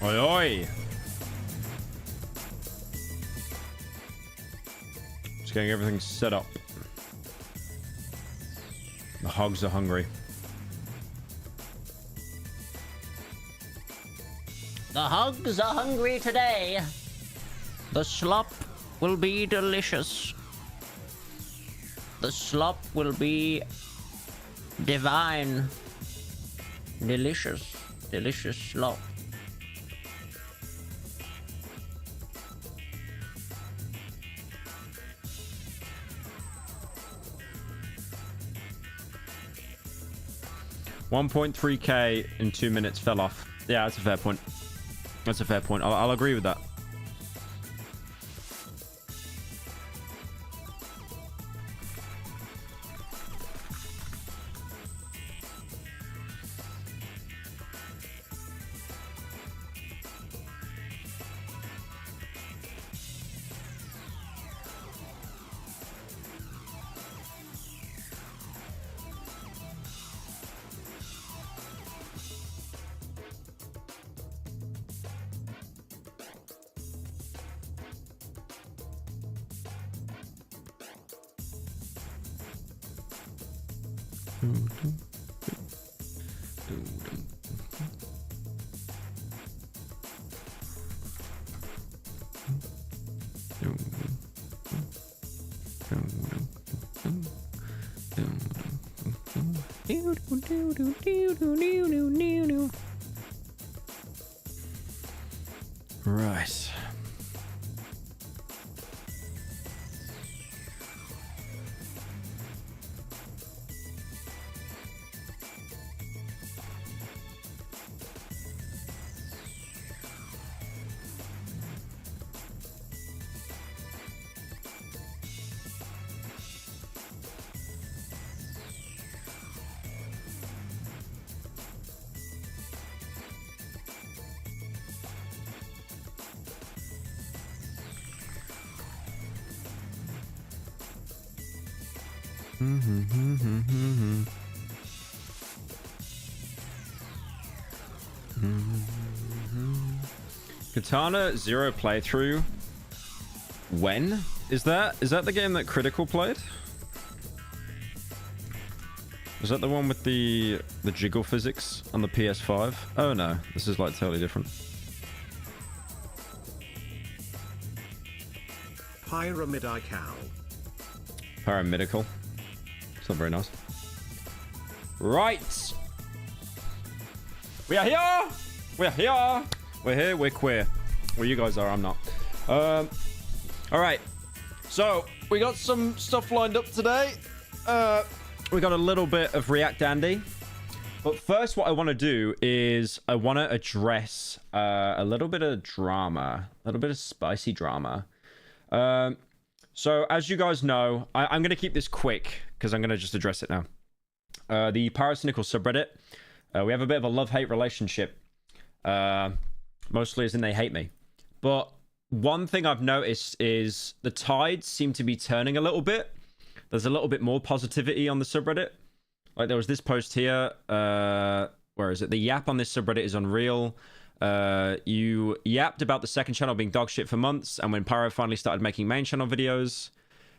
Oi, oi. Just getting everything set up. The hogs are hungry. The hogs are hungry today. The slop will be delicious. The slop will be divine. Delicious. Delicious slop. $1.3K in 2 minutes fell off. Yeah, that's a fair point. That's a fair point. I'll agree with that. Right. Katana 0 playthrough. When is that? Is that the game that Critical played? Was that the one with the jiggle physics on the PS5? Oh no, this is like totally different. Pyramidical. Paramedical. It's not very nice. Right. We are here. We're here. We're here. We're queer. Well, you guys are. I'm not. All right. So we got some stuff lined up today. We got a little bit of React Andy. But first, what I want to do is I want to address a little bit of drama, a little bit of spicy drama. So as you guys know, I'm going to keep this quick because I'm going to just address it now. The Pyro subreddit, we have a bit of a love-hate relationship. Mostly as in they hate me. But one thing I've noticed is the tides seem to be turning a little bit. There's a little bit more positivity on the subreddit. Like there was this post here. Where is it? The yap on this subreddit is unreal. You yapped about the second channel being dog shit for months, and when Pyro finally started making main channel videos,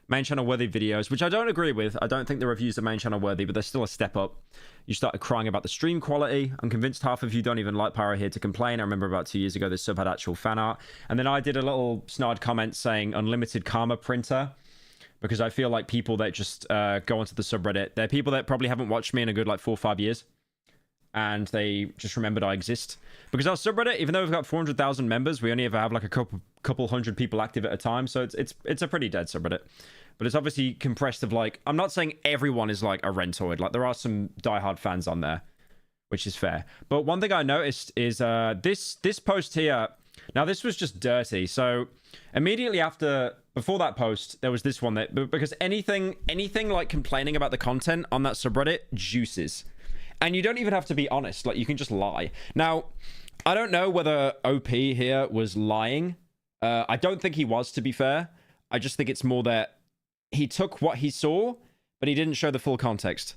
main channel worthy videos, which I don't agree with. I don't think the reviews are main channel worthy, but they're still a step up. You started crying about the stream quality. I'm convinced half of you don't even like Pyro here to complain. I remember about 2 years ago this sub had actual fan art, and then I did a little snide comment saying unlimited karma printer, because I feel like people that just go onto the subreddit, they're people that probably haven't watched me in a good like 4 or 5 years. And they just remembered I exist. Because our subreddit, even though we've got 400,000 members, we only ever have like a couple hundred people active at a time. So it's a pretty dead subreddit. But it's obviously compressed of like, I'm not saying everyone is like a rentoid. Like there are some diehard fans on there, which is fair. But one thing I noticed is this post here. Now this was just dirty. So immediately before that post, there was this one that, because anything like complaining about the content on that subreddit juices. And you don't even have to be honest. Like, you can just lie. Now, I don't know whether OP here was lying. I don't think he was, to be fair. I just think it's more that he took what he saw, but he didn't show the full context.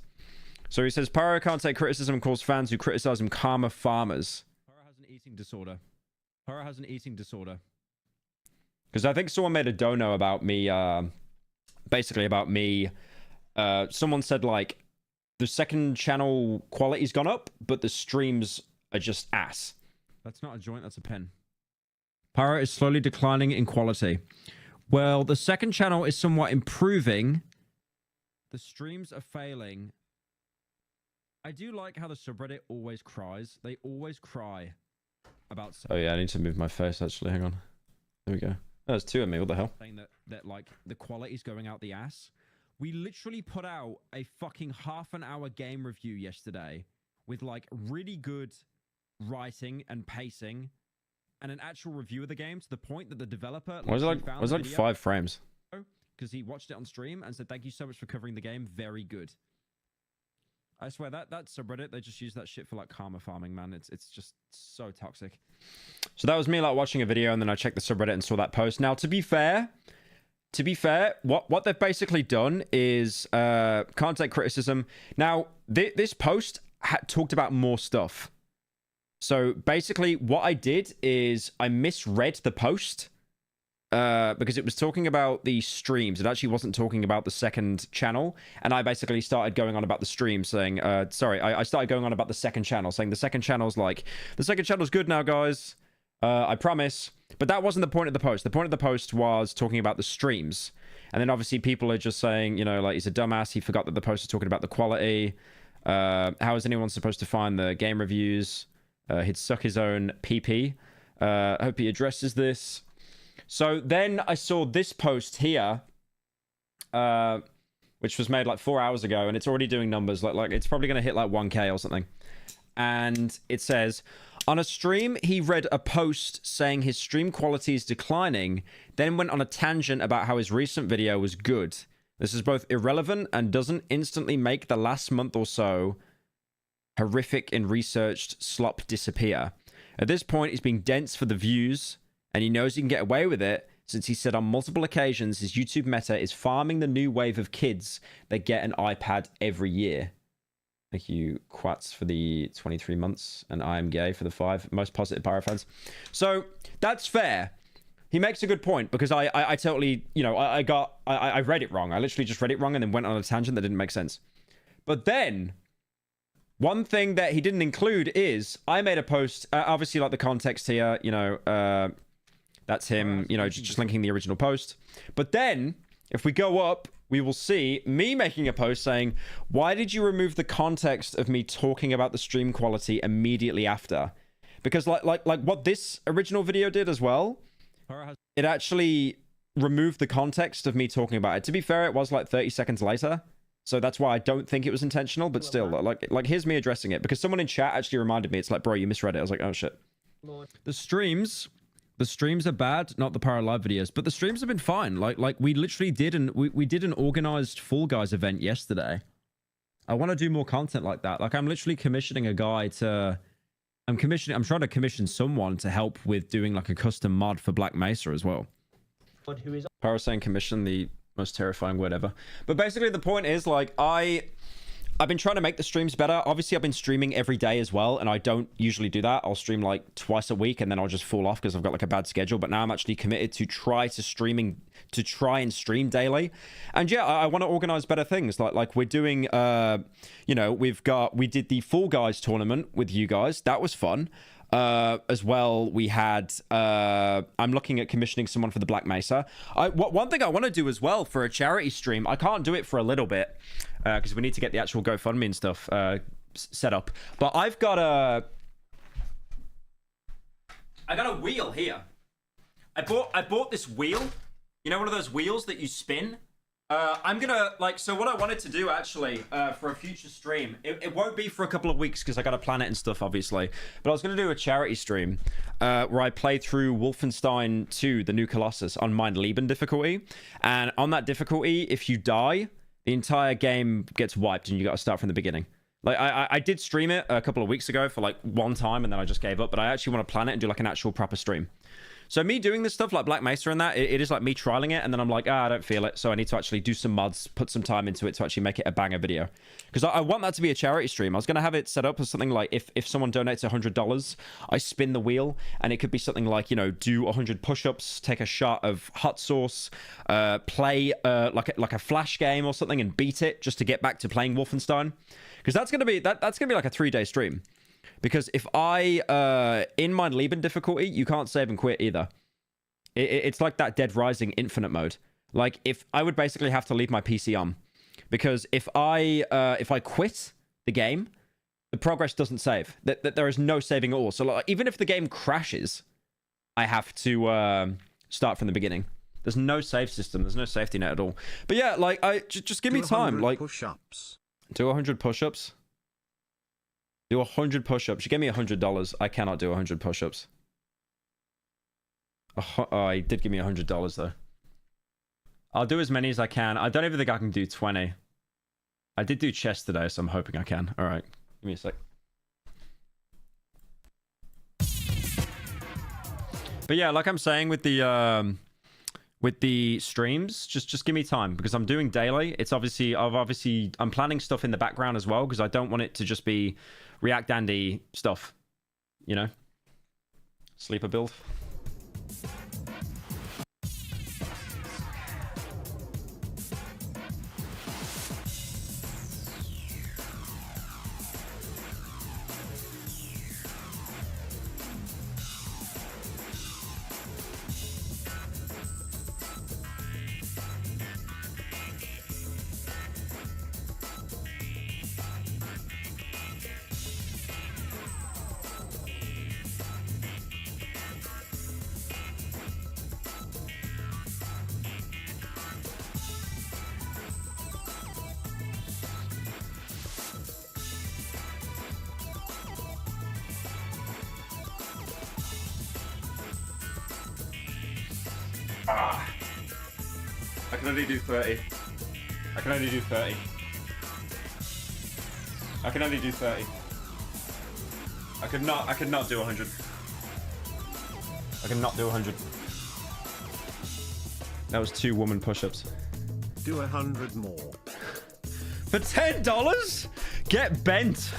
So he says, Pyro can't take criticism and calls fans who criticize him karma farmers. Pyro has an eating disorder. Pyro has an eating disorder. Because I think someone made a dono about me, basically about me. Someone said, like, the second channel quality's gone up, but the streams are just ass. That's not a joint, that's a pen. Pyro is slowly declining in quality. Well, the second channel is somewhat improving. The streams are failing. I do like how the subreddit always cries. They always cry about... Oh yeah, I need to move my face, actually. Hang on. There we go. Oh, there's two of me. What the hell? Saying that like, the quality's going out the ass. We literally put out a fucking half-an-hour game review yesterday with, like, really good writing and pacing and an actual review of the game to the point that the developer... Was it like 5 frames? Because he watched it on stream and said, thank you so much for covering the game. Very good. I swear, that subreddit, they just use that shit for, like, karma farming, man. It's just so toxic. So that was me, like, watching a video, and then I checked the subreddit and saw that post. Now, to be fair, what they've basically done is can't take criticism. Now, this post talked about more stuff. So basically, what I did is I misread the post because it was talking about the streams. It actually wasn't talking about the second channel. And I basically started going on about the stream, saying, sorry, I started going on about the second channel, saying the second channel's like, the second channel's good now, guys. I promise. But that wasn't the point of the post. The point of the post was talking about the streams. And then obviously people are just saying, you know, like, he's a dumbass. He forgot that the post was talking about the quality. How is anyone supposed to find the game reviews? He'd suck his own PP. I hope he addresses this. So then I saw this post here, which was made like 4 hours ago, and it's already doing numbers. Like it's probably going to hit like 1K or something. And it says, on a stream, he read a post saying his stream quality is declining, then went on a tangent about how his recent video was good. This is both irrelevant and doesn't instantly make the last month or so horrific in researched slop disappear. At this point, he's being dense for the views, and he knows he can get away with it, since he said on multiple occasions his YouTube meta is farming the new wave of kids that get an iPad every year. Thank you, Quats, for the 23 months, and I am gay for the 5. Most positive Pyro fans. So, that's fair. He makes a good point, because I totally, you know, I read it wrong. I literally just read it wrong and then went on a tangent that didn't make sense. But then, one thing that he didn't include is, I made a post, obviously, like the context here, you know, that's him, you know, just linking the original post. But then, if we go up, we will see me making a post saying, why did you remove the context of me talking about the stream quality immediately after? Because like what this original video did as well, it actually removed the context of me talking about it. To be fair, it was like 30 seconds later. So that's why I don't think it was intentional, but still, like here's me addressing it. Because someone in chat actually reminded me, it's like, bro, you misread it. I was like, oh shit. The streams are bad, not the Pyro live videos, but the streams have been fine. Like we literally did we did an organized Fall Guys event yesterday. I want to do more content like that. Like I'm literally commissioning a guy to, I'm trying to commission someone to help with doing like a custom mod for Black Mesa as well. But who is Pyro saying commission, the most terrifying word ever. But basically the point is, like, I've been trying to make the streams better. Obviously, I've been streaming every day as well, and I don't usually do that. I'll stream like twice a week, and then I'll just fall off because I've got like a bad schedule. But now I'm actually committed to try and stream daily. And yeah, I want to organize better things. Like we're doing, you know, we did the Fall Guys tournament with you guys. That was fun. As well, we had, I'm looking at commissioning someone for the Black Mesa. One thing I want to do as well for a charity stream, I can't do it for a little bit, because we need to get the actual GoFundMe and stuff set up. But I've got a wheel here. I bought this wheel. You know, one of those wheels that you spin? I'm gonna, like, so what I wanted to do actually for a future stream, it won't be for a couple of weeks because I gotta plan it and stuff, obviously, but I was gonna do a charity stream where I play through Wolfenstein 2, the new Colossus, on Mein Leben difficulty. And on that difficulty, if you die, the entire game gets wiped and you gotta start from the beginning. Like, I did stream it a couple of weeks ago for like one time and then I just gave up, but I actually want to plan it and do like an actual proper stream. So me doing this stuff like Black Mesa and that, it is like me trialing it, and then I'm like, I don't feel it, so I need to actually do some mods, put some time into it to actually make it a banger video. Because I want that to be a charity stream. I was going to have it set up as something like, if someone donates $100, I spin the wheel, and it could be something like, you know, do 100 push-ups, take a shot of hot sauce, play like a flash game or something and beat it just to get back to playing Wolfenstein. Because that's going to be like a 3-day stream. Because if I, in my Leben difficulty, you can't save and quit either. It's like that Dead Rising infinite mode. Like, if I would basically have to leave my PC on. Because if I quit the game, the progress doesn't save. There is no saving at all. So like, even if the game crashes, I have to start from the beginning. There's no save system. There's no safety net at all. But yeah, like, just give me time. Like, push-ups. Do 100 push-ups. Do 100 push-ups. You give me $100. I cannot do 100 push-ups. Oh, he did give me $100 though. I'll do as many as I can. I don't even think I can do 20. I did do chest today, so I'm hoping I can. All right, give me a sec. But yeah, like I'm saying with the streams, just give me time, because I'm doing daily. It's I'm planning stuff in the background as well, because I don't want it to just be React Andy stuff, you know? Sleeper build. I can only do 30. I can only do 30. I can only do 30. I could not do 100. I could not do 100. That was 2 woman push-ups. Do 100 more. For $10? Get bent.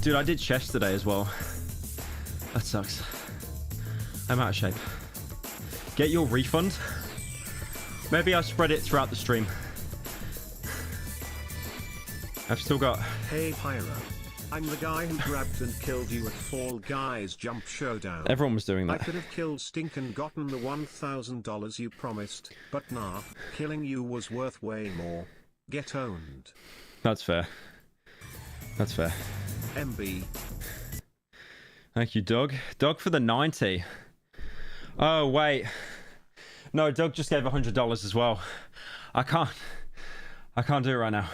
Dude, I did chest today as well. That sucks. I'm out of shape. Get your refund. Maybe I'll spread it throughout the stream. I've still got... Hey Pyro. I'm the guy who grabbed and killed you at Fall Guys Jump Showdown. Everyone was doing that. I could have killed Stink and gotten the $1,000 you promised, but nah, killing you was worth way more. Get owned. That's fair. That's fair. MB. Thank you, Doug. Doug for the 90. Oh, wait. No, Doug just gave $100 as well. I can't do it right now.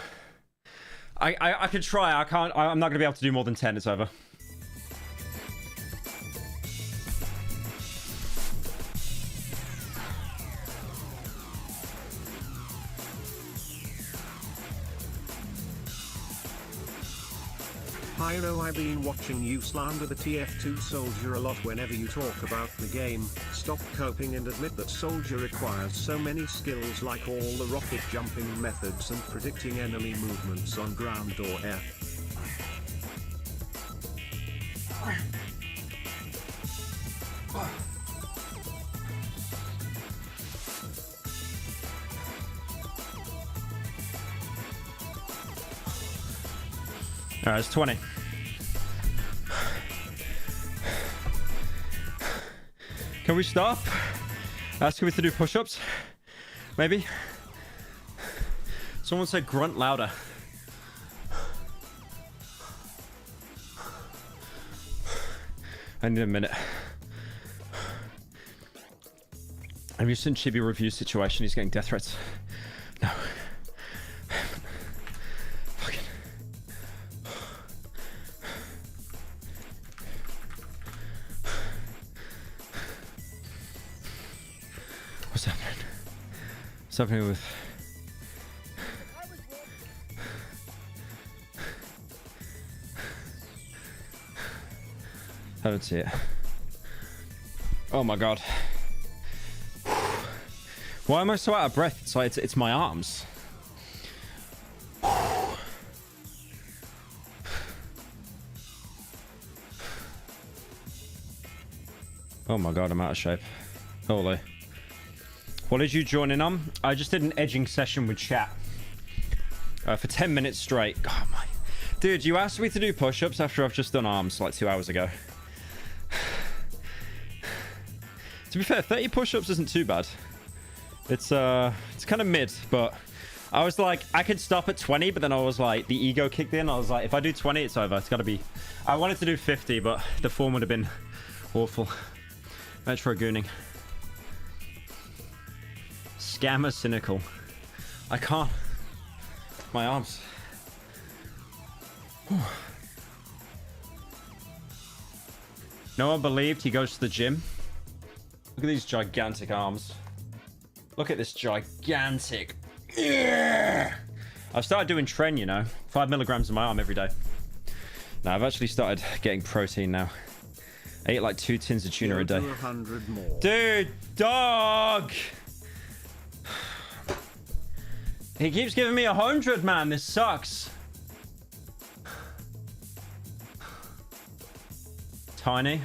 I could try. I'm not going to be able to do more than 10. It's over. Pyro, I've been watching you slander the TF2 Soldier a lot whenever you talk about the game. Stop coping and admit that Soldier requires so many skills, like all the rocket jumping methods and predicting enemy movements on ground or air. All right, it's 20. Can we stop? Asking me to do push-ups? Maybe? Someone said grunt louder. I need a minute. Have you seen Chibi review situation? He's getting death threats. No. Fucking. What's happening? What's happening with... I don't see it. Oh my god. Why am I so out of breath? It's like it's my arms. Oh my god, I'm out of shape. Holy. What did you join in on? I just did an edging session with chat. For 10 minutes straight. God, my... Dude, you asked me to do push-ups after I've just done arms like 2 hours ago. To be fair, 30 push-ups isn't too bad. It's kind of mid, but I was like, I could stop at 20, but then I was like, the ego kicked in. I was like, if I do 20, it's over. It's got to be... I wanted to do 50, but the form would have been awful. Metro gooning. Scammer cynical. I can't. My arms. Whew. No one believed he goes to the gym. Look at these gigantic arms. Look at this gigantic. Yeah! I've started doing tren, you know. 5 milligrams in my arm every day. Now I've actually started getting protein now. I ate like 2 tins of tuna a day. Dude, dog! He keeps giving me 100, man. This sucks. Tiny.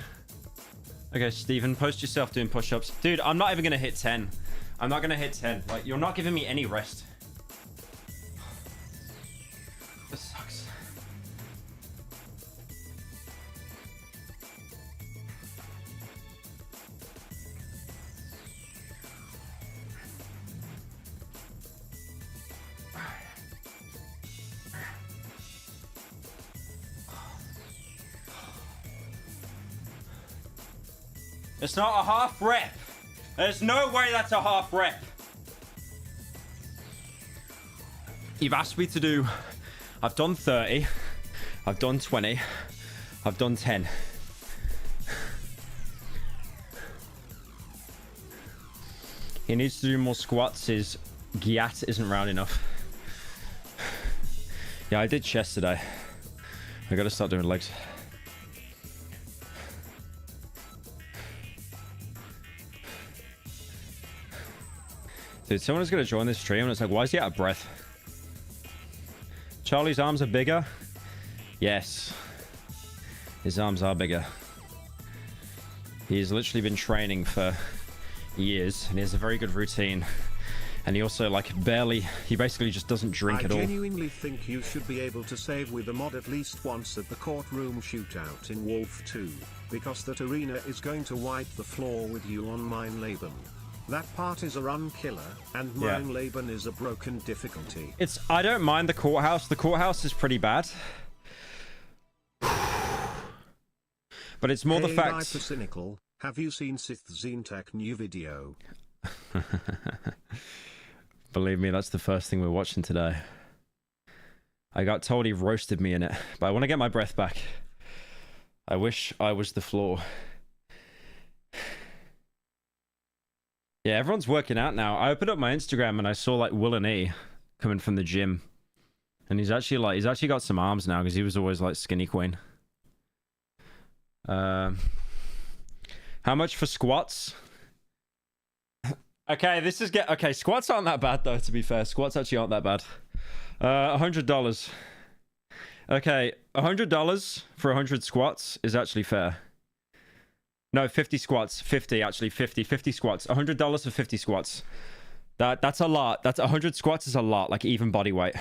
Okay, Steven, post yourself doing push-ups. Dude, I'm not even going to hit 10. I'm not going to hit 10. Like, you're not giving me any rest. This sucks. It's not a half rep. There's no way that's a half rep. You've asked me to do... I've done 30. I've done 20. I've done 10. He needs to do more squats. His gyat isn't round enough. Yeah, I did chest today. I gotta start doing legs. Dude, someone is going to join this stream and it's like, why is he out of breath? Charlie's arms are bigger? Yes. His arms are bigger. He's literally been training for years and he has a very good routine. And he also, like, he basically just doesn't drink at all. I genuinely think you should be able to save with a mod at least once at the courtroom shootout in Wolf 2, because that arena is going to wipe the floor with you on Mine Laban. That part is a run killer, and Mine Laban is a broken difficulty. I don't mind the courthouse. The courthouse is pretty bad. But it's more the fact... Cynical, have you seen Sith Zintek new video? Believe me, that's the first thing we're watching today. I got told he roasted me in it, but I want to get my breath back. I wish I was the floor. Yeah, everyone's working out now. I opened up my Instagram and I saw like Will and E coming from the gym. And he's actually got some arms now because he was always like skinny queen. How much for squats? Okay, okay, squats aren't that bad though, to be fair. Squats actually aren't that bad. $100. Okay, $100 for 100 squats is actually fair. No, 50 squats. 50 squats. $100 for 50 squats. That's a lot. That's 100 squats is a lot, like even body weight.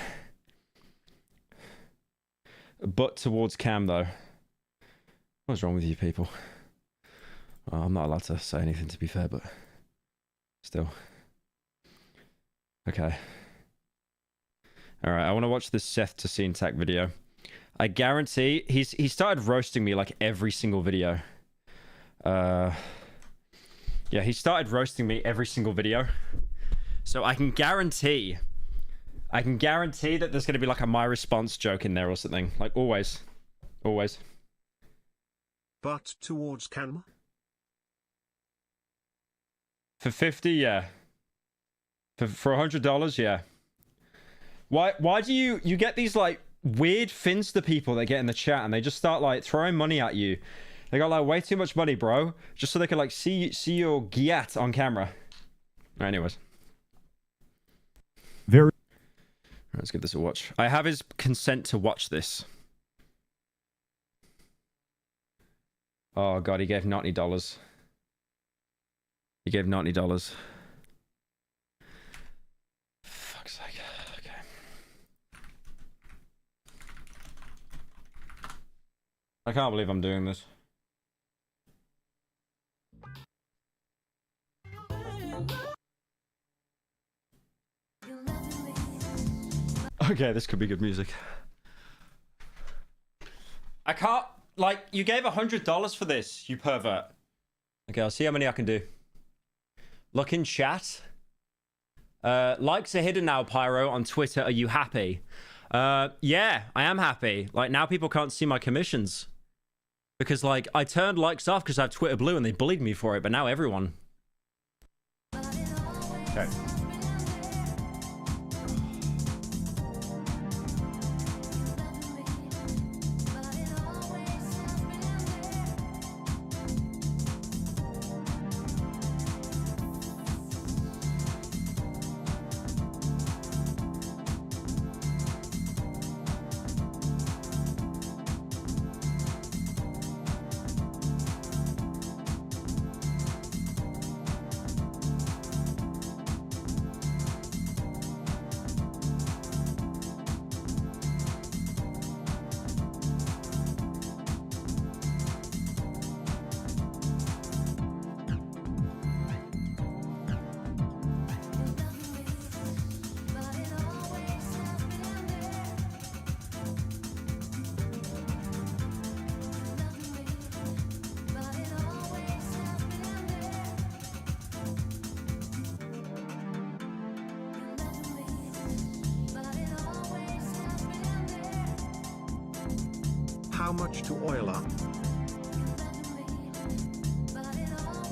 Butt towards cam though. What's wrong with you people? Well, I'm not allowed to say anything, to be fair, but still. Okay. Alright, I want to watch this Seth to Scene Tech video. I guarantee he started roasting me like every single video. Yeah, he started roasting me every single video. So I can guarantee that there's going to be like a my response joke in there or something. Like always. Always. But towards camera? For 50, yeah. For $100, yeah. Why do you get these like weird Finster people that get in the chat and they just start like throwing money at you? They got like way too much money, bro. Just so they can like see your gyat on camera. Anyways. Very. Let's give this a watch. I have his consent to watch this. Oh god, he gave $90. He gave $90. Fuck's sake. Okay. I can't believe I'm doing this. Okay, this could be good music. I can't, like, you gave $100 for this, you pervert. Okay, I'll see how many I can do. Look in chat. Likes are hidden now, Pyro, on Twitter. Are you happy? Yeah, I am happy. Like, now people can't see my commissions. Because, like, I turned likes off because I have Twitter Blue and they bullied me for it, but now everyone. Okay. How much to oil up?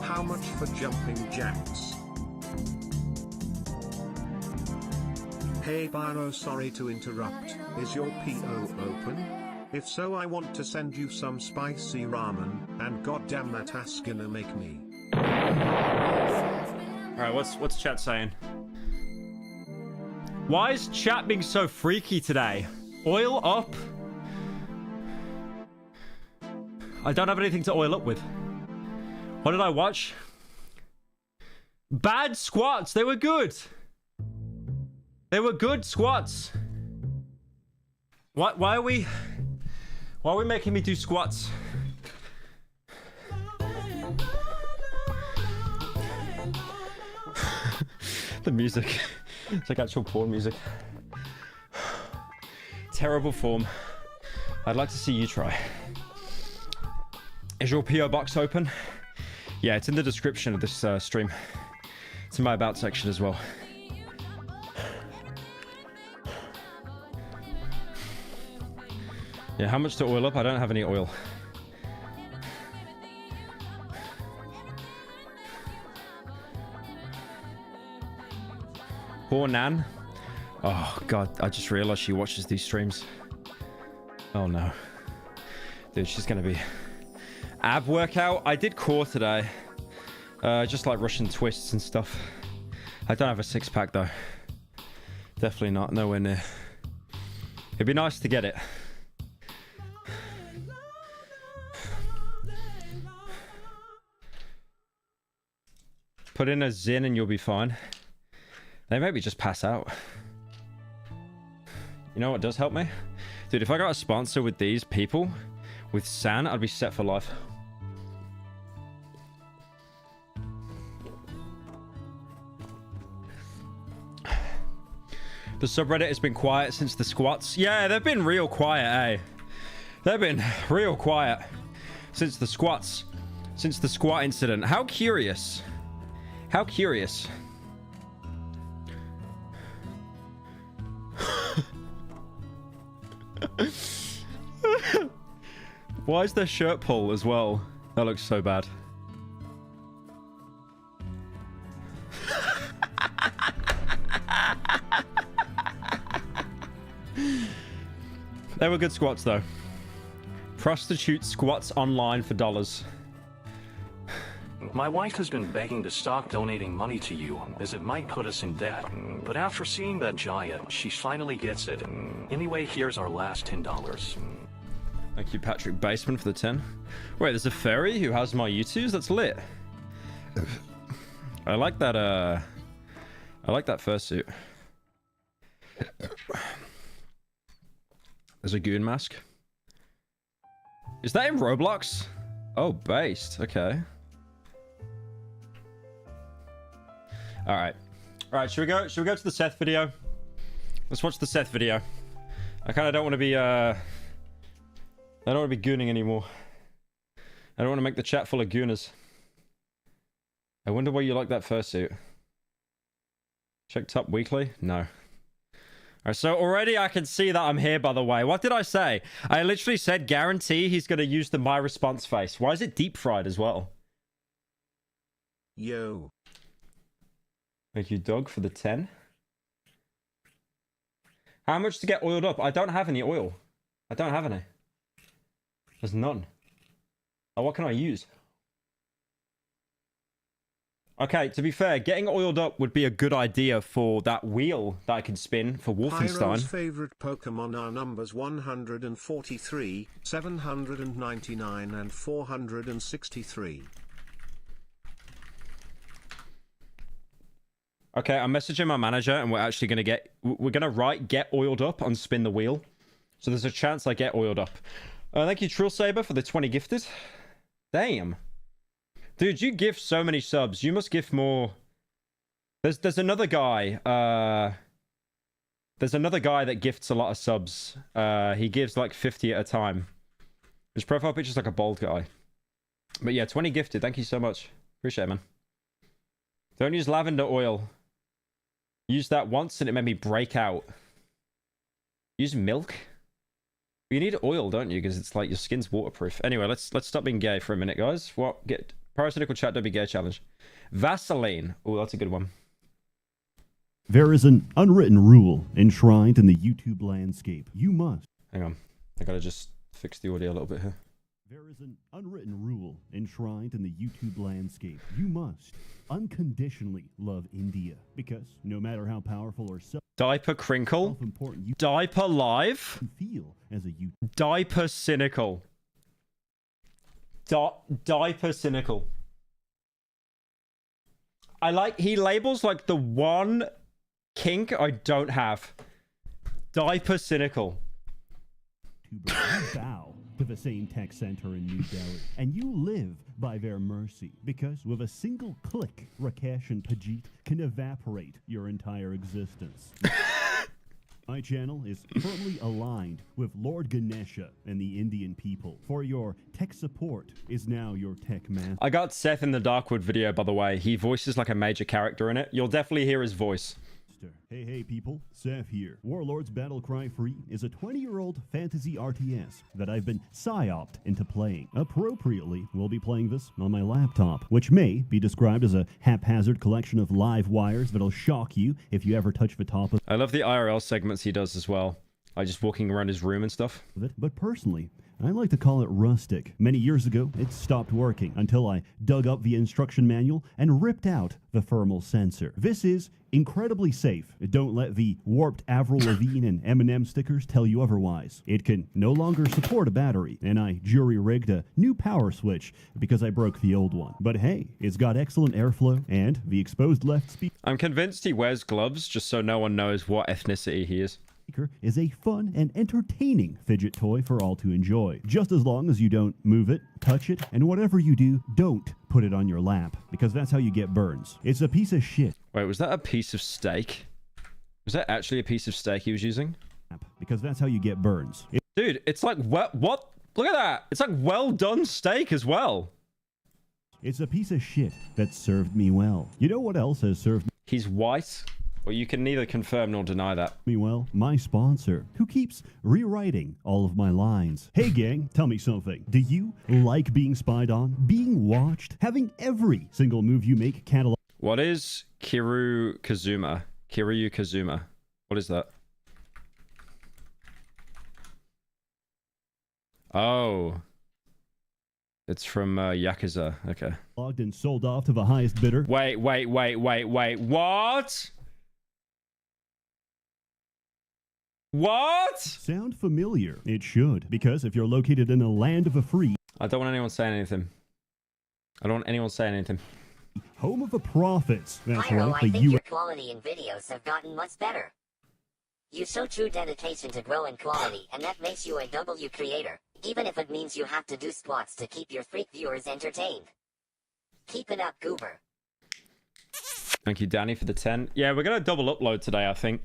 How much for jumping jacks? Hey Pyro, sorry to interrupt. Is your PO open? If so, I want to send you some spicy ramen, and goddamn that ass gonna make me. Alright, what's chat saying? Why is chat being so freaky today? Oil up? I don't have anything to oil up with. What did I watch? Bad squats. They were good. They were good squats. Why are we making me do squats? The music. It's like actual porn music. Terrible form. I'd like to see you try. Is your PO box open? Yeah, it's in the description of this stream. It's in my about section as well. Yeah, how much to oil up? I don't have any oil. Poor Nan. Oh god, I just realized she watches these streams. Oh no. Dude, she's gonna be... Ab workout? I did core today. Just like Russian twists and stuff. I don't have a six-pack though. Definitely not, nowhere near. It'd be nice to get it. Put in a Zin and you'll be fine. They maybe just pass out. You know what does help me? Dude, if I got a sponsor with these people, with San, I'd be set for life. The subreddit has been quiet since the squats. Yeah, they've been real quiet, eh? They've been real quiet since the squats. Since the squat incident. How curious. How curious. Why is their shirt pull as well? That looks so bad. They were good squats though. prostitute squats online for dollars. My wife has been begging to stop donating money to you, as it might put us in debt. But after seeing that Jaya, she finally gets it. Anyway, here's our last $10. Thank you, Patrick Baseman, for the 10. Wait, there's a fairy who has my U2s? That's lit. I like that, I like that fursuit. There's a goon mask. Is that in Roblox? Oh, based. Okay. Alright. Alright, should we go to the Seth video? Let's watch the Seth video. I kind of don't want to be, I don't want to be gooning anymore. I don't want to make the chat full of gooners. I wonder why you like that fursuit. Checked up weekly? No. Alright, so already I can see that I'm here, by the way. What did I say? I literally said guarantee he's going to use the my response face. Why is it deep fried as well? Yo. Thank you, Doug, for the 10. How much to get oiled up? I don't have any oil. I don't have any. There's none. Oh, what can I use? Okay, to be fair, getting oiled up would be a good idea for that wheel that I can spin for Wolfenstein. Pyro's favorite Pokemon are numbers 143, 799 and 463. Okay, I'm messaging my manager and we're actually going to we're going to write get oiled up on spin the wheel. So there's a chance I get oiled up. Thank you, Trill Saber, for the 20 gifted. Damn. Dude, you gift so many subs. You must gift more. There's another guy. There's another guy that gifts a lot of subs. He gives like 50 at a time. His profile picture's like a bald guy. But yeah, 20 gifted. Thank you so much. Appreciate it, man. Don't use lavender oil. Used that once and it made me break out. Use milk? You need oil, don't you? Because it's like your skin's waterproof. Anyway, let's stop being gay for a minute, guys. What? Get Parasitical chat, don't be gay challenge. Vaseline. Oh, that's a good one. There is an unwritten rule enshrined in the YouTube landscape. You must. Hang on. I gotta just fix the audio a little bit here. There is an unwritten rule enshrined in the YouTube landscape. You must unconditionally love India because no matter how powerful or Diaper crinkle. self-important you Diaper live. feel as a YouTube. Diaper cynical. Diaper cynical. I like, he labels like the one kink I don't have. Diaper cynical. You bow to the same tech center in New Delhi, and you live by their mercy because with a single click, Rakesh and Pajit can evaporate your entire existence. My channel is firmly aligned with Lord Ganesha and the Indian people, for your tech support is now your tech master. I got Seth in the Darkwood video, by the way. He voices like a major character in it. You'll definitely hear his voice. Hey people, Seth here. Warlords Battle Cry Free is a 20-year-old fantasy RTS that I've been psyoped into playing. Appropriately, we'll be playing this on my laptop, which may be described as a haphazard collection of live wires that'll shock you if you ever touch the top of I love the IRL segments he does as well. Like just walking around his room and stuff. it. But personally, I like to call it rustic. Many years ago, it stopped working until I dug up the instruction manual and ripped out the thermal sensor. This is incredibly safe. Don't let the warped Avril Lavigne and Eminem stickers tell you otherwise. It can no longer support a battery, and I jury-rigged a new power switch because I broke the old one. But hey, it's got excellent airflow, and the exposed left speaker I'm convinced he wears gloves just so no one knows what ethnicity he is. is a fun and entertaining fidget toy for all to enjoy. Just as long as you don't move it, touch it, and whatever you do, don't put it on your lap, because that's how you get burns. It's a piece of shit. Wait, was that a piece of steak? Was that actually a piece of steak he was using? Because that's how you get burns. Dude, it's like, what? Look at that. It's like well done steak as well. It's a piece of shit that served me well. You know what else has served He's white. Well, you can neither confirm nor deny that. me well? My sponsor, who keeps rewriting all of my lines. Hey gang, tell me something. Do you like being spied on, being watched, having every single move you make cataloged? What is Kiryu Kazuma? Kiryu Kazuma. What is that? Oh. It's from Yakuza. Okay. Logged and sold off to the highest bidder. Wait. What? What? Sound familiar? It should, because if you're located in a land of the free, I don't want anyone saying anything. I don't want anyone saying anything. home of the prophets. That's Pyro, right, I the think U. your quality in videos have gotten much better. You show true dedication to grow in quality, and that makes you a W creator, even if it means you have to do squats to keep your freak viewers entertained. Keep it up, Goober. Thank you, Danny, for the 10. Yeah, we're gonna double upload today, I think.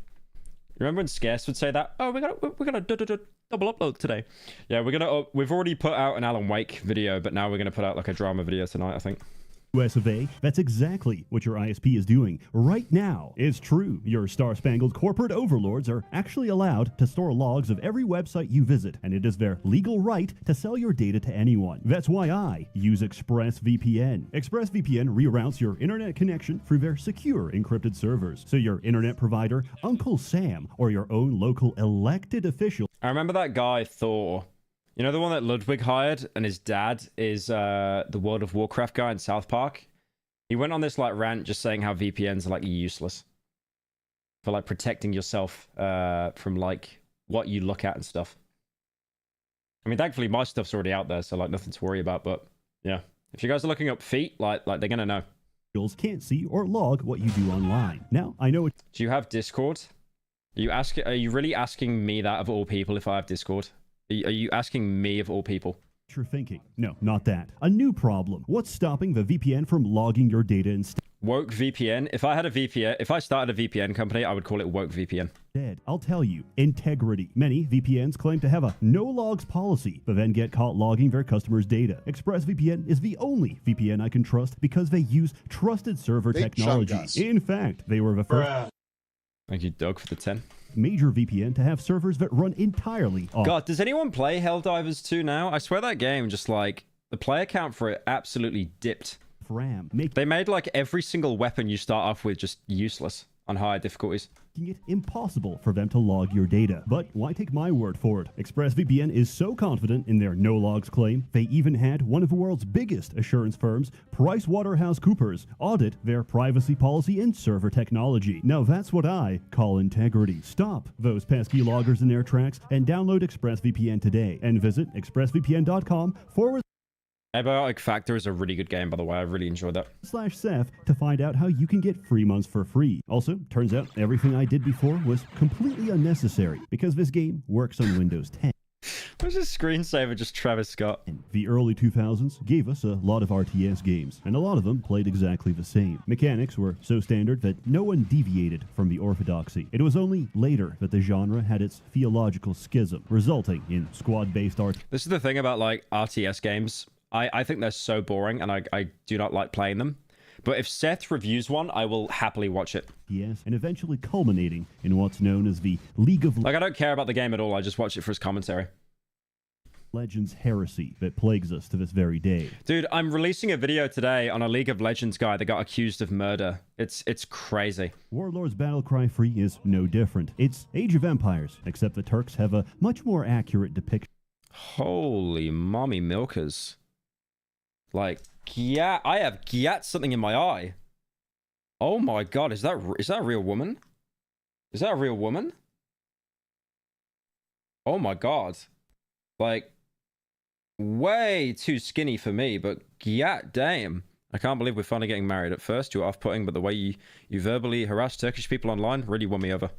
Remember when Scarce would say that? Oh, we're gonna double upload today. Yeah, we've already put out an Alan Wake video, but now we're gonna put out like a drama video tonight, I think. US of A, that's exactly what your ISP is doing right now. It's true, your star-spangled corporate overlords are actually allowed to store logs of every website you visit, and it is their legal right to sell your data to anyone. That's why I use ExpressVPN. ExpressVPN reroutes your internet connection through their secure encrypted servers, so your internet provider, Uncle Sam, or your own local elected official. I remember that guy, Thor. You know the one that Ludwig hired, and his dad is the World of Warcraft guy in South Park? He went on this like rant just saying how VPNs are like useless for like protecting yourself from like what you look at and stuff. I mean, thankfully my stuff's already out there, so like nothing to worry about. But yeah, if you guys are looking up feet, like they're gonna know. Can't see or log what you do online. Now I know it. Do you have Discord? Are you really asking me that of all people if I have Discord? Are you asking me of all people? You're thinking. No, not that. A new problem. What's stopping the VPN from logging your data instead? Woke VPN. If I started a VPN company, I would call it Woke VPN. I'll tell you, integrity. Many VPNs claim to have a no logs policy, but then get caught logging their customers' data. ExpressVPN is the only VPN I can trust because they use trusted server technology. In fact, they were the first. Thank you, Doug, for the 10. Major VPN to have servers that run entirely off. God, does anyone play Helldivers 2 now? I swear that game just like the player count for it absolutely dipped. RAM. They made like every single weapon you start off with just useless on higher difficulties. Making it impossible for them to log your data. But why take my word for it? ExpressVPN is so confident in their no logs claim, they even had one of the world's biggest assurance firms, PricewaterhouseCoopers, audit their privacy policy and server technology. Now that's what I call integrity. Stop those pesky loggers in their tracks and download ExpressVPN today and visit expressvpn.com/ Abiotic Factor is a really good game, by the way. I really enjoyed that. /Seth to find out how you can get 3 months for free. Also, turns out everything I did before was completely unnecessary because this game works on Windows 10. What's this screensaver? Just Travis Scott. The early 2000s gave us a lot of RTS games, and a lot of them played exactly the same. Mechanics were so standard that no one deviated from the orthodoxy. It was only later that the genre had its theological schism, resulting in squad-based art. This is the thing about like RTS games. I think they're so boring, and I do not like playing them. But if Seth reviews one, I will happily watch it. Yes, and eventually culminating in what's known as the League of Like, I don't care about the game at all. I just watch it for his commentary. Legends heresy that plagues us to this very day. Dude, I'm releasing a video today on a League of Legends guy that got accused of murder. It's crazy. Warlord's Battlecry Free is no different. It's Age of Empires, except the Turks have a much more accurate depiction. Holy mommy milkers. Like, yeah, I have something in my eye. Oh my god, is that a real woman? Is that a real woman? Oh my god. Like, way too skinny for me, but yeah, damn. I can't believe we're finally getting married. At first, you were off-putting, but the way you verbally harass Turkish people online really won me over.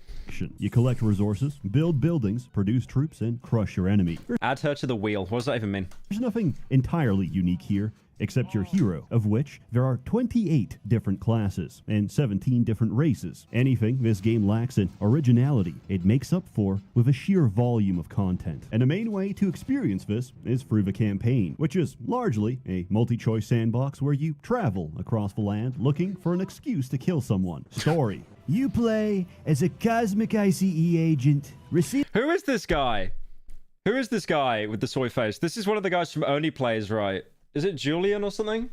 You collect resources, build buildings, produce troops, and crush your enemy. Add her to the wheel. What does that even mean? There's nothing entirely unique here, except your hero, of which there are 28 different classes and 17 different races. Anything this game lacks in originality, it makes up for with a sheer volume of content. And the main way to experience this is through the campaign, which is largely a multi-choice sandbox where you travel across the land looking for an excuse to kill someone. Story. You play as a cosmic ICE agent. Who is this guy? Who is this guy with the soy face? This is one of the guys from Only Plays, right? Is it Julian or something?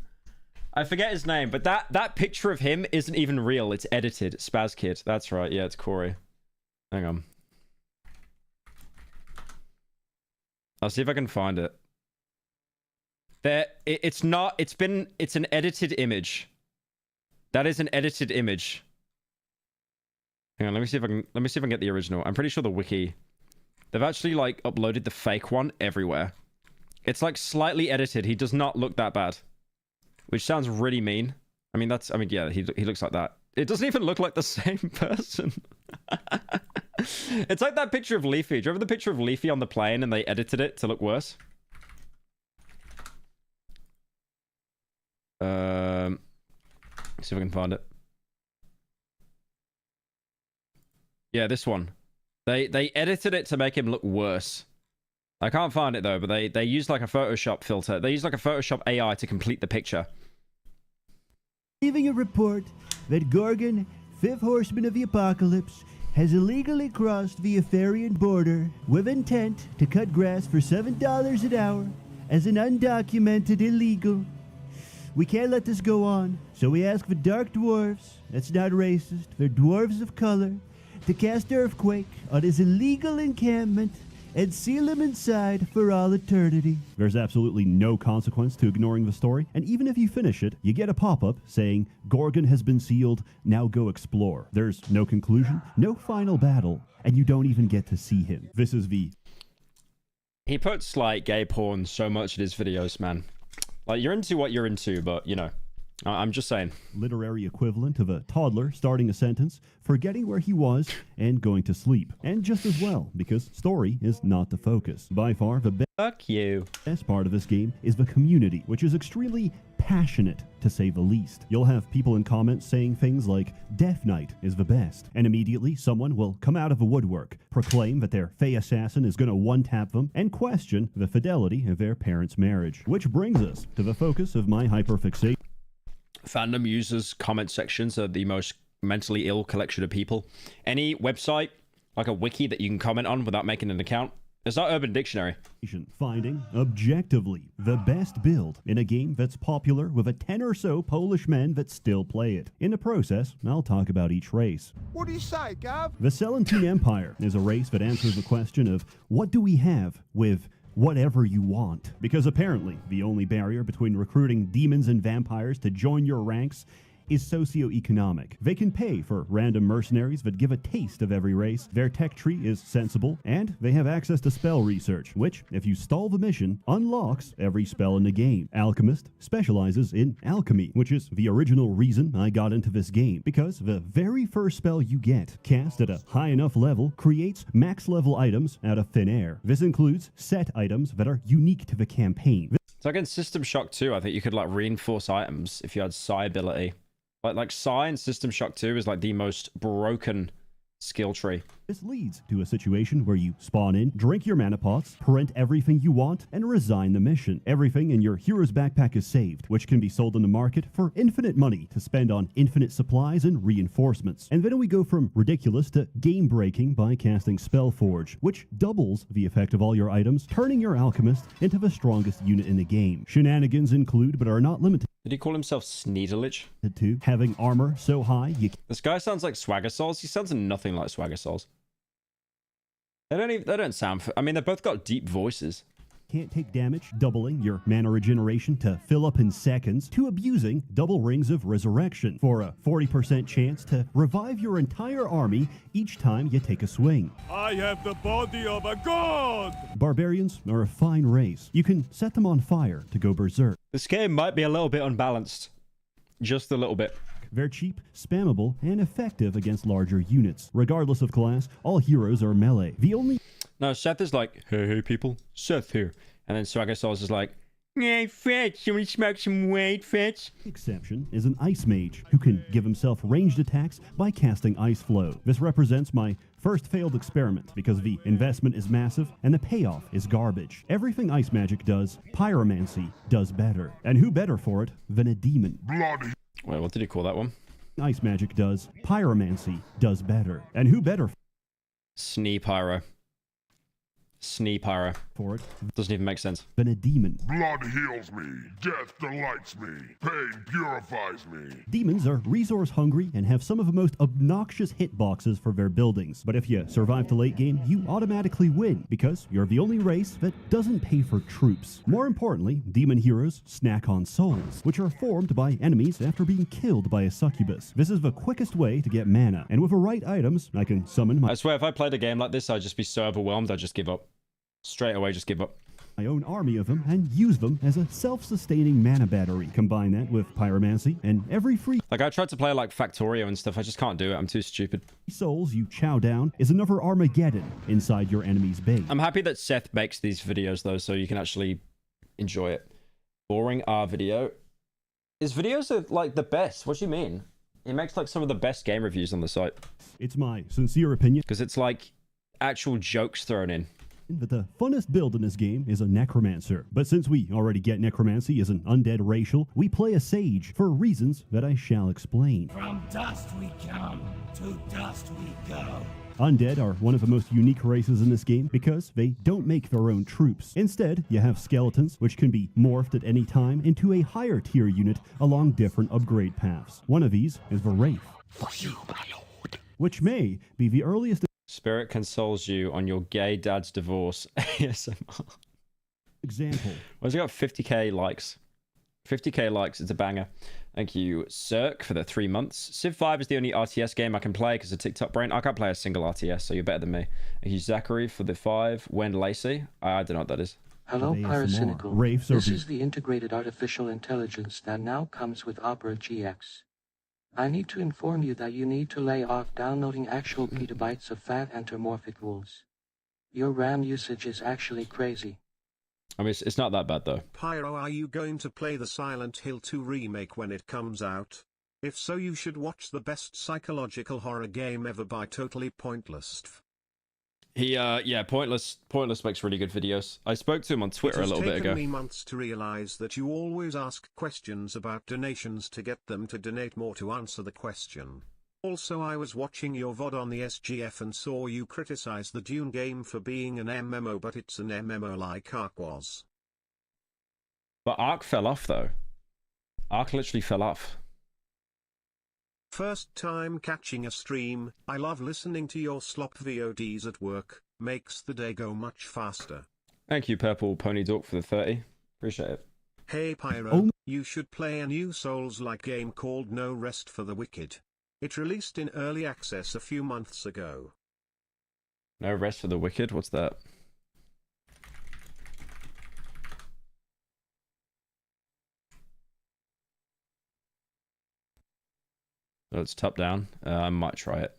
I forget his name, but that picture of him isn't even real. It's edited. Spaz Kid. That's right. Yeah, it's Corey. Hang on. I'll see if I can find it. It's not. It's an edited image. That is an edited image. Hang on, let me see if I can get the original. I'm pretty sure the wiki. They've actually like uploaded the fake one everywhere. It's like slightly edited. He does not look that bad, which sounds really mean. I mean, yeah, he looks like that. It doesn't even look like the same person. It's like that picture of Leafy. Do you remember the picture of Leafy on the plane and they edited it to look worse? Let's see if I can find it. Yeah, this one. They edited it to make him look worse. I can't find it though, but they used like a Photoshop filter. They used like a Photoshop AI to complete the picture. Receiving a report that Gorgon, fifth horseman of the apocalypse, has illegally crossed the Aetherian border with intent to cut grass for $7 an hour as an undocumented illegal. We can't let this go on, so we ask the dark dwarves, that's not racist, they're dwarves of color, to cast Earthquake on his illegal encampment and seal him inside for all eternity. There's absolutely no consequence to ignoring the story, and even if you finish it, you get a pop-up saying, Gorgon has been sealed, now go explore. There's no conclusion, no final battle, and you don't even get to see him. This is the... He puts, like, gay porn so much in his videos, man. Like, you're into what you're into, but, you know, I'm just saying. Literary equivalent of a toddler starting a sentence, forgetting where he was, and going to sleep. And just as well, because story is not the focus. By far, the Fuck you. best part of this game is the community, which is extremely passionate, to say the least. You'll have people in comments saying things like, Death Knight is the best, and immediately someone will come out of the woodwork, proclaim that their Fey assassin is going to one-tap them, and question the fidelity of their parents' marriage. Which brings us to the focus of my hyperfixation. Fandom users' comment sections are the most mentally ill collection of people. Any website, like a wiki that you can comment on without making an account, it's not Urban Dictionary. Finding, objectively, the best build in a game that's popular with a 10 or so Polish men that still play it. In the process, I'll talk about each race. What do you say, Gav? The Selentine Empire is a race that answers the question of, what do we have with whatever you want? Because apparently, the only barrier between recruiting demons and vampires to join your ranks is socioeconomic. They can pay for random mercenaries that give a taste of every race, their tech tree is sensible, and they have access to spell research, which, if you stall the mission, unlocks every spell in the game. Alchemist specializes in alchemy, which is the original reason I got into this game, because the very first spell you get, cast at a high enough level, creates max level items out of thin air. This includes set items that are unique to the campaign. It's like in System Shock 2, I think you could like reinforce items if you had Psi ability. Like Psi in System Shock 2 is like the most broken skill tree. This leads to a situation where you spawn in, drink your mana pots, print everything you want, and resign the mission. Everything in your hero's backpack is saved, which can be sold in the market for infinite money to spend on infinite supplies and reinforcements. And then we go from ridiculous to game-breaking by casting Spellforge, which doubles the effect of all your items, turning your alchemist into the strongest unit in the game. Shenanigans include, but are not limited Did he call himself Sneedlich? to having armor so high you This guy sounds like Swagger Souls. He sounds nothing like Swagger Souls. They don't sound... I mean, they've both got deep voices. can't take damage, doubling your mana regeneration to fill up in seconds, to abusing double rings of resurrection for a 40% chance to revive your entire army each time you take a swing. I have the body of a god! Barbarians are a fine race. You can set them on fire to go berserk. This game might be a little bit unbalanced. Just a little bit. They're cheap, spammable, and effective against larger units. Regardless of class, all heroes are melee. The only... No, Seth is like, hey people, Seth here. And then Swagger Souls is like, hey Fetch, you want to smoke some weed, Fetch? exception is an ice mage who can give himself ranged attacks by casting ice flow. This represents my first failed experiment because the investment is massive and the payoff is garbage. Everything ice magic does, pyromancy does better. And who better for it than a demon? Wait, what did he call that one? Ice magic does, pyromancy does better. And who better? Snee Pyro. Snee Pyro. for it Doesn't even make sense. than a demon. Blood heals me. Death delights me. Pain purifies me. Demons are resource hungry and have some of the most obnoxious hitboxes for their buildings. But if you survive to late game, you automatically win because you're the only race that doesn't pay for troops. More importantly, demon heroes snack on souls, which are formed by enemies after being killed by a succubus. This is the quickest way to get mana, and with the right items, I can summon I swear, if I played a game like this, I'd just be so overwhelmed, I'd just give up. Straight away, just give up. my own army of them and use them as a self-sustaining mana battery. Combine that with pyromancy, and every free Like, I tried to play, like, Factorio and stuff. I just can't do it. I'm too stupid. souls you chow down is another Armageddon inside your enemy's base. I'm happy that Seth makes these videos, though, so you can actually enjoy it. Boring R video. His videos are, like, the best. What do you mean? He makes, like, some of the best game reviews on the site. It's my sincere opinion Because it's, like, actual jokes thrown in. that the funnest build in this game is a necromancer. But since we already get necromancy as an undead racial, we play a sage for reasons that I shall explain. From dust we come, to dust we go. Undead are one of the most unique races in this game because they don't make their own troops. Instead, you have skeletons, which can be morphed at any time into a higher tier unit along different upgrade paths. One of these is the Wraith, For you, my lord. which may be the earliest Spirit consoles you on your gay dad's divorce. ASMR. example. Well, it's got 50k likes. 50k likes, it's a banger. Thank you, Cirque, for the 3 months. Civ 5 is the only RTS game I can play because of TikTok brain. I can't play a single RTS, so you're better than me. Thank you, Zachary, for the 5. Wen Lacey. I don't know what that is. Hello, ASMR. Pyrocynical. Wraiths are This the- is the integrated artificial intelligence that now comes with Opera GX. I need to inform you that you need to lay off downloading actual petabytes of fat anthropomorphic rules. Your RAM usage is actually crazy. I mean, it's not that bad, though. Pyro, are you going to play the Silent Hill 2 remake when it comes out? If so, you should watch the best psychological horror game ever by Totally Pointless. Yeah, Pointless makes really good videos. I spoke to him on Twitter a little bit It has ago. taken me months to realize that you always ask questions about donations to get them to donate more to answer the question. Also, I was watching your VOD on the SGF and saw you criticize the Dune game for being an MMO, but it's an MMO like Ark was. But Ark fell off, though. Ark literally fell off. First time catching a stream, I love listening to your slop VODs at work, makes the day go much faster. Thank you, Purple Pony Dork, for the 30. Appreciate it. Hey Pyro, Oh. you should play a new Souls-like game called No Rest for the Wicked. It released in early access a few months ago. No Rest for the Wicked? What's that? Oh, it's top down. I might try it.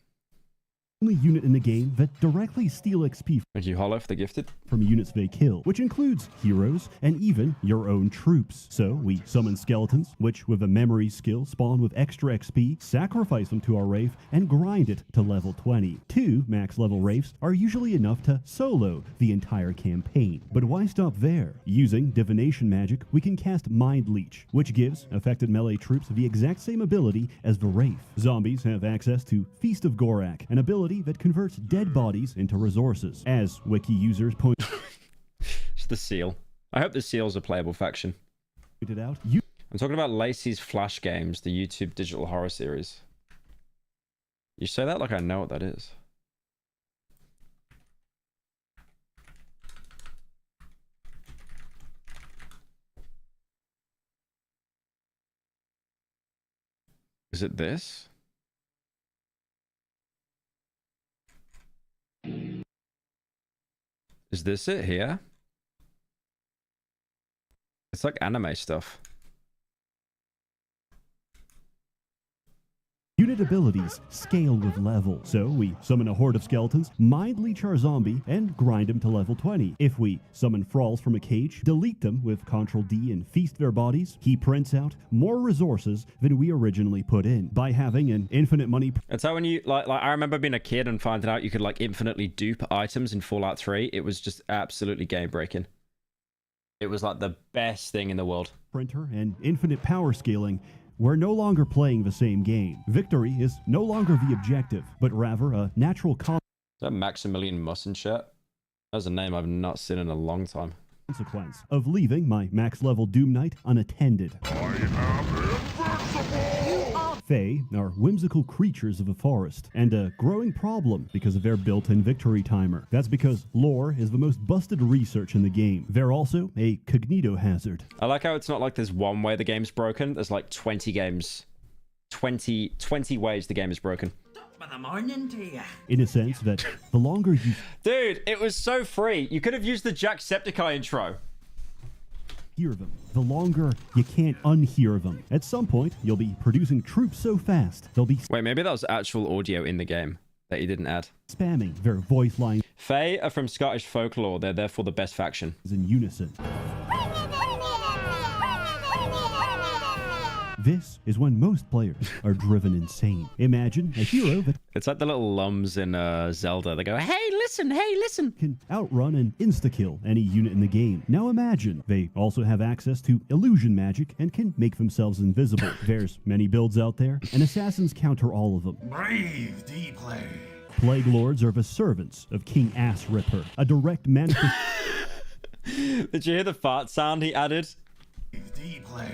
only unit in the game that directly steal XP Thank you, Hollow, for the gifted. from units they kill, which includes heroes and even your own troops. So we summon skeletons, which with a memory skill spawn with extra XP, sacrifice them to our Wraith, and grind it to level 20. 2 max level Wraiths are usually enough to solo the entire campaign. But why stop there? Using divination magic, we can cast Mind Leech, which gives affected melee troops the exact same ability as the Wraith. Zombies have access to Feast of Gorak, an ability that converts dead bodies into resources. As wiki users pointed It's the seal. I hope the seal's a playable faction. out, I'm talking about Lacey's Flash Games, the YouTube digital horror series. You say that like I know what that is. Is it this? Is this it here? It's like anime stuff. unit abilities scale with level. So we summon a horde of skeletons, mind leech our zombie, and grind him to level 20. If we summon thralls from a cage, delete them with Ctrl D and feast their bodies, he prints out more resources than we originally put in. By having an infinite money It's how when you like I remember being a kid and finding out you could like infinitely dupe items in Fallout 3. It was just absolutely game breaking. It was like the best thing in the world. printer and infinite power scaling, we're no longer playing the same game. Victory is no longer the objective, but rather a natural Is that Maximilian Muss in chat? That's a name I've not seen in a long time. Consequence of leaving my max level Doom Knight unattended. I am invincible! Fae are whimsical creatures of a forest, and a growing problem because of their built-in victory timer. That's because lore is the most busted research in the game. They're also a cognito hazard. I like how it's not like there's one way the game's broken. There's like 20 games. 20 ways the game is broken. Top of the morning to you. In a sense that the longer you Dude, it was so free. You could have used the Jacksepticeye intro. hear them, the longer you can't unhear them. At some point, you'll be producing troops so fast, they'll be Wait, maybe that was actual audio in the game that you didn't add. spamming their voice lines Fae are from Scottish folklore. They're therefore the best faction. in unison. This is when most players are driven insane. Imagine a hero that It's like the little lums in Zelda. They go, hey, listen. can outrun and insta-kill any unit in the game. Now imagine they also have access to illusion magic and can make themselves invisible. There's many builds out there, and assassins counter all of them. Breathe deeply. Plague Lords are the servants of King Ass Ripper, a direct manifest. Did you hear the fart sound he added? Breathe deeply.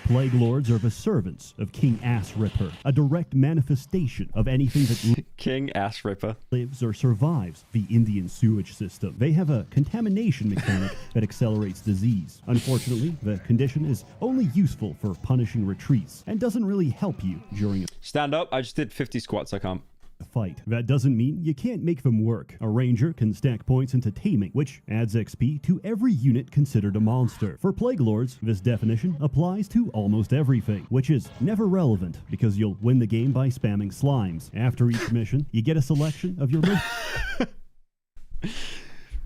Plague Lords are the servants of King Ass Ripper, a direct manifestation of anything that King Ass Ripper. lives or survives the Indian sewage system. They have a contamination mechanic that accelerates disease. Unfortunately, the condition is only useful for punishing retreats and doesn't really help you during Stand up. I just did 50 squats. I can't. a fight. That doesn't mean you can't make them work. A ranger can stack points into taming, which adds XP to every unit considered a monster. For Plague Lords, this definition applies to almost everything, which is never relevant because you'll win the game by spamming slimes. After each mission, you get a selection of your most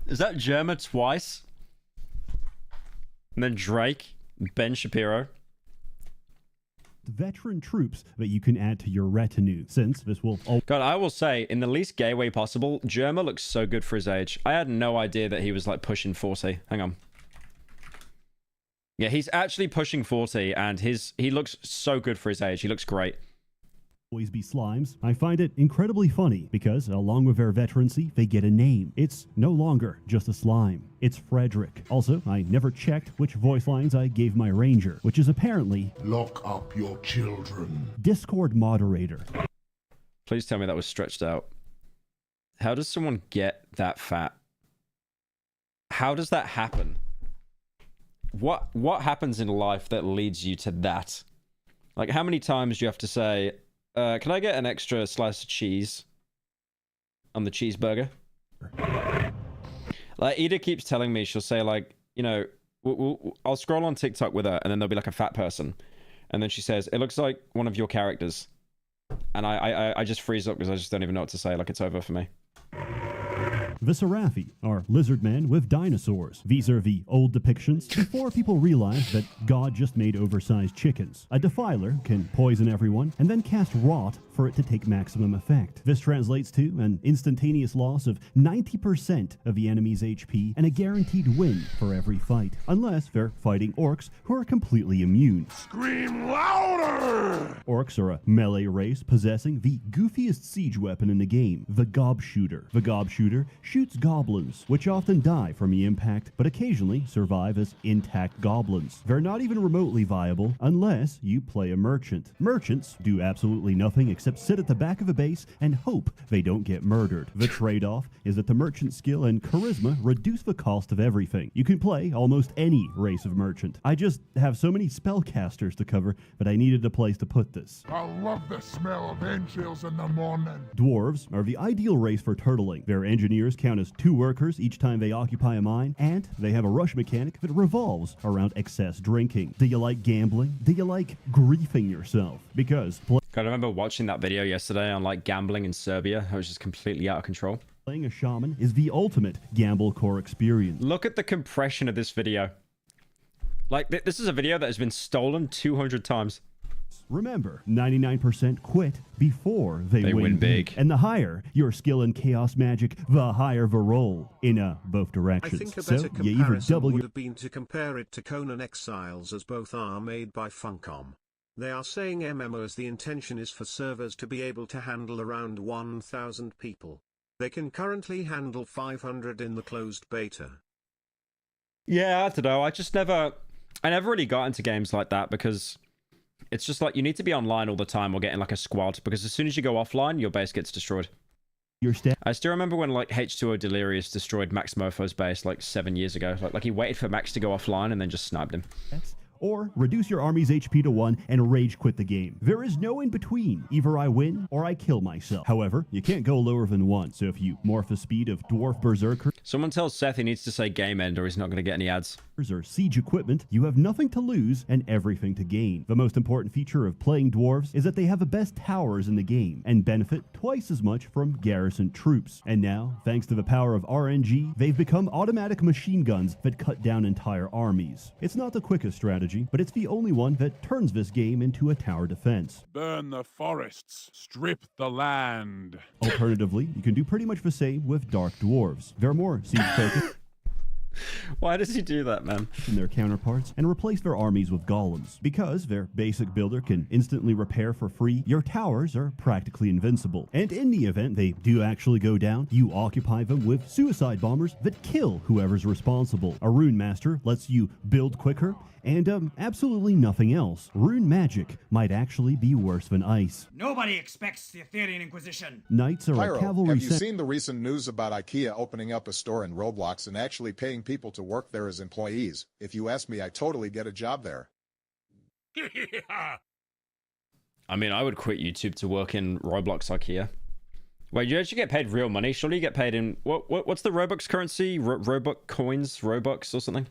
Is that Germa twice? And then Drake, Ben Shapiro. veteran troops that you can add to your retinue, since this will God, I will say, in the least gay way possible, Germa looks so good for his age. I had no idea that he was like pushing 40. Hang on. Yeah, he's actually pushing 40, and he looks so good for his age. He looks great. always be slimes. I find it incredibly funny because, along with their veterancy, they get a name. It's no longer just a slime. It's Frederick. Also, I never checked which voice lines I gave my ranger, which is apparently Lock up your children. Discord moderator. Please tell me that was stretched out. How does someone get that fat? How does that happen? What happens in life that leads you to that? Like, how many times do you have to say, can I get an extra slice of cheese on the cheeseburger? Like, Ida keeps telling me, she'll say, like, you know, I'll scroll on TikTok with her, and then there'll be like a fat person. And then she says, it looks like one of your characters. And I just freeze up because I just don't even know what to say. Like, it's over for me. The Seraphi are lizard men with dinosaurs. These are the old depictions before people realized that God just made oversized chickens. A defiler can poison everyone and then cast rot for it to take maximum effect. This translates to an instantaneous loss of 90% of the enemy's HP and a guaranteed win for every fight, unless they're fighting orcs who are completely immune. Scream louder! Orcs are a melee race possessing the goofiest siege weapon in the game, the Gob Shooter. The Gob Shooter shoots goblins, which often die from the impact, but occasionally survive as intact goblins. They're not even remotely viable unless you play a merchant. Merchants do absolutely nothing except sit at the back of a base and hope they don't get murdered. The trade-off is that the merchant skill and charisma reduce the cost of everything. You can play almost any race of merchant. I just have so many spellcasters to cover that I needed a place to put this. I love the smell of entrails in the morning. Dwarves are the ideal race for turtling. Their engineers count as 2 workers each time they occupy a mine, and they have a rush mechanic that revolves around excess drinking. Do you like gambling? Do you like griefing yourself? Because God, I remember watching that video yesterday on like gambling in Serbia. I was just completely out of control. playing a shaman is the ultimate gamble core experience. Look at the compression of this video. Like, this is a video that has been stolen 200 times. Remember, 99% quit before they win big. And the higher your skill in chaos magic, the higher the roll in both I directions. think a better so you either comparison double would your have been to compare it to Conan Exiles, as both are made by Funcom. They are saying MMOs, the intention is for servers to be able to handle around 1,000 people. They can currently handle 500 in the closed beta. Yeah, I don't know. I never really got into games like that because it's just like you need to be online all the time or get in like a squad because as soon as you go offline, your base gets destroyed. Your stat I still remember when like H2O Delirious destroyed Max Mofo's base like 7 years ago. Like he waited for Max to go offline and then just sniped him. or reduce your army's HP to 1 and rage quit the game. There is no in between. Either I win or I kill myself. However, you can't go lower than 1, so if you morph the speed of Dwarf Berserker Someone tells Seth he needs to say game end or he's not going to get any ads. or siege equipment, you have nothing to lose and everything to gain. The most important feature of playing dwarves is that they have the best towers in the game and benefit twice as much from garrison troops. And now, thanks to the power of RNG, they've become automatic machine guns that cut down entire armies. It's not the quickest strategy, but it's the only one that turns this game into a tower defense. Burn the forests, strip the land. Alternatively, you can do pretty much the same with dark dwarves. They're more siege focused Why does he do that, man? than their counterparts and replace their armies with golems. Because their basic builder can instantly repair for free, your towers are practically invincible. And in the event they do actually go down, you occupy them with suicide bombers that kill whoever's responsible. A rune master lets you build quicker and absolutely nothing else. Rune magic might actually be worse than ice. Nobody expects the Etherean Inquisition. Knights are a Pyro, cavalry have you seen the recent news about IKEA opening up a store in Roblox and actually paying people to work there as employees? If you ask me, I totally get a job there. I mean, I would quit YouTube to work in Roblox IKEA. Wait, you actually get paid real money? Surely you get paid in... What's the Robux currency? Robux coins? Robux or something?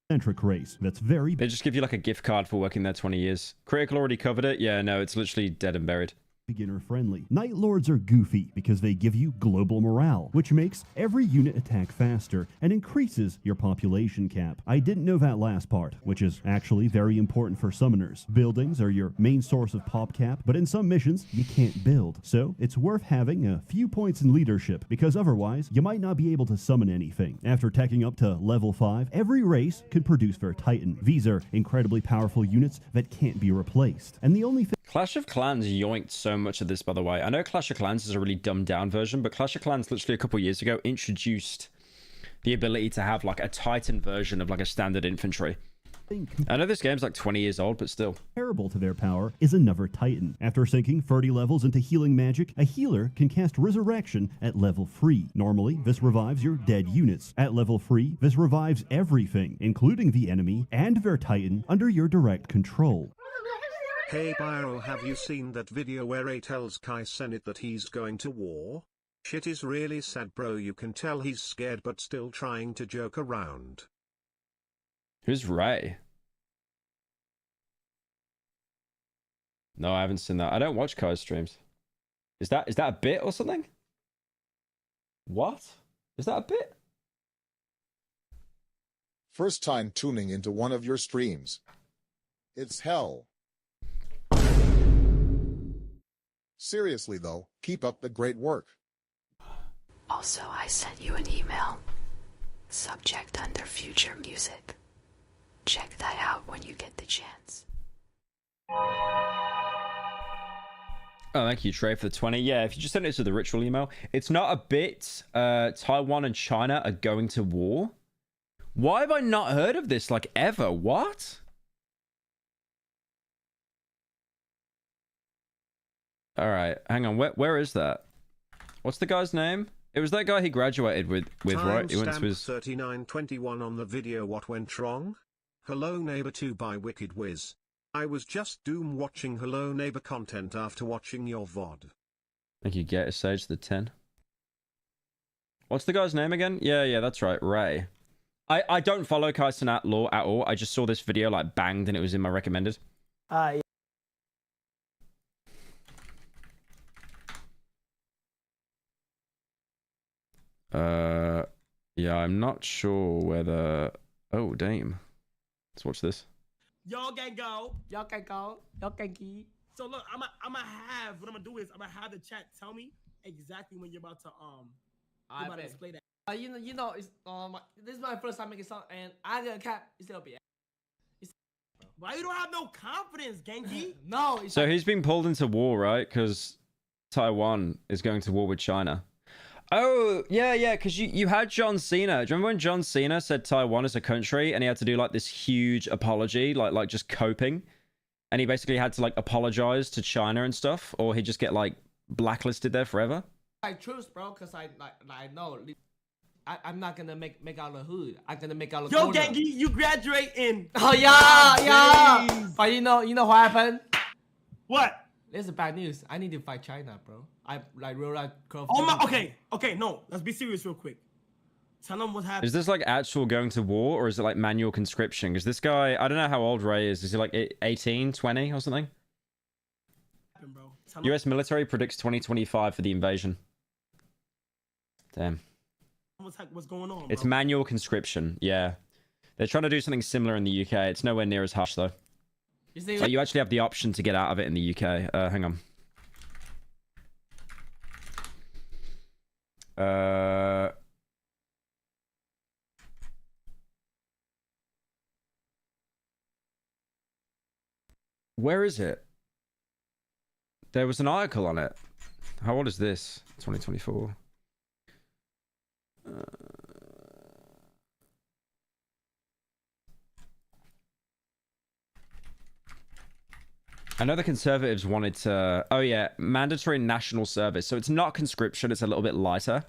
centric race that's very They just give you like a gift card for working there 20 years. Critical already covered it. Yeah, no, it's literally dead and buried. beginner friendly. Night Lords are goofy because they give you global morale, which makes every unit attack faster and increases your population cap. I didn't know that last part, which is actually very important for summoners. Buildings are your main source of pop cap, but in some missions you can't build, so it's worth having a few points in leadership because otherwise you might not be able to summon anything. After teching up to level 5, every race can produce their Titan. These are incredibly powerful units that can't be replaced, and the only thing Clash of Clans yoinked so much of this, by the way. I know Clash of Clans is a really dumbed down version, but Clash of Clans literally a couple years ago introduced the ability to have like a Titan version of like a standard infantry. I know this game's like 20 years old, but still. Comparable to their power is another Titan. After sinking 30 levels into healing magic, a healer can cast Resurrection at level 3. Normally, this revives your dead units. At level 3, this revives everything, including the enemy and their Titan, under your direct control. Hey Pyro, have you seen that video where Ray tells Kai Cenit that he's going to war? Shit is really sad, bro. You can tell he's scared but still trying to joke around. Who's Ray? No, I haven't seen that. I don't watch Kai's streams. Is that a bit or something? What? Is that a bit? First time tuning into one of your streams. It's hell. Seriously though, keep up the great work. Also, I sent you an email. Subject under future music. Check that out when you get the chance. Oh, thank you, Trey, for the 20. Yeah, if you just send it to the ritual email. It's not a bit. Taiwan and China are going to war. Why have I not heard of this, like, ever? What? All right, hang on. Where is that? What's the guy's name? It was that guy he graduated with right? He went to his 3921 on the video. What went wrong? Hello Neighbor 2 by Wicked Wiz. I was just doom watching Hello Neighbor content after watching your VOD. Thank you, Get a Sage the 10. What's the guy's name again? Yeah, that's right, Ray. I don't follow Kai Cenat Law at all. I just saw this video like banged and it was in my recommended. Yeah. Yeah, I'm not sure whether... Oh, damn. Let's watch this. Y'all can go. Y'all can go. Y'all can keep. So look, I'm gonna have what I'm gonna do is I'm gonna have the chat tell me exactly when you're about to display that. You know, it's this is my first time making something, and I did a cap. It's still be. Why you don't have no confidence, Genki? No. So he's being pulled into war, right? Because Taiwan is going to war with China. Oh, yeah, because you had John Cena. Do you remember when John Cena said Taiwan is a country and he had to do like this huge apology, like just coping? And he basically had to like apologize to China and stuff, or he'd just get like blacklisted there forever? I choose, bro, because I know I'm not gonna make out the hood. I'm gonna make out the Yo, Gengi, you graduate in. Oh, yeah. But you know what happened? What? This is bad news. I need to fight China, bro. I like real life Call Oh my. Okay. No, let's be serious real quick. Tell them what happened. Is this like actual going to war, or is it like manual conscription? Because this guy, I don't know how old Ray is. Is he like 18, 20 or something? Bro. US military predicts 2025 for the invasion. Damn. What's going on, bro? It's manual conscription, yeah. They're trying to do something similar in the UK. It's nowhere near as harsh, though. So you actually have the option to get out of it in the UK. Hang on. Where is it? There was an article on it. How old is this? 2024. I know the Conservatives wanted to... Oh, yeah. Mandatory national service. So it's not conscription. It's a little bit lighter.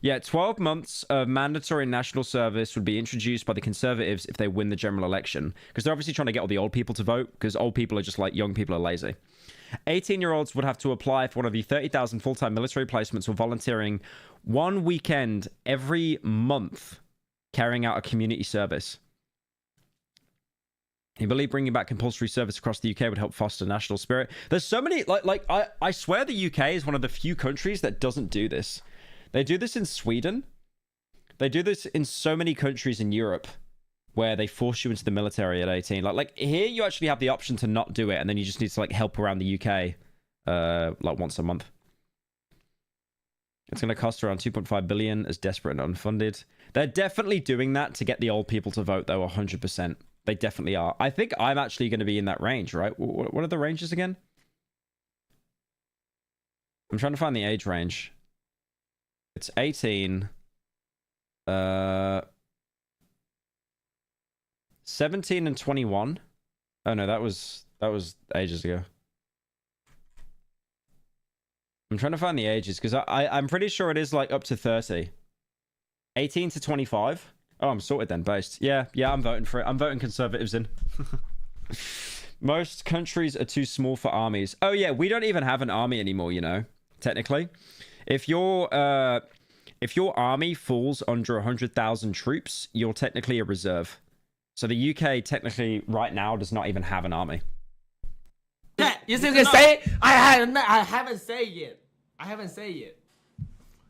Yeah, 12 months of mandatory national service would be introduced by the Conservatives if they win the general election. Because they're obviously trying to get all the old people to vote. Because old people are just like young people are lazy. 18-year-olds would have to apply for one of the 30,000 full-time military placements or volunteering one weekend every month carrying out a community service. He believed bringing back compulsory service across the UK would help foster national spirit. There's so many, I swear the UK is one of the few countries that doesn't do this. They do this in Sweden. They do this in so many countries in Europe where they force you into the military at 18. Like here, you actually have the option to not do it, and then you just need to like help around the UK like once a month. It's going to cost around 2.5 billion as desperate and unfunded. They're definitely doing that to get the old people to vote, though, 100%. They definitely are. I think I'm actually going to be in that range, right? What are the ranges again? I'm trying to find the age range. It's 18. 17 and 21. Oh no, that was ages ago. I'm trying to find the ages because I'm pretty sure it is like up to 30. 18 to 25. Oh, I'm sorted then, based. Yeah, I'm voting for it. I'm voting Conservatives in. Most countries are too small for armies. Oh yeah, we don't even have an army anymore, you know, technically. If your army falls under 100,000 troops, you're technically a reserve. So the UK technically right now does not even have an army. Yeah, you still can say it? I haven't said it yet. I haven't said it yet.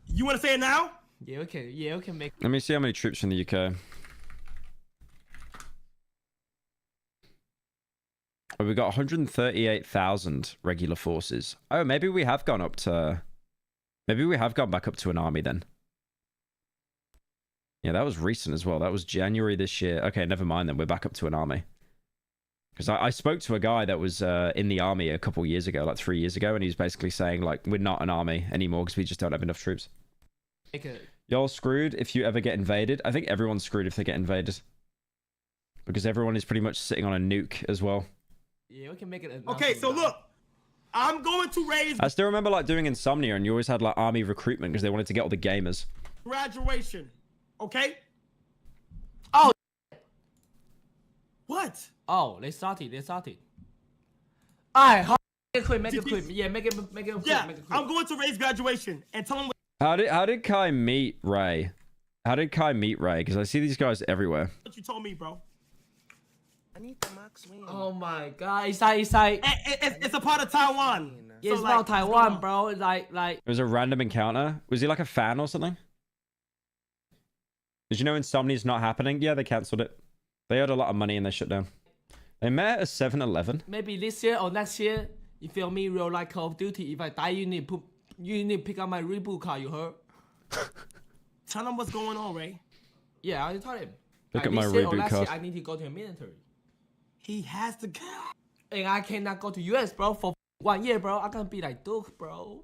You want to say it now? Yeah, okay. Yeah, okay. Make. Let me see how many troops in the UK. Oh, we got 138,000 regular forces. Oh, maybe we have gone up to... Maybe we have gone back up to an army then. Yeah, that was recent as well. That was January this year. Okay, never mind then. We're back up to an army. Because I spoke to a guy that was in the army a couple years ago, like 3 years ago, and he's basically saying, like, we're not an army anymore because we just don't have enough troops. Y'all screwed if you ever get invaded. I think everyone's screwed if they get invaded. Because everyone is pretty much sitting on a nuke as well. Yeah, we can make it. Okay, so look. I'm going to raise... I still remember, like, doing Insomnia, and you always had, like, army recruitment because they wanted to get all the gamers. Graduation. Okay? Oh. What? Oh, they started. Alright, make it quick. Yeah, make it quick. Yeah, I'm going to raise graduation and tell them... How did Kai meet Ray? Because I see these guys everywhere. What you told me, bro. I need the max win. Oh my god, it's like it's a part of Taiwan. Yeah, it's about Taiwan, bro. It's like it was a random encounter. Was he like a fan or something? Did you know Insomnia's not happening? Yeah, they cancelled it. They owed a lot of money and they shut down. They met at a 7-Eleven. Maybe this year or next year, you feel me? Real like Call of Duty. If I die, you need to pick up my reboot card. You heard? Tell him what's going on, Ray. Yeah, I told him. Look at my reboot card. I need to go to the military. He has to go. And I cannot go to US, bro, for 1 year, bro. I can't be like Duke, bro.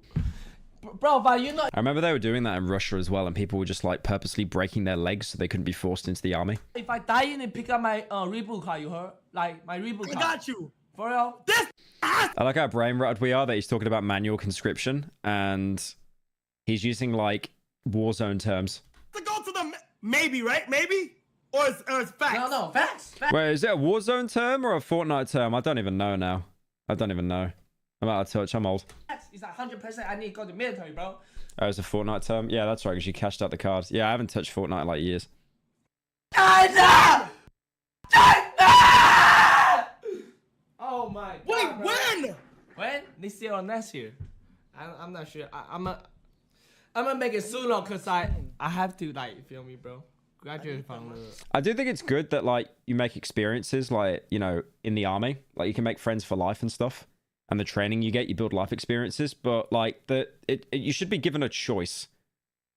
bro, but you know, I remember they were doing that in Russia as well, and people were just like purposely breaking their legs so they couldn't be forced into the army. if I die in and pick up my reboot card, you heard? Like my reboot card. I got you. For real? This. I like how brain rotted we are that he's talking about manual conscription and he's using like Warzone terms. To go to the maybe, right? Maybe? Or it's facts? No, facts. Wait, is it a Warzone term or a Fortnite term? I don't even know now. I don't even know. I'm out of touch. I'm old. It's 100% I need to go to the military, bro. Oh, it's a Fortnite term? Yeah, that's right, because you cashed out the cards. Yeah, I haven't touched Fortnite in like years. China! China! Oh my god. Wait, bro. when? When? This year or next year? I'm not sure. I'm gonna make it sooner because I have to, like, you feel me, bro? Graduate from the... I do think it's good that like you make experiences like, you know, in the army. Like you can make friends for life and stuff. And the training you get, you build life experiences. But like you should be given a choice.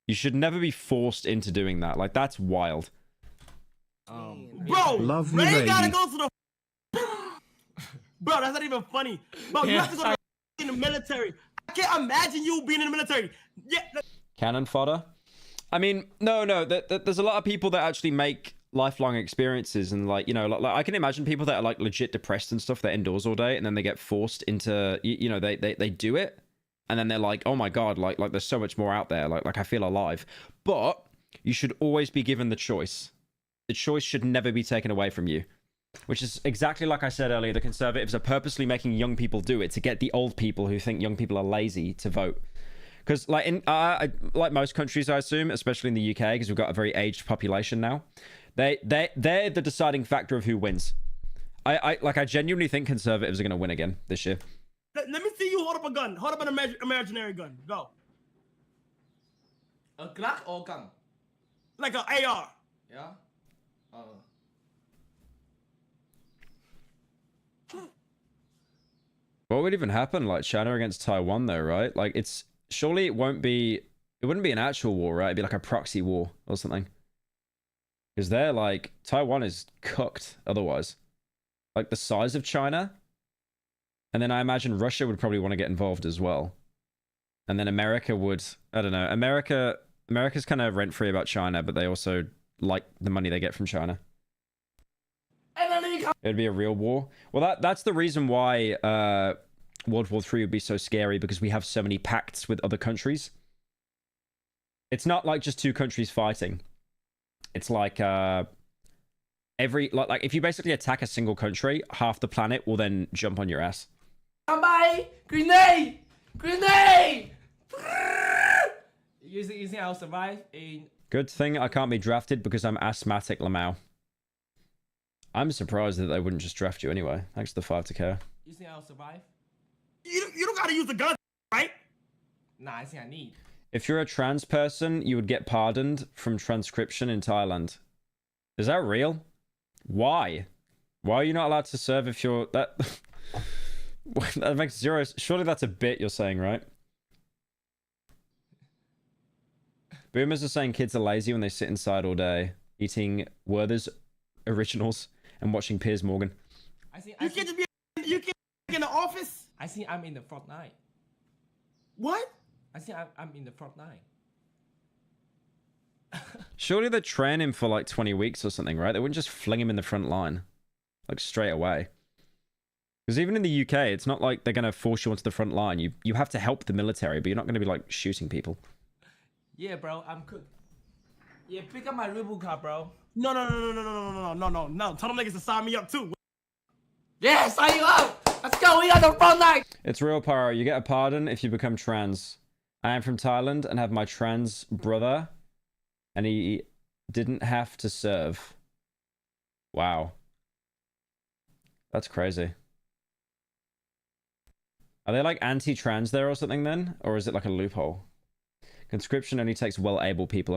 You should never be forced into doing that. Like that's wild. Bro, Love you, Ray lady. gotta go to the... Bro, that's not even funny. Bro, you have to go to in the military. I can't imagine you being in the military. Yeah. Cannon fodder. I mean, no. There's a lot of people that actually make lifelong experiences, and like, you know, like I can imagine people that are like legit depressed and stuff. They're indoors all day, and then they get forced into, you know, they do it, and then they're like, oh my god, like there's so much more out there. Like I feel alive. But you should always be given the choice. The choice should never be taken away from you. Which is exactly like I said earlier. The Conservatives are purposely making young people do it to get the old people who think young people are lazy to vote. Because like in like most countries, I assume, especially in the UK, because we've got a very aged population now, they're the deciding factor of who wins. I genuinely think Conservatives are going to win again this year. Let me see you hold up a gun. Hold up an imaginary gun. Go. A Glock or gun? Like an AR. Yeah. What would even happen? Like China against Taiwan, though, right? Like it's surely it wouldn't be an actual war, right? It'd be like a proxy war or something. Because they're like Taiwan is cooked otherwise. Like the size of China. And then I imagine Russia would probably want to get involved as well. And then America would, I don't know. America's kind of rent-free about China, but they also like the money they get from China. It'd be a real war. Well, that's the reason why World War III would be so scary, because we have so many pacts with other countries. It's not like just two countries fighting. It's like every like if you basically attack a single country, half the planet will then jump on your ass. Somebody! Grenade! Grenade! You think I'll survive in... Good thing I can't be drafted because I'm asthmatic, Lamau. I'm surprised that they wouldn't just draft you anyway. Thanks to the 5 to care. You think I'll survive? You don't gotta use the gun, right? Nah, I think I need. If you're a trans person, you would get pardoned from transcription in Thailand. Is that real? Why? Why are you not allowed to serve if you're... That that makes zero... Surely that's a bit you're saying, right? Boomers are saying kids are lazy when they sit inside all day, eating Werther's Originals and watching Piers Morgan. You can't just be in the office. I think I'm in the front line. What? I think I'm in the front line. Surely they train him for like 20 weeks or something, right? They wouldn't just fling him in the front line, like straight away. Because even in the UK, it's not like they're going to force you onto the front line. You have to help the military, but you're not going to be like shooting people. Yeah, bro, I'm cooked. Yeah, pick up my reboot card, bro. No. Tell them niggas to sign me up too. Yeah, sign you up. Let's go. We got the front line. It's real, Pyro. You get a pardon if you become trans. I am from Thailand and have my trans brother, and he didn't have to serve. Wow. That's crazy. Are they like anti-trans there or something then? Or is it like a loophole? Conscription only takes well-able people.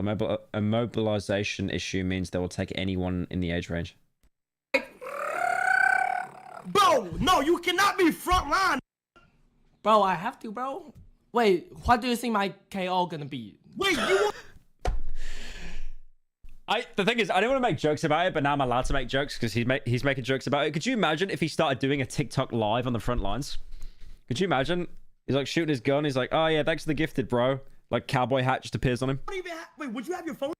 A mobilization issue means they will take anyone in the age range. Bro, no, you cannot be front line. Bro, I have to, bro. Wait, what do you think my KO gonna be? Wait, you... The thing is, I didn't want to make jokes about it, but now I'm allowed to make jokes because he's making jokes about it. Could you imagine if he started doing a TikTok live on the front lines? Could you imagine? He's like shooting his gun. He's like, oh yeah, thanks for the gifted, bro. Like cowboy hat just appears on him. Wait, would you have your phone?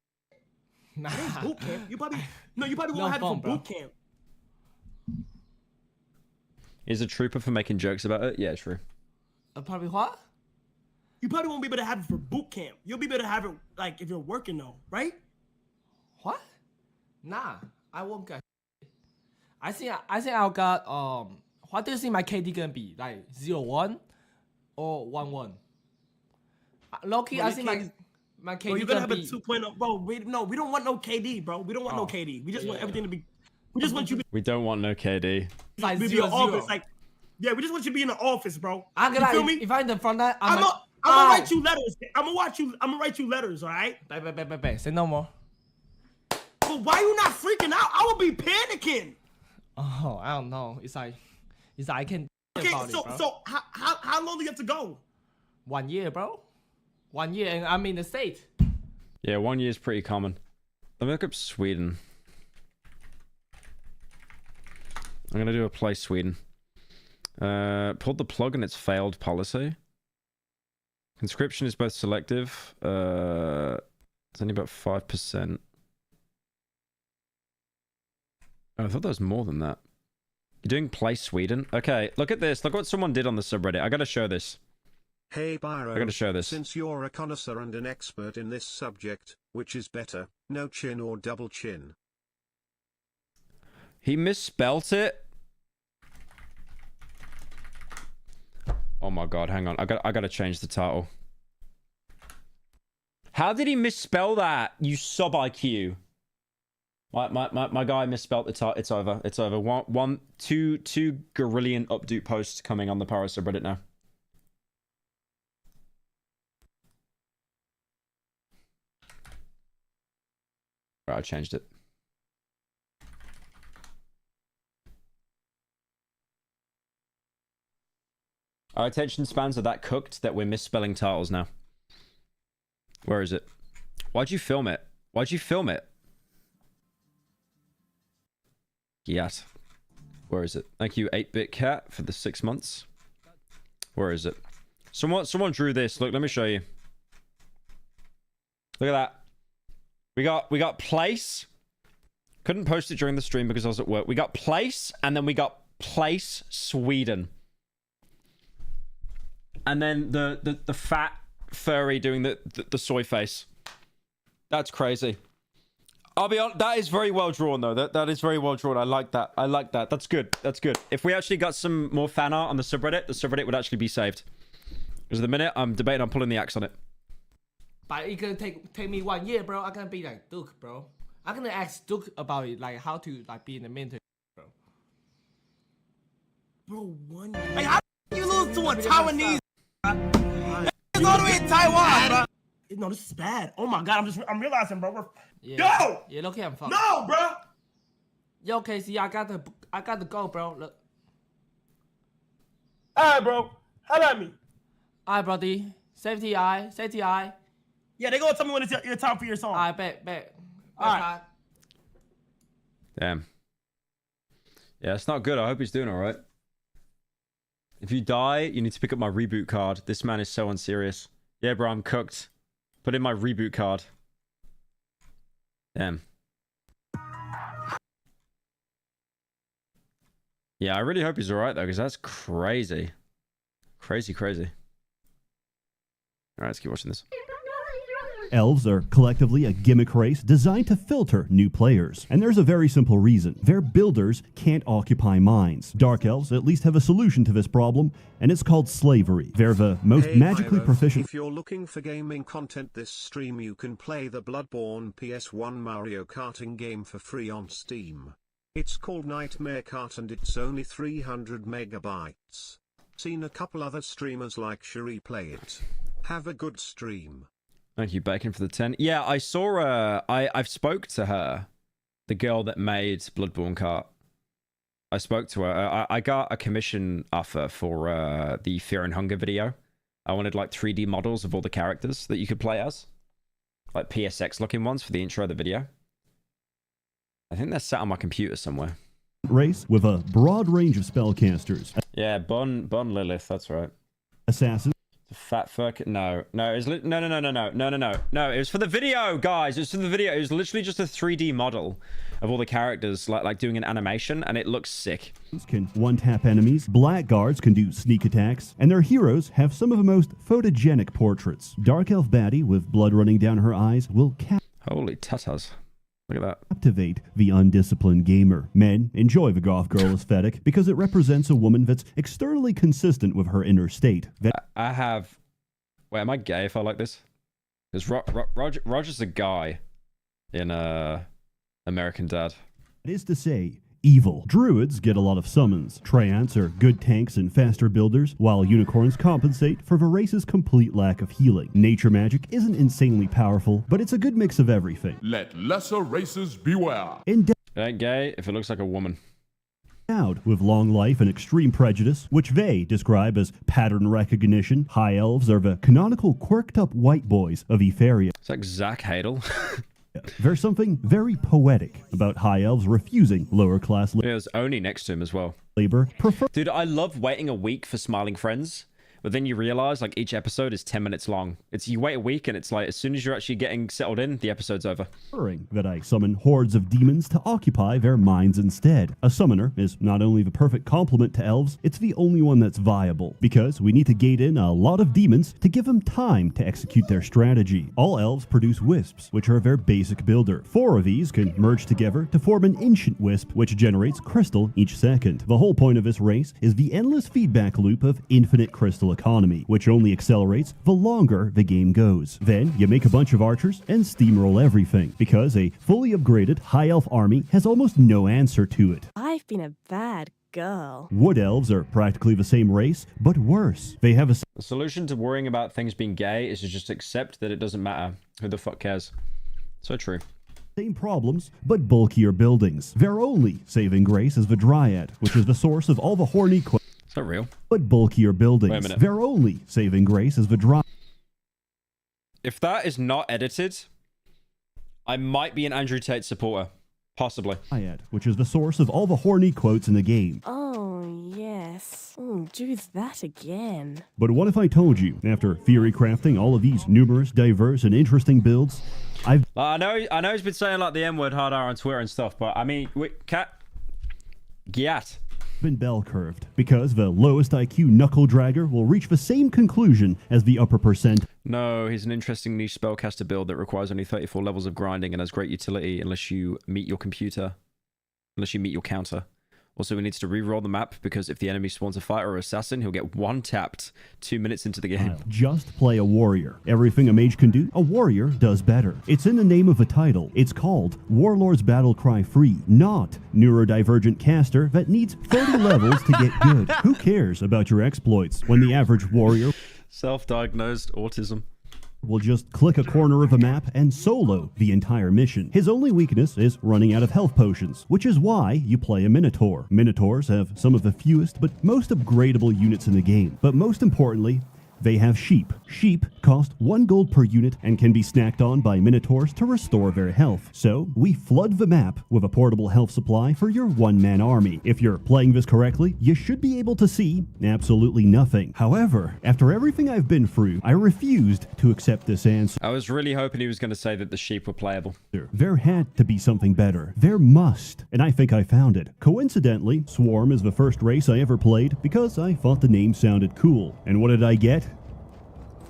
Nah. It ain't boot camp. You probably No won't have it phone, from boot camp. He's a trooper for making jokes about it. Yeah, true. Probably what? You probably won't be able to have it for boot camp. You'll be able to have it like if you're working though, right? What? Nah, I won't get. I think I'll got What do you think my KD gonna be? Like 0-1 or 1-1? Low-key, I think my KD you're gonna have a be 2.0, bro. We don't want no KD, bro. We don't want no KD. We just want everything to be. We just want you to We don't want no KD. like be in 0-0. the office, like yeah. We just want you to be in the office, bro. I'm You gonna feel me? if I'm in the front line, I'm gonna write you letters. I'm gonna write you letters, all right? Bet. Say no more. But why you not freaking out? I would be panicking. Oh, I don't know. It's like I can. Okay, about so it, bro. so how long do you have to go? 1 year, bro. 1 year, and I'm in the state. Yeah, 1 year is pretty common. Let me look up Sweden. I'm gonna do a play Sweden. Pulled the plug and it's failed policy. Conscription is both selective. It's only about 5%. Oh, I thought there was more than that. You're doing play Sweden? Okay, look at this. Look what someone did on the subreddit. I gotta show this. Hey Pyro, I gotta show this. Since you're a connoisseur and an expert in this subject, which is better, no chin or double chin? He misspelt it. Oh my god, hang on. I gotta change the title. How did he misspell that? You sub IQ. My guy misspelt the title. It's over. It's over. Two gorillion update posts coming on the Pyro subreddit now. Right, I changed it. Our attention spans are that cooked that we're misspelling titles now. Where is it? Why'd you film it? Why'd you film it? Yes. Where is it? Thank you, 8-Bit Cat, for the 6 months. Where is it? Someone drew this. Look, let me show you. Look at that. We got place. Couldn't post it during the stream because I was at work. We got place, and then we got place Sweden. And then the fat furry doing the soy face. That's crazy. I'll be honest, that is very well drawn though. That is very well drawn. I like that. I like that. That's good. That's good. If we actually got some more fan art on the subreddit would actually be saved. Because at the minute, I'm debating on pulling the axe on it. But it gonna take me 1 year, bro. I'm gonna be like Duke, bro. I'm gonna ask Duke about it, like how to like be in the military, bro. Bro, 1 year. Like how you lose to a Taiwanese? It's all the way in Taiwan, bro. No, this is bad. Oh my god, I'm realizing, bro. Go! Yeah, look, I'm fucked. No, bro. Yo, Casey, I got the go, bro. Look. Alright, bro. Holla at me. Alright, brody. Safety eye. Yeah, they gonna tell me when it's your time for your song. I bet. Alright. Damn. Yeah, it's not good. I hope he's doing alright. If you die, you need to pick up my reboot card. This man is so unserious. Yeah, bro, I'm cooked. Put in my reboot card. Damn. Yeah, I really hope he's alright though, because that's crazy. Crazy. Alright, let's keep watching this. Elves are collectively a gimmick race designed to filter new players. And there's a very simple reason. Their builders can't occupy mines. Dark Elves at least have a solution to this problem, and it's called slavery. They're the most magically Pyro, proficient... If you're looking for gaming content this stream, you can play the Bloodborne PS1 Mario Karting game for free on Steam. It's called Nightmare Kart and it's only 300 megabytes. Seen a couple other streamers like Cherie play it. Have a good stream. Thank you, Bacon, for the 10. Yeah, I saw I've spoke to her, the girl that made Bloodborne Kart. I spoke to her. I got a commission offer for the Fear and Hunger video. I wanted like 3D models of all the characters that you could play as, like PSX looking ones for the intro of the video. I think they're sat on my computer somewhere. Race with a broad range of spellcasters. Yeah, Bun Lilith, that's right. assassins. Fat fuck. No. No. It was no. It was for the video, guys. It was for the video. It was literally just a 3D model of all the characters, like doing an animation, and it looks sick. Can one-tap enemies, blackguards can do sneak attacks, and their heroes have some of the most photogenic portraits. Dark Elf baddie with blood running down her eyes will Holy tatas. Look at that. Captivate the undisciplined gamer. Men enjoy the goth girl aesthetic because it represents a woman that's externally consistent with her inner state. I have... Wait, am I gay if I like this? Because Roger's a guy in American Dad. That is to say, evil. Druids get a lot of summons. Treants are good tanks and faster builders, while unicorns compensate for the race's complete lack of healing. Nature magic isn't insanely powerful, but it's a good mix of everything. Let lesser races beware. It ain't gay if it looks like a woman. Endowed with long life and extreme prejudice, which they describe as pattern recognition, high elves are the canonical quirked-up white boys of Etheria. It's like Zach Hadel. There's something very poetic about high elves refusing lower class labor. There's Oni next to him as well. Dude, I love waiting a week for Smiling Friends, but then you realize like each episode is 10 minutes long. You wait a week and it's like as soon as you're actually getting settled in, the episode's over. That I summon hordes of demons to occupy their minds instead. A summoner is not only the perfect complement to elves, it's the only one that's viable, because we need to gate in a lot of demons to give them time to execute their strategy. All elves produce wisps, which are their basic builder. 4 of these can merge together to form an ancient wisp, which generates crystal each second. The whole point of this race is the endless feedback loop of infinite crystal economy, which only accelerates the longer the game goes. Then you make a bunch of archers and steamroll everything, because a fully upgraded high elf army has almost no answer to it. I've been a bad girl. Wood elves are practically the same race, but worse. They have The solution to worrying about things being gay is to just accept that it doesn't matter. Who the fuck cares? So true. Same problems, but bulkier buildings. Their only saving grace is the Dryad, which is the source of all the horny Is that real? But bulkier buildings. Wait a minute. Their only saving grace is the Dryad. If that is not edited, I might be an Andrew Tate supporter. Possibly. Which is the source of all the horny quotes in the game. Oh, yes. Do that again. But what if I told you, after theory crafting all of these numerous, diverse, and interesting builds, I know he's been saying like the M-word hard R on Twitter and stuff, but I mean, been bell curved, because the lowest IQ knuckle dragger will reach the same conclusion as the upper percent. No, he's an interesting niche spellcaster build that requires only 34 levels of grinding and has great utility unless you meet your counter. Also, he needs to re-roll the map because if the enemy spawns a fighter or assassin, he'll get one-tapped 2 minutes into the game. Just play a warrior. Everything a mage can do, a warrior does better. It's in the name of the title. It's called Warlord's Battlecry Free, not neurodivergent caster that needs 30 levels to get good. Who cares about your exploits when the average warrior... Self-diagnosed autism. Will just click a corner of a map and solo the entire mission. His only weakness is running out of health potions, which is why you play a Minotaur. Minotaurs have some of the fewest but most upgradable units in the game. But most importantly, they have sheep. Sheep cost 1 gold per unit and can be snacked on by Minotaurs to restore their health. So, we flood the map with a portable health supply for your one-man army. If you're playing this correctly, you should be able to see absolutely nothing. However, after everything I've been through, I refused to accept this answer. I was really hoping he was going to say that the sheep were playable. There had to be something better. There must. And I think I found it. Coincidentally, Swarm is the first race I ever played because I thought the name sounded cool. And what did I get?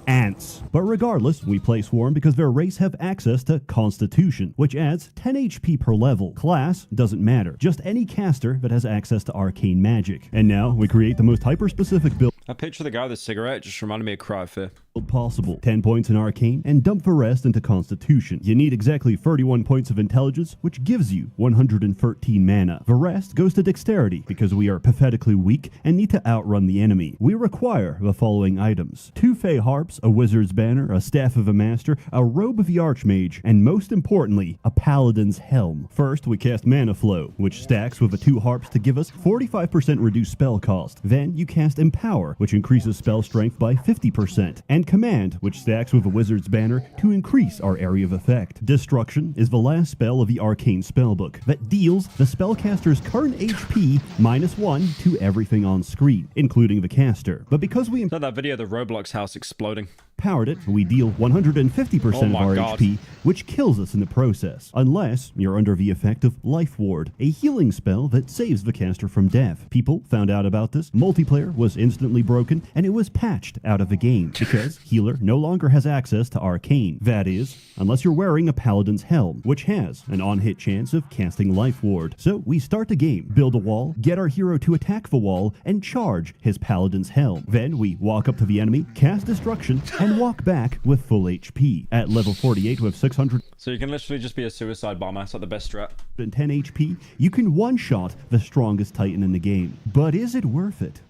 Ants. But regardless, we play Swarm because their race have access to Constitution, which adds 10 HP per level. Class doesn't matter, just any caster that has access to arcane magic. And now we create the most hyper-specific build. That picture of the guy with the cigarette just reminded me of Cry of Fear. Possible. 10 points in arcane and dump the rest into Constitution. You need exactly 31 points of intelligence, which gives you 113 mana. The rest goes to dexterity because we are pathetically weak and need to outrun the enemy. We require the following items: 2 Fey Harps, a Wizard's Banner, a Staff of a Master, a Robe of the Archmage, and most importantly, a Paladin's Helm. First, we cast Mana Flow, which stacks with the 2 harps to give us 45% reduced spell cost. Then you cast Empower, which increases spell strength by 50%, and Command, which stacks with a wizard's banner to increase our area of effect. Destruction is the last spell of the arcane spellbook that deals the spellcaster's current HP -1 to everything on screen, including the caster. But because we that video, the Roblox house exploding. Powered it, we deal 150% of our HP, which kills us in the process, unless you're under the effect of Life Ward, a healing spell that saves the caster from death. People found out about this, multiplayer was instantly broken, and it was patched out of the game, because Healer no longer has access to Arcane. That is, unless you're wearing a Paladin's Helm, which has an on-hit chance of casting Life Ward. So we start the game, build a wall, get our hero to attack the wall, and charge his Paladin's Helm. Then we walk up to the enemy, cast Destruction, and walk back with full HP. At level 48 with 600... So you can literally just be a suicide bomber. It's like the best strat. 10 HP, you can one-shot the strongest Titan in the game. But is it worth it?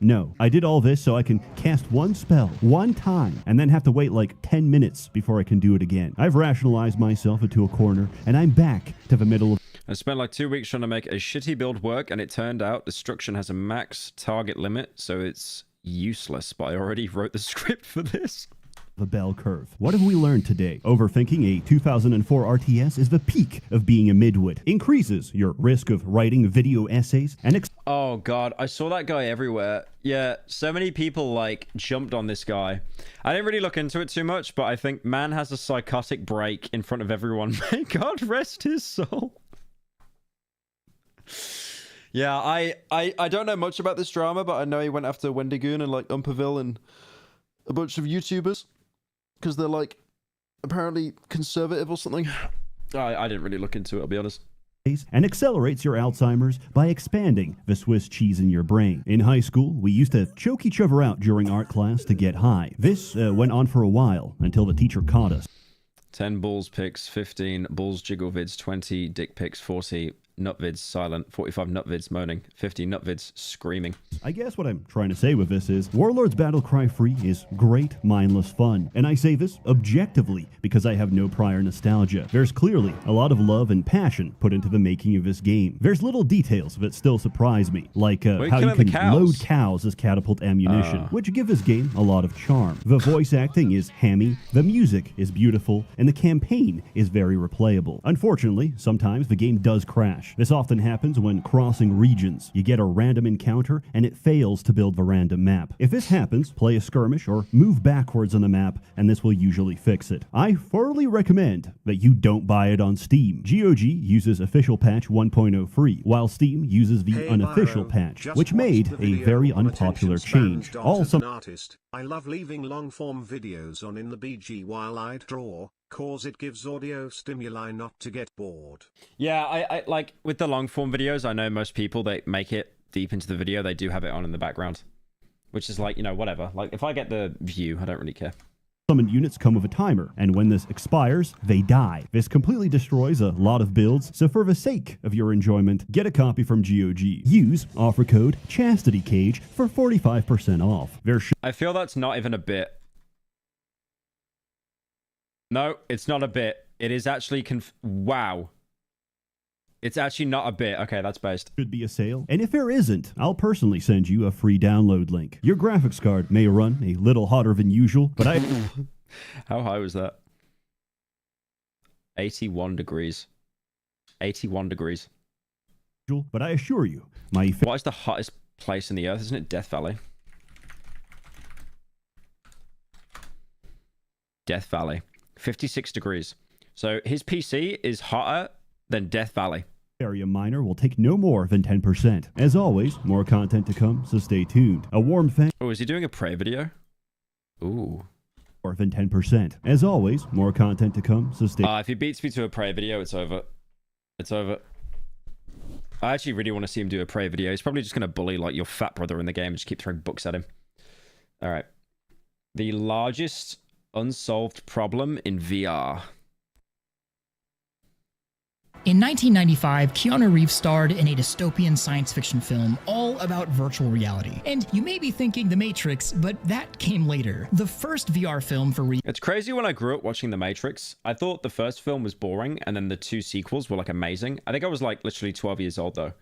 No. I did all this so I can cast one spell, one time, and then have to wait like 10 minutes before I can do it again. I've rationalized myself into a corner, and I'm back to the middle of... I spent like 2 weeks trying to make a shitty build work, and it turned out Destruction has a max target limit, so it's useless, but I already wrote the script for this. The bell curve. What have we learned today? Overthinking a 2004 RTS is the peak of being a midwit. Increases your risk of writing video essays and... Oh god, I saw that guy everywhere. Yeah, so many people like jumped on this guy. I didn't really look into it too much, but I think man has a psychotic break in front of everyone. May God rest his soul. Yeah, I don't know much about this drama, but I know he went after Wendigoon and like Umperville and a bunch of YouTubers because they're like apparently conservative or something. I didn't really look into it, I'll be honest. And accelerates your Alzheimer's by expanding the Swiss cheese in your brain. In high school, we used to choke each other out during art class to get high. This went on for a while until the teacher caught us. 10 balls pics, 15 balls jiggle vids, 20 dick pics, 40 nut vids silent, 45 nut vids moaning, 50 nut vids screaming. I guess what I'm trying to say with this is Warlord's Battle Cry Free is great, mindless fun. And I say this objectively because I have no prior nostalgia. There's clearly a lot of love and passion put into the making of this game. There's little details that still surprise me, like how you can load cows as catapult ammunition, which give this game a lot of charm. The voice acting is hammy, the music is beautiful, and the campaign is very replayable. Unfortunately, sometimes the game does crash. This often happens when crossing regions. You get a random encounter and it fails to build the random map. If this happens, play a skirmish or move backwards on the map and this will usually fix it. I thoroughly recommend that you don't buy it on Steam. GOG uses official patch 1.0 free, while Steam uses the unofficial patch, which made a very unpopular change. Also, artist, I love leaving long-form videos on in the BG while I draw, cause it gives audio stimuli not to get bored. Yeah, I like with the long form videos, I know most people, they make it deep into the video, they do have it on in the background, which is like, you know, whatever. Like if I get the view, I don't really care. Summoned units come with a timer, and when this expires, they die. This completely destroys a lot of builds, so for the sake of your enjoyment, get a copy from GOG. Use offer code ChastityCage for 45% off. I feel that's not even a bit. No, it's not a bit. It is actually wow. It's actually not a bit. Okay, that's based. Should be a sale. And if there isn't, I'll personally send you a free download link. Your graphics card may run a little hotter than usual, but I... How high was that? 81 degrees. 81 degrees. But I assure you, my... What is the hottest place in the earth? Isn't it Death Valley? Death Valley. 56 degrees. So his PC is hotter than Death Valley. Area miner will take no more than 10%. As always, more content to come, so stay tuned. A warm thank... Oh, is he doing a prey video? Ooh. More than 10%. As always, more content to come, so stay... If he beats me to a prey video, it's over. It's over. I actually really want to see him do a prey video. He's probably just going to bully like your fat brother in the game and just keep throwing books at him. Alright. The largest unsolved problem in VR. In 1995, Keanu Reeves starred in a dystopian science fiction film all about virtual reality. And you may be thinking The Matrix, but that came later. The first VR film for It's crazy when I grew up watching The Matrix. I thought the first film was boring, and then the two sequels were like amazing. I think I was like literally 12 years old though.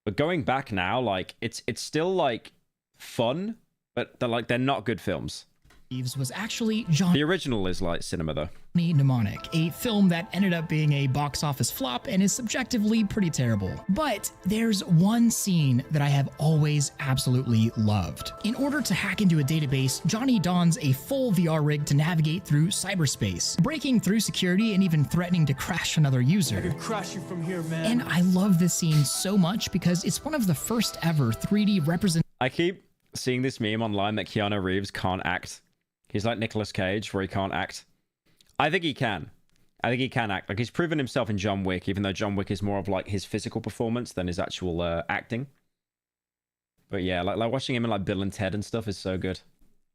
But going back now, like it's still like fun, but they're not good films. Was actually Johnny The original is like cinema though. Mnemonic, a film that ended up being a box office flop and is subjectively pretty terrible. But there's one scene that I have always absolutely loved. In order to hack into a database, Johnny dons a full VR rig to navigate through cyberspace, breaking through security and even threatening to crash another user. I could crash you from here, man. And I love this scene so much because it's one of the first ever 3D representations. I keep seeing this meme online that Keanu Reeves can't act. He's like Nicolas Cage, where he can't act. I think he can. I think he can act. Like, he's proven himself in John Wick, even though John Wick is more of like his physical performance than his actual acting. But yeah, like watching him in like Bill and Ted and stuff is so good.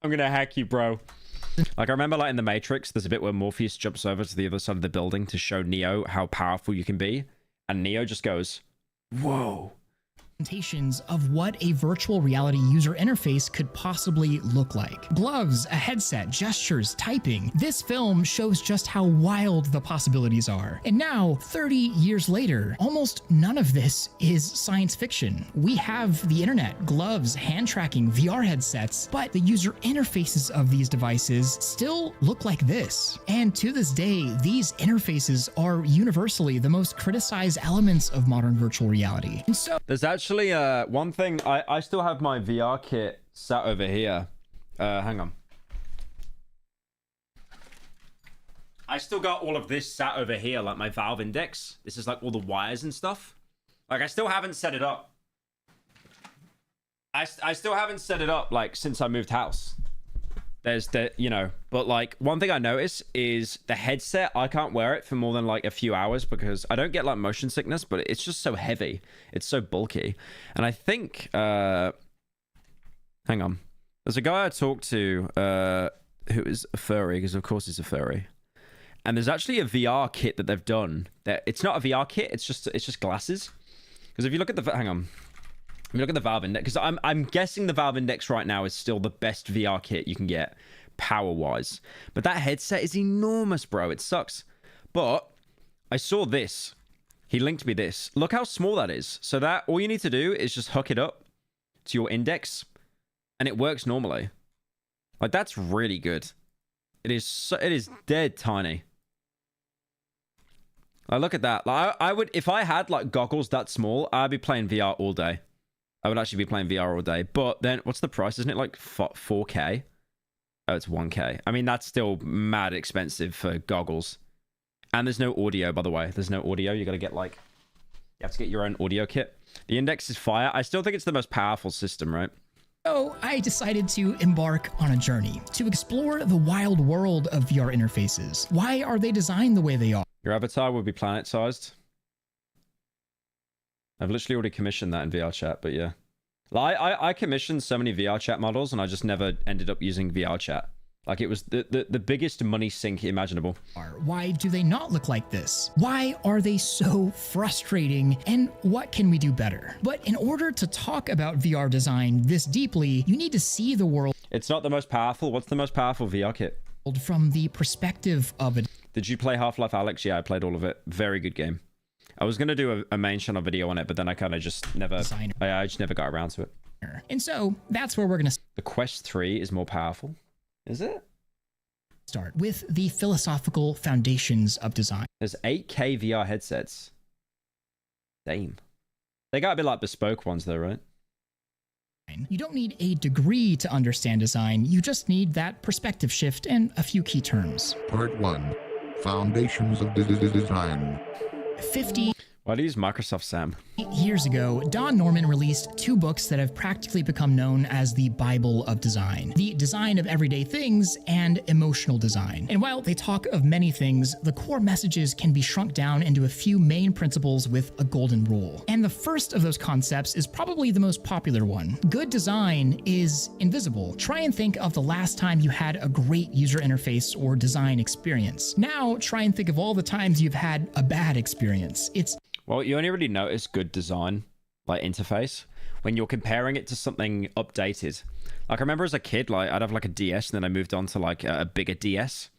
I'm gonna hack you, bro. Like, I remember like in The Matrix, there's a bit where Morpheus jumps over to the other side of the building to show Neo how powerful you can be. And Neo just goes, whoa. Of what a virtual reality user interface could possibly look like. Gloves, a headset, gestures, typing. This film shows just how wild the possibilities are. And now, 30 years later, almost none of this is science fiction. We have the internet, gloves, hand tracking, VR headsets, but the user interfaces of these devices still look like this. And to this day, these interfaces are universally the most criticized elements of modern virtual reality. And so there's actually one thing. I still have my VR kit sat over here. Hang on. I still got all of this sat over here, like my Valve Index. This is like all the wires and stuff. Like, I still haven't set it up. I still haven't set it up, like, since I moved house. There's the, you know, but like one thing I notice is the headset, I can't wear it for more than like a few hours because I don't get like motion sickness, but it's just so heavy. It's so bulky. And I think, hang on. There's a guy I talked to who is a furry, because of course he's a furry. And there's actually a VR kit that they've done that it's not a VR kit, it's just glasses. Because if you look at the, hang on. If you look at the Valve Index, because I'm guessing the Valve Index right now is still the best VR kit you can get, power-wise. But that headset is enormous, bro. It sucks. But I saw this. He linked me this. Look how small that is. So that all you need to do is just hook it up to your Index, and it works normally. Like, that's really good. It is dead tiny. Like, look at that. Like, I would, if I had like goggles that small, I'd be playing VR all day. I would actually be playing VR all day. But then, what's the price? Isn't it like 4K? Oh, it's 1K. I mean, that's still mad expensive for goggles. And there's no audio, by the way. There's no audio. You got to get like... You have to get your own audio kit. The Index is fire. I still think it's the most powerful system, right? So I decided to embark on a journey to explore the wild world of VR interfaces. Why are they designed the way they are? Your avatar will be planet-sized. I've literally already commissioned that in VR chat, but yeah. Like, I commissioned so many VR chat models and I just never ended up using VR chat. Like, it was the biggest money sink imaginable. Why do they not look like this? Why are they so frustrating? And what can we do better? But in order to talk about VR design this deeply, you need to see the world. It's not the most powerful. What's the most powerful VR kit? From the perspective of it. Did you play Half-Life Alyx? Yeah, I played all of it. Very good game. I was going to do a main channel video on it, but then I kind of just never... I just never got around to it. And so, that's where we're going to... The Quest 3 is more powerful. Is it? Start with the philosophical foundations of design. There's 8K VR headsets. Damn. They got a bit like bespoke ones though, right? You don't need a degree to understand design. You just need that perspective shift and a few key terms. Part 1. Foundations of Design. 50 Why do you use Microsoft Sam? years ago, Don Norman released two books that have practically become known as the Bible of Design: The Design of Everyday Things and Emotional Design. And while they talk of many things, the core messages can be shrunk down into a few main principles with a golden rule. And the first of those concepts is probably the most popular one. Good design is invisible. Try and think of the last time you had a great user interface or design experience. Now, try and think of all the times you've had a bad experience. Well, you only really notice good design, like interface, when you're comparing it to something updated. Like I remember as a kid, like I'd have like a DS and then I moved on to like a bigger DS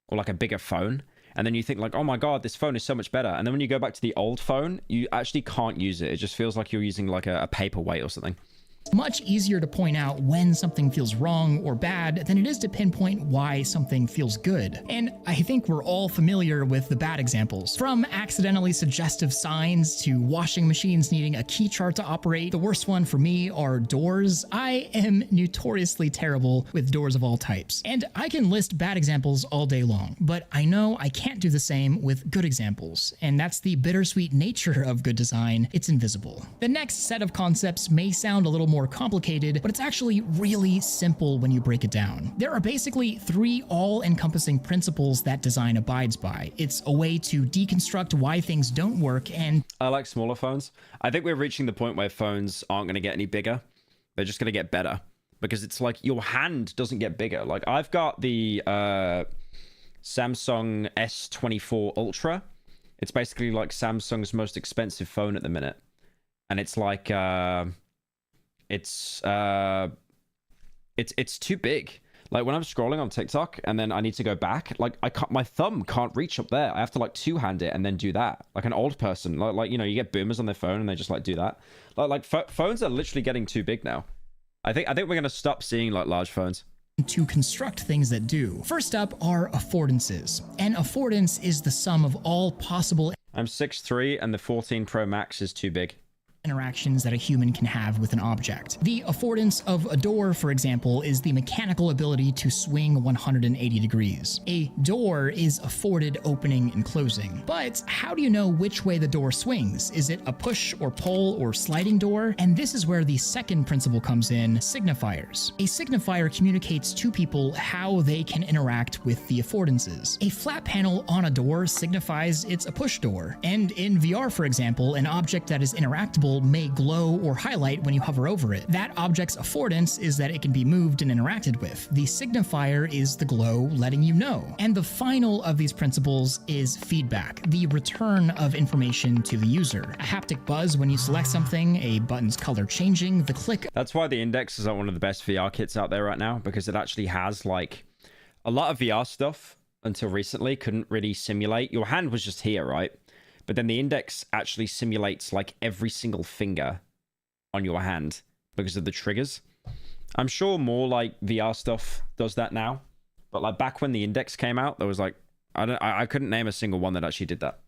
or like a bigger phone. And then you think like, oh my God, this phone is so much better. And then when you go back to the old phone, you actually can't use it. It just feels like you're using like a paperweight or something. much easier to point out when something feels wrong or bad than it is to pinpoint why something feels good. And I think we're all familiar with the bad examples. From accidentally suggestive signs to washing machines needing a key chart to operate, the worst one for me are doors. I am notoriously terrible with doors of all types. And I can list bad examples all day long, but I know I can't do the same with good examples. And that's the bittersweet nature of good design. It's invisible. The next set of concepts may sound a little more complicated, but it's actually really simple when you break it down. There are basically 3 all-encompassing principles that design abides by. It's a way to deconstruct why things don't work, and I like smaller phones. I think we're reaching the point where phones aren't going to get any bigger. They're just going to get better, because it's like your hand doesn't get bigger. Like I've got the Samsung S24 Ultra. It's basically like Samsung's most expensive phone at the minute. And it's like it's too big. Like when I'm scrolling on TikTok and then I need to go back, like my thumb can't reach up there. I have to like two-hand it and then do that. Like an old person, like you know, you get boomers on their phone and they just like do that. Phones are literally getting too big now. I think we're gonna stop seeing like large phones. To construct things that do. First up are affordances. An affordance is the sum of all possible. I'm 6'3" and the 14 Pro Max is too big. Interactions that a human can have with an object. The affordance of a door, for example, is the mechanical ability to swing 180 degrees. A door is afforded opening and closing. But how do you know which way the door swings? Is it a push or pull or sliding door? And this is where the second principle comes in, signifiers. A signifier communicates to people how they can interact with the affordances. A flat panel on a door signifies it's a push door. And in VR, for example, an object that is interactable may glow or highlight when you hover over it. That object's affordance is that it can be moved and interacted with. The signifier is the glow letting you know. And the final of these principles is feedback, the return of information to the user. A haptic buzz when you select something, a button's color changing, the click. That's why the Index is like one of the best VR kits out there right now, because it actually has like a lot of VR stuff until recently couldn't really simulate. Your hand was just here, right? But then the Index actually simulates like every single finger on your hand because of the triggers. I'm sure more like VR stuff does that now. But like back when the Index came out, there was like, I couldn't name a single one that actually did that.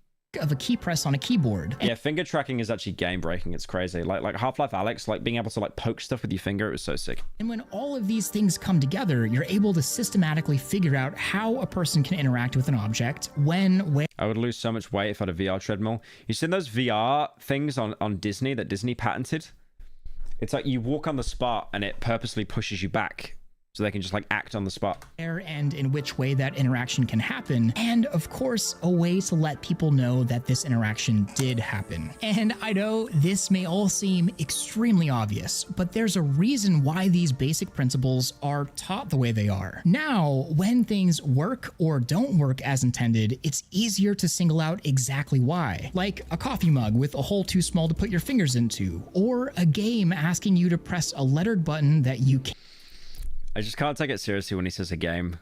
Of a key press on a keyboard. Yeah, finger tracking is actually game breaking. It's crazy. Like Half-Life Alyx, like being able to like poke stuff with your finger, it was so sick. And when all of these things come together, you're able to systematically figure out how a person can interact with an object, when, where. I would lose so much weight if I had a VR treadmill. You seen those VR things on Disney that Disney patented? It's like you walk on the spot and it purposely pushes you back so they can just like act on the spot. And in which way that interaction can happen. And of course, a way to let people know that this interaction did happen. And I know this may all seem extremely obvious, but there's a reason why these basic principles are taught the way they are. Now, when things work or don't work as intended, it's easier to single out exactly why. Like a coffee mug with a hole too small to put your fingers into, or a game asking you to press a lettered button that you can't. I just can't take it seriously when he says a game.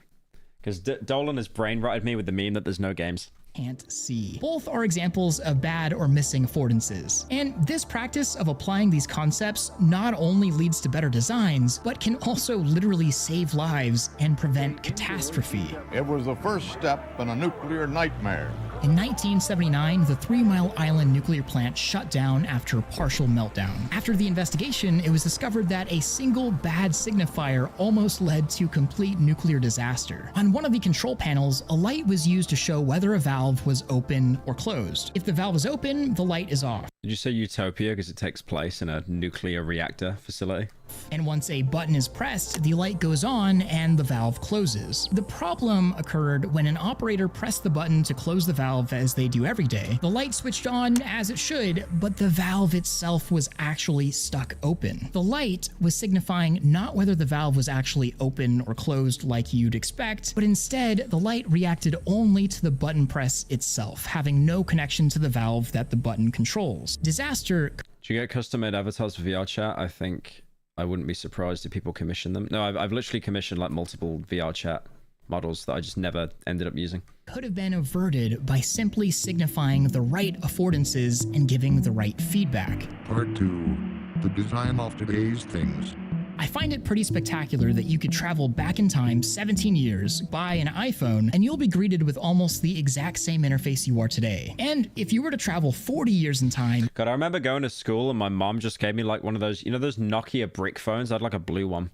Because Dolan has brain rotted me with the meme that there's no games. Can't see. Both are examples of bad or missing affordances. And this practice of applying these concepts not only leads to better designs, but can also literally save lives and prevent catastrophe. It was the first step in a nuclear nightmare. In 1979, the 3 Mile Island nuclear plant shut down after a partial meltdown. After the investigation, it was discovered that a single bad signifier almost led to complete nuclear disaster. On one of the control panels, a light was used to show whether a valve was open or closed. If the valve is open, the light is off. Did you say Utopia because it takes place in a nuclear reactor facility? And once a button is pressed, the light goes on and the valve closes. The problem occurred when an operator pressed the button to close the valve as they do every day. The light switched on as it should, but the valve itself was actually stuck open. The light was signifying not whether the valve was actually open or closed like you'd expect, but instead the light reacted only to the button press itself, having no connection to the valve that the button controls. Disaster. Do you get custom-made avatars for VR chat? I think I wouldn't be surprised if people commission them. No, I've literally commissioned like multiple VR chat models that I just never ended up using. Could have been averted by simply signifying the right affordances and giving the right feedback. Part 2. the design of today's things. I find it pretty spectacular that you could travel back in time 17 years, buy an iPhone, and you'll be greeted with almost the exact same interface you are today. And if you were to travel 40 years in time... God, I remember going to school and my mom just gave me like one of those, you know, those Nokia brick phones? I had like a blue one.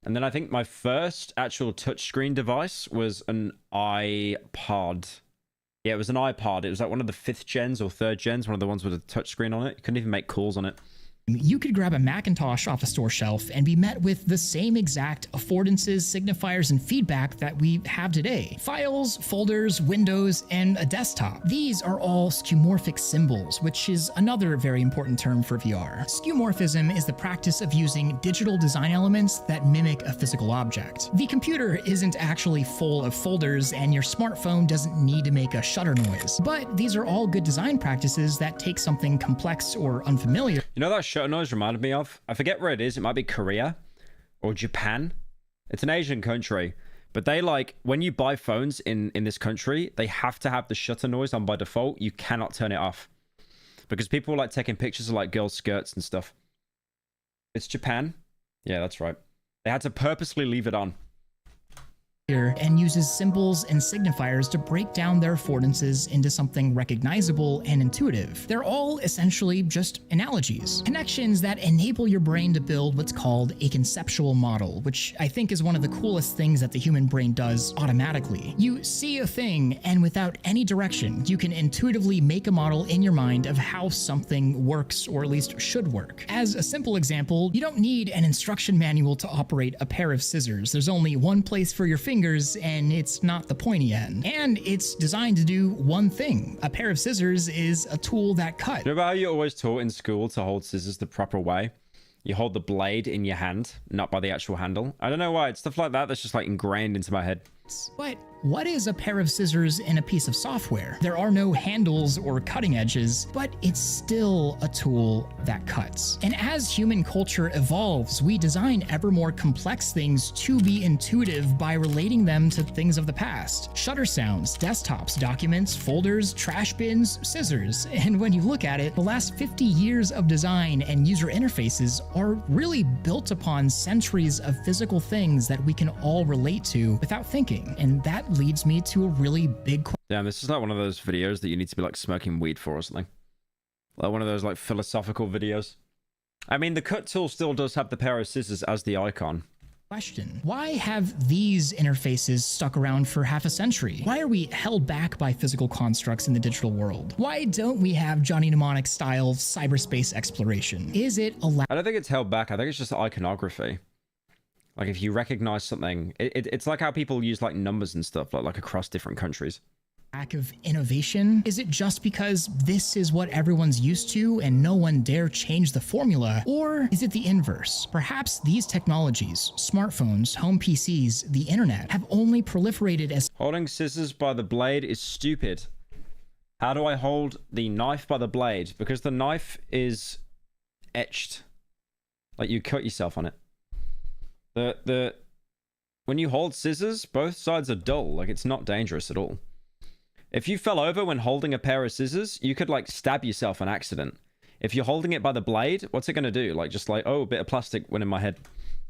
And then I think my first actual touchscreen device was an iPod. Yeah, it was an iPod. It was like one of the 5th gens or 3rd gens, one of the ones with a touchscreen on it. You couldn't even make calls on it. You could grab a Macintosh off a store shelf and be met with the same exact affordances, signifiers, and feedback that we have today. Files, folders, windows, and a desktop. These are all skeuomorphic symbols, which is another very important term for VR. Skeuomorphism is the practice of using digital design elements that mimic a physical object. The computer isn't actually full of folders, and your smartphone doesn't need to make a shutter noise. But these are all good design practices that take something complex or unfamiliar. You know that shutter noise reminded me of? I forget where it is. It might be Korea or Japan. It's an Asian country. But they like, when you buy phones in this country, they have to have the shutter noise on by default. You cannot turn it off. Because people like taking pictures of like girls' skirts and stuff. It's Japan. Yeah, that's right. They had to purposely leave it on. And uses symbols and signifiers to break down their affordances into something recognizable and intuitive. They're all essentially just analogies, connections that enable your brain to build what's called a conceptual model, which I think is one of the coolest things that the human brain does automatically. You see a thing, and without any direction, you can intuitively make a model in your mind of how something works, or at least should work. As a simple example, you don't need an instruction manual to operate a pair of scissors. There's only one place for your fingers, and it's not the pointy end. And it's designed to do one thing. A pair of scissors is a tool that cuts. You know how you're always taught in school to hold scissors the proper way? You hold the blade in your hand, not by the actual handle. I don't know why. It's stuff like that that's just like ingrained into my head. But what is a pair of scissors in a piece of software? There are no handles or cutting edges, but it's still a tool that cuts. And as human culture evolves, we design ever more complex things to be intuitive by relating them to things of the past. Shutter sounds, desktops, documents, folders, trash bins, scissors. And when you look at it, the last 50 years of design and user interfaces are really built upon centuries of physical things that we can all relate to without thinking. And that leads me to a really big question. Damn, this is like one of those videos that you need to be like smoking weed for or something. Like one of those like philosophical videos. I mean, the cut tool still does have the pair of scissors as the icon. Question. Why have these interfaces stuck around for half a century? Why are we held back by physical constructs in the digital world? Why don't we have Johnny Mnemonic style cyberspace exploration? Is it allowed? I don't think it's held back. I think it's just iconography. Like if you recognize something, it's like how people use like numbers and stuff like across different countries. Lack of innovation? Is it just because this is what everyone's used to and no one dare change the formula? Or is it the inverse? Perhaps these technologies, smartphones, home PCs, the internet, have only proliferated as... Holding scissors by the blade is stupid. How do I hold the knife by the blade? Because the knife is etched. Like you cut yourself on it. When you hold scissors, both sides are dull. Like it's not dangerous at all. If you fell over when holding a pair of scissors, you could like stab yourself on accident. If you're holding it by the blade, what's it gonna do? Like just like, oh, a bit of plastic went in my head.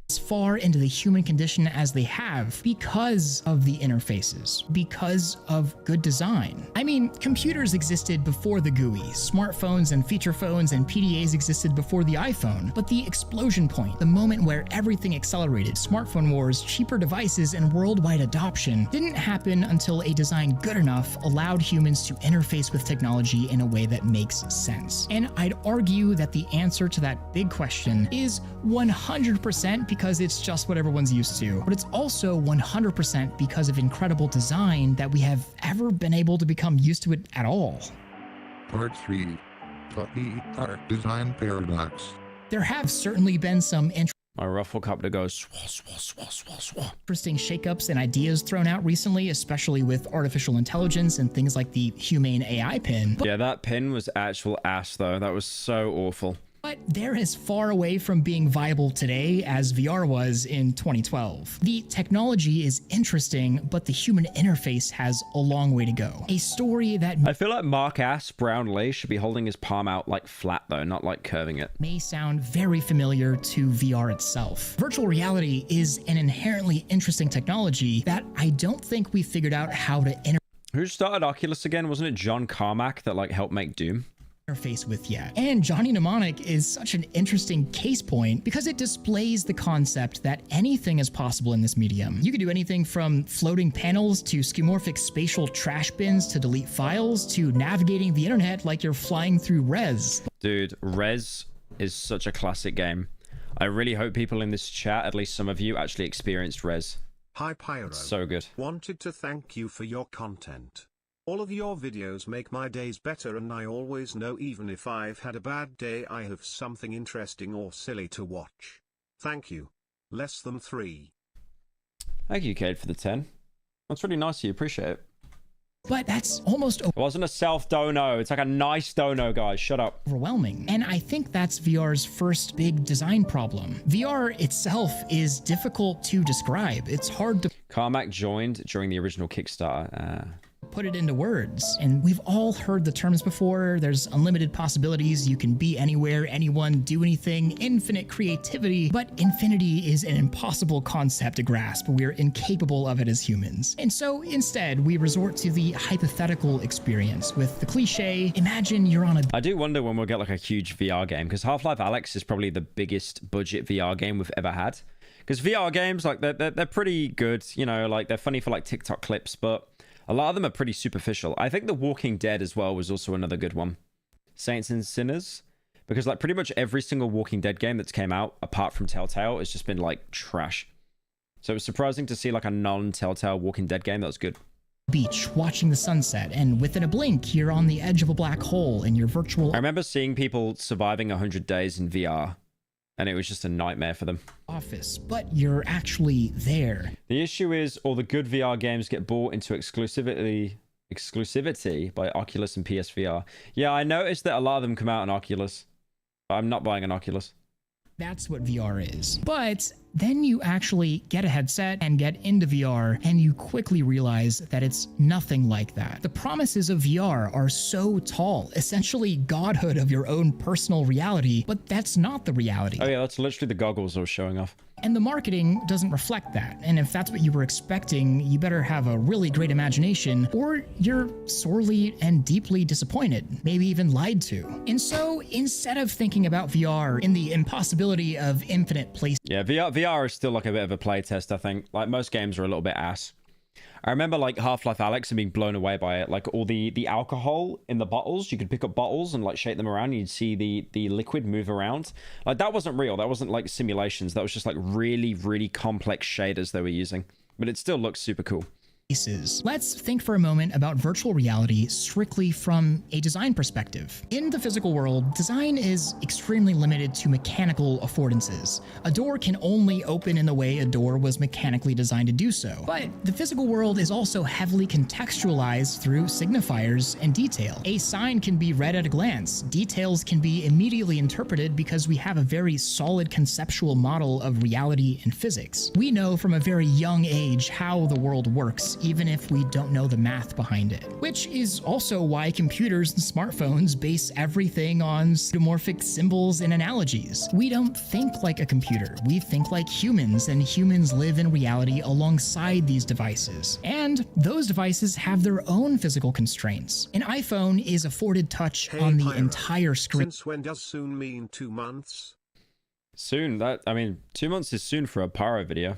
As far into the human condition as they have because of the interfaces, because of good design. I mean, computers existed before the GUI, smartphones and feature phones and PDAs existed before the iPhone, but the explosion point, the moment where everything accelerated, smartphone wars, cheaper devices, and worldwide adoption didn't happen until a design good enough allowed humans to interface with technology in a way that makes sense. And I'd argue that the answer to that big question is 100% because it's just what everyone's used to, but it's also 100% because of incredible design that we have ever been able to become used to it at all. Part 3. The art design paradox. There have certainly been some my ruffle copter goes swah, swah, swah, swah, swah. Interesting shakeups and ideas thrown out recently, especially with artificial intelligence and things like the humane AI pin. Yeah, that pin was actual ass though. That was so awful. But they're as far away from being viable today as VR was in 2012. The technology is interesting, but the human interface has a long way to go. A story that I feel like Mark Brownlee should be holding his palm out like flat though, not like curving it. May sound very familiar to VR itself. Virtual reality is an inherently interesting technology that I don't think we figured out how to Who started Oculus again? Wasn't it John Carmack that like helped make Doom? Interface with yet. And Johnny Mnemonic is such an interesting case point because it displays the concept that anything is possible in this medium. You could do anything from floating panels to skeuomorphic spatial trash bins to delete files to navigating the internet like you're flying through Rez. Dude, Rez is such a classic game. I really hope people in this chat, at least some of you, actually experienced Rez. Hi Pyro. It's so good. Wanted to thank you for your content. All of your videos make my days better, and I always know even if I've had a bad day I have something interesting or silly to watch. Thank you. Less than 3. Thank you, Cade, for the 10. That's really nice of you. Appreciate it. But that's almost It wasn't a self-dono. It's like a nice dono, guys. Shut up. Overwhelming. And I think that's VR's first big design problem. VR itself is difficult to describe. It's hard to... Carmack joined during the original Kickstarter. Put it into words. And we've all heard the terms before. There's unlimited possibilities. You can be anywhere, anyone, do anything, infinite creativity. But infinity is an impossible concept to grasp. We're incapable of it as humans. And so instead, we resort to the hypothetical experience with the cliche, imagine you're on a... I do wonder when we'll get like a huge VR game, because Half-Life Alyx is probably the biggest budget VR game we've ever had. Because VR games, like they're pretty good, you know, like they're funny for like TikTok clips, but a lot of them are pretty superficial. I think The Walking Dead as well was also another good one. Saints and Sinners. Because like pretty much every single Walking Dead game that's came out, apart from Telltale, has just been like trash. So it was surprising to see like a non-Telltale Walking Dead game that was good. Beach, watching the sunset, and within a blink, you're on the edge of a black hole in your virtual... I remember seeing people surviving 100 days in VR, and it was just a nightmare for them. Office, but you're actually there. The issue is all the good VR games get bought into exclusivity by Oculus and PSVR. Yeah, I noticed that a lot of them come out on Oculus, but I'm not buying an Oculus. That's what VR is. But then you actually get a headset and get into VR, and you quickly realize that it's nothing like that. The promises of VR are so tall, essentially godhood of your own personal reality, but that's not the reality. Oh yeah, that's literally the goggles I was showing off. And the marketing doesn't reflect that. And if that's what you were expecting, you better have a really great imagination, or you're sorely and deeply disappointed, maybe even lied to. And so instead of thinking about VR in the impossibility of infinite place... Yeah, VR is still like a bit of a playtest, I think. Like most games are a little bit ass. I remember like Half-Life Alyx and being blown away by it. Like all the alcohol in the bottles, you could pick up bottles and like shake them around and you'd see the liquid move around. Like that wasn't real. That wasn't like simulations. That was just like really, really complex shaders they were using. But it still looks super cool. Let's think for a moment about virtual reality strictly from a design perspective. In the physical world, design is extremely limited to mechanical affordances. A door can only open in the way a door was mechanically designed to do so. But the physical world is also heavily contextualized through signifiers and detail. A sign can be read at a glance. Details can be immediately interpreted because we have a very solid conceptual model of reality and physics. We know from a very young age how the world works, even if we don't know the math behind it. Which is also why computers and smartphones base everything on skeuomorphic symbols and analogies. We don't think like a computer, we think like humans, and humans live in reality alongside these devices. And those devices have their own physical constraints. An iPhone is afforded touch on the entire screen. Since when does soon mean 2 months? Soon? I mean, 2 months is soon for a Pyro video.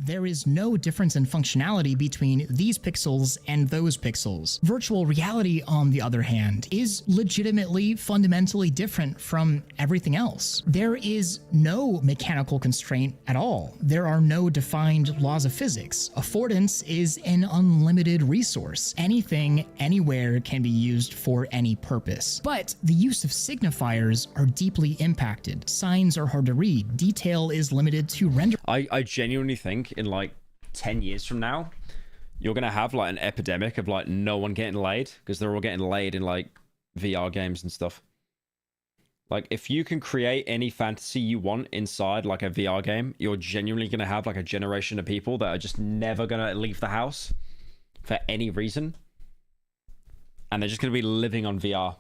There is no difference in functionality between these pixels and those pixels. Virtual reality, on the other hand, is legitimately fundamentally different from everything else. There is no mechanical constraint at all. There are no defined laws of physics. Affordance is an unlimited resource. Anything, anywhere can be used for any purpose. But the use of signifiers are deeply impacted. Signs are hard to read. Detail is limited to render. I genuinely think in like 10 years from now you're gonna have like an epidemic of like no one getting laid because they're all getting laid in like VR games and stuff. Like, if you can create any fantasy you want inside, like, a VR game, you're genuinely going to have, like, a generation of people that are just never going to leave the house for any reason. And they're just going to be living on VR.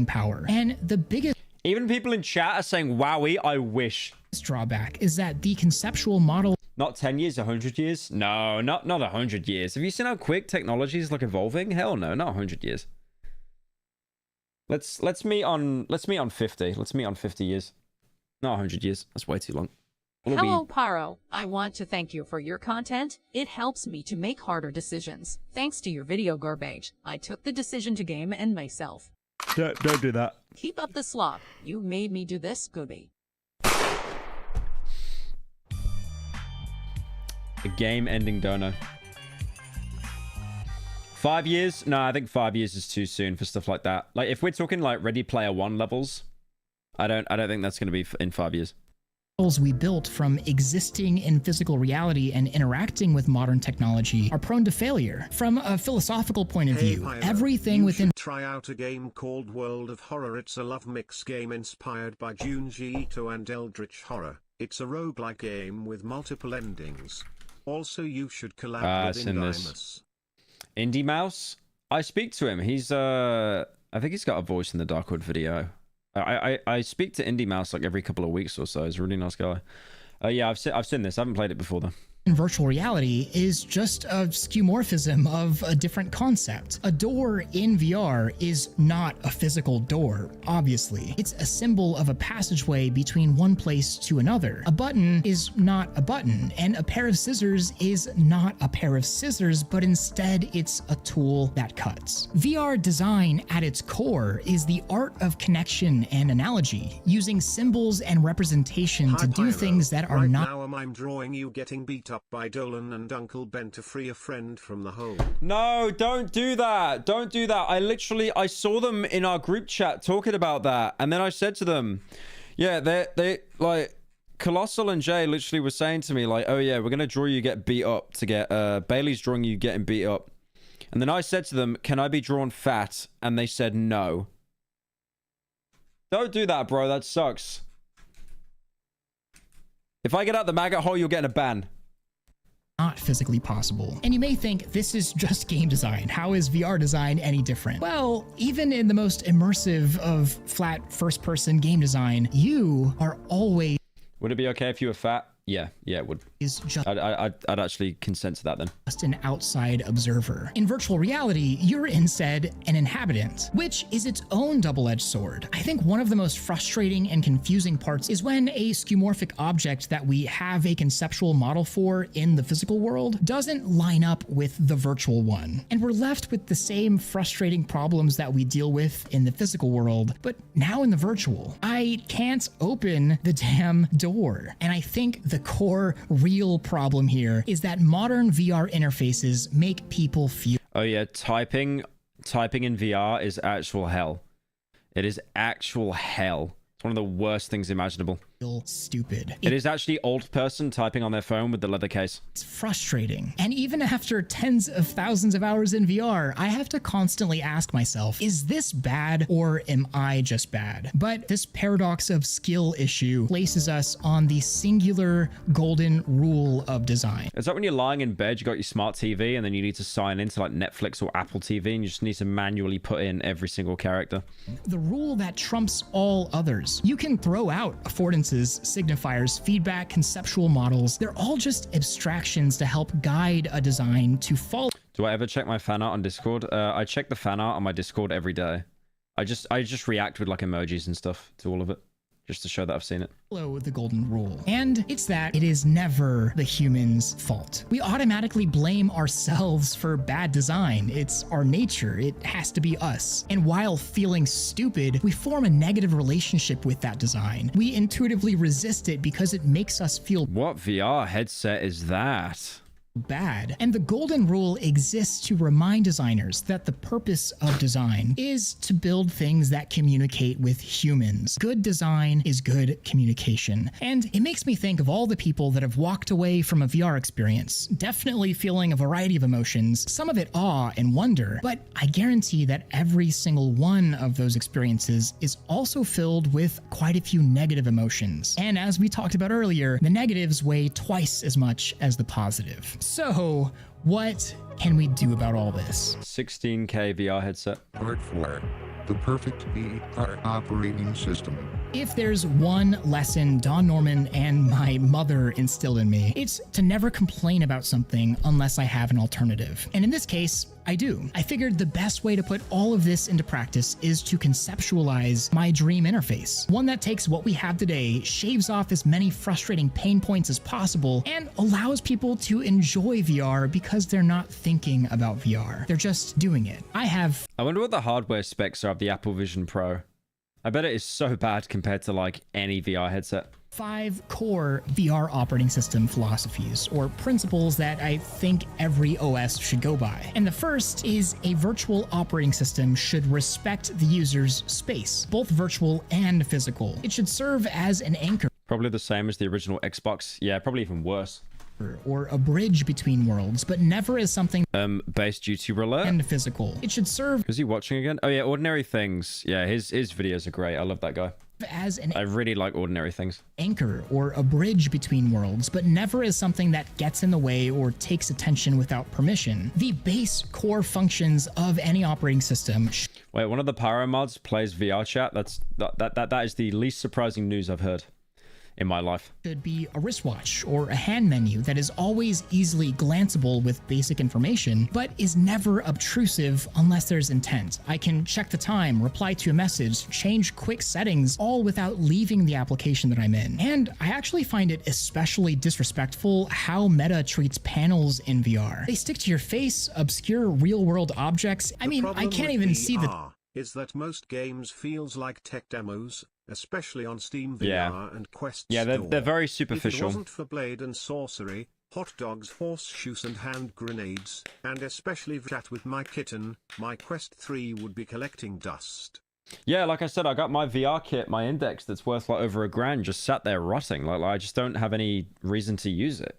Power. And the biggest... Even people in chat are saying, wowie, I wish. Drawback is that the conceptual model... Not 10 years, 100 years? No, not 100 years. Have you seen how quick technology is, like, evolving? Hell no, not 100 years. Let's meet on 50. Let's meet on 50 years. Not 100 years. That's way too long. Hello, Pyro. I want to thank you for your content. It helps me to make harder decisions. Thanks to your video garbage, I took the decision to game and myself. Don't do that. Keep up the slop. You made me do this, Gooby. A game-ending dono. 5 years? No, I think 5 years is too soon for stuff like that. Like, if we're talking like Ready Player One levels, I don't think that's going to be in 5 years. We built from existing in physical reality and interacting with modern technology are prone to failure. From a philosophical point of view, Pyro, everything you within... should try out a game called World of Horror. It's a love mix game inspired by Junji Ito and Eldritch Horror. It's a roguelike game with multiple endings. Also, you should collab with Indymus. Indie Mouse? I speak to him. He's I think he's got a voice in the Darkwood video. I speak to Indie Mouse like every couple of weeks or so. He's a really nice guy. Yeah, I've seen this. I haven't played it before though. Virtual reality is just a skeuomorphism of a different concept. A door in VR is not a physical door, obviously. It's a symbol of a passageway between one place to another. A button is not a button, and a pair of scissors is not a pair of scissors, but instead it's a tool that cuts. VR design at its core is the art of connection and analogy, using symbols and representation to do things that are not... Now I'm drawing you getting beat up by Dolan and Uncle Ben to free a friend from the hole. No, don't do that. Don't do that. I saw them in our group chat talking about that. And then I said to them, yeah, they like Colossal and Jay literally were saying to me like, oh yeah, we're going to draw you get beat up to get, Bailey's drawing you getting beat up. And then I said to them, can I be drawn fat? And they said no. Don't do that, bro. That sucks. If I get out the maggot hole, you'll get in a ban. Not physically possible. And you may think this is just game design. How is VR design any different? Well, even in the most immersive of flat first-person game design, you are always... Would it be okay if you were fat? Yeah, it would. I'd actually consent to that then. Just an outside observer. In virtual reality, you're instead an inhabitant, which is its own double-edged sword. I think one of the most frustrating and confusing parts is when a skeuomorphic object that we have a conceptual model for in the physical world doesn't line up with the virtual one. And we're left with the same frustrating problems that we deal with in the physical world, but now in the virtual. I can't open the damn door. And I think the core real problem here is that modern VR interfaces make people feel... Oh yeah, typing in VR is actual hell. It is actual hell. It's one of the worst things imaginable. Stupid. It is actually old person typing on their phone with the leather case. It's frustrating. And even after tens of thousands of hours in VR, I have to constantly ask myself, is this bad or am I just bad? But this paradox of skill issue places us on the singular golden rule of design. Is that when you're lying in bed, you got your smart TV and then you need to sign into like Netflix or Apple TV and you just need to manually put in every single character? The rule that trumps all others. You can throw out affordances, signifiers, feedback, conceptual models. They're all just abstractions to help guide a design to follow. Do I ever check my fan art on Discord? I check the fan art on my Discord every day. I just react with like emojis and stuff to all of it, just to show that I've seen it. Follow the golden rule. And it's that it is never the human's fault. We automatically blame ourselves for bad design. It's our nature. It has to be us. And while feeling stupid, we form a negative relationship with that design. We intuitively resist it because it makes us feel... What VR headset is that? bad. And the golden rule exists to remind designers that the purpose of design is to build things that communicate with humans. Good design is good communication. And it makes me think of all the people that have walked away from a VR experience, definitely feeling a variety of emotions, some of it awe and wonder, but I guarantee that every single one of those experiences is also filled with quite a few negative emotions. And as we talked about earlier, the negatives weigh twice as much as the positive. So, what can we do about all this? 16K VR headset. Part 4. The perfect VR operating system. If there's one lesson Don Norman and my mother instilled in me, it's to never complain about something unless I have an alternative. And in this case, I do. I figured the best way to put all of this into practice is to conceptualize my dream interface. One that takes what we have today, shaves off as many frustrating pain points as possible, and allows people to enjoy VR because they're not thinking about VR. They're just doing it. I wonder what the hardware specs are of the Apple Vision Pro. I bet it is so bad compared to like any VR headset. 5 core VR operating system philosophies, or principles that I think every OS should go by. And the first is a virtual operating system should respect the user's space, both virtual and physical. It should serve as an anchor. Probably the same as the original Xbox. Yeah, probably even worse. Or a bridge between worlds, but never as something based YouTube alert and physical. It should serve. Is he watching again? Oh yeah, Ordinary Things. Yeah, his videos are great. I love that guy. As an I really like Ordinary Things. Anchor or a bridge between worlds, but never as something that gets in the way or takes attention without permission. The base core functions of any operating system. Wait, one of the Pyro mods plays VR chat. That is the least surprising news I've heard in my life. Should be a wristwatch or a hand menu that is always easily glanceable with basic information, but is never obtrusive unless there's intent. I can check the time, reply to a message, change quick settings, all without leaving the application that I'm in. And I actually find it especially disrespectful how Meta treats panels in VR. They stick to your face, obscure real-world objects. I mean, I can't even see the... Is that most games feels like tech demos, especially on Steam VR and Quest Yeah, Store. they're very superficial. If it wasn't for Blade and Sorcery, hot dogs, horseshoes and hand grenades, and especially chat with my kitten, my Quest 3 would be collecting dust. Yeah, like I said, I got my VR kit, my Index, that's worth like over $1,000, just sat there rotting. Like I just don't have any reason to use it.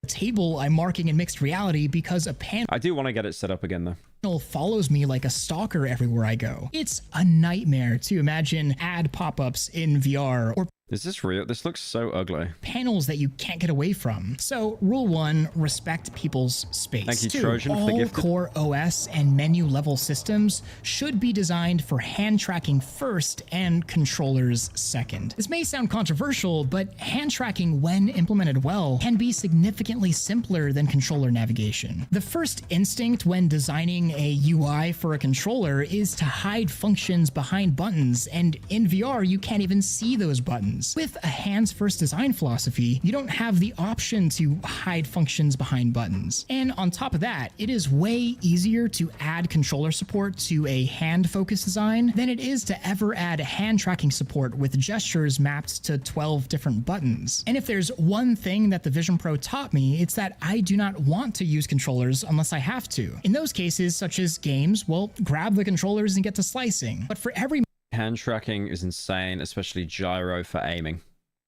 Table I'm marking in mixed reality because a panel I do want to get it set up again though. Follows me like a stalker everywhere I go. It's a nightmare to imagine ad pop-ups in VR or Is this real? This looks so ugly. Panels that you can't get away from. So, rule 1, respect people's space. Thank you, 2, Trojan, for the all gift. core OS and menu level systems should be designed for hand tracking first and controllers second. This may sound controversial, but hand tracking, when implemented well, can be significantly simpler than controller navigation. The first instinct when designing a UI for a controller is to hide functions behind buttons, and in VR, you can't even see those buttons. With a hands-first design philosophy, you don't have the option to hide functions behind buttons. And on top of that, it is way easier to add controller support to a hand-focused design than it is to ever add hand tracking support with gestures mapped to 12 different buttons. And if there's one thing that the Vision Pro taught me, it's that I do not want to use controllers unless I have to. In those cases, such as games, well, grab the controllers and get to slicing. But for every hand tracking is insane, especially gyro for aiming.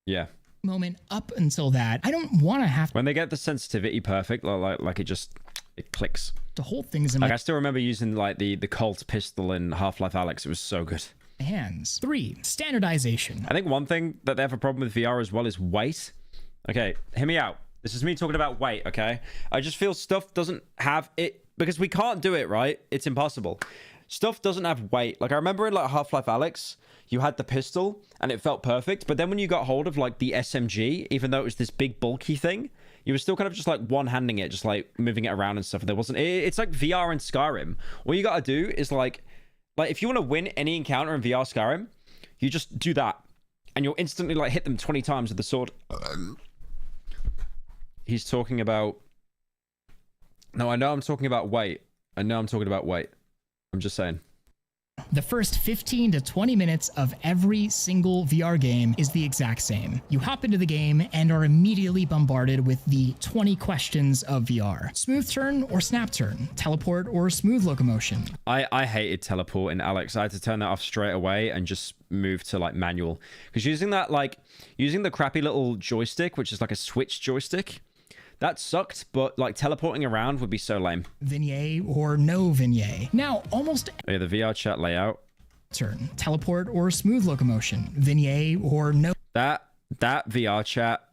Yeah. Moment up until that, I don't want to have when they get the sensitivity perfect, like it clicks. To hold things in like my I still remember using like the Colt pistol in Half-Life Alyx. It was so good. Hands. 3, standardization. I think one thing that they have a problem with VR as well is weight. Okay, hear me out. This is me talking about weight, okay? I just feel stuff doesn't have it because we can't do it, right? It's impossible. Stuff doesn't have weight. Like I remember in like Half-Life Alyx, you had the pistol and it felt perfect. But then when you got hold of like the SMG, even though it was this big bulky thing, you were still kind of just like one-handing it, just like moving it around and stuff. And there wasn't, it's like VR and Skyrim. All you got to do is like if you want to win any encounter in VR Skyrim, you just do that. And you'll instantly like hit them 20 times with the sword. He's talking about, no, I know I'm talking about weight. I know I'm talking about weight. I'm just saying. The first 15 to 20 minutes of every single VR game is the exact same. You hop into the game and are immediately bombarded with the 20 questions of VR. Smooth turn or snap turn, teleport or smooth locomotion. I hated teleporting, Alex. I had to turn that off straight away and just move to like manual. Because using the crappy little joystick, which is like a Switch joystick, that sucked, but like teleporting around would be so lame. Vignette or no vignette. Now, almost... Oh, yeah, the VR chat layout. Turn, teleport or smooth locomotion. Vignette or no... That VR chat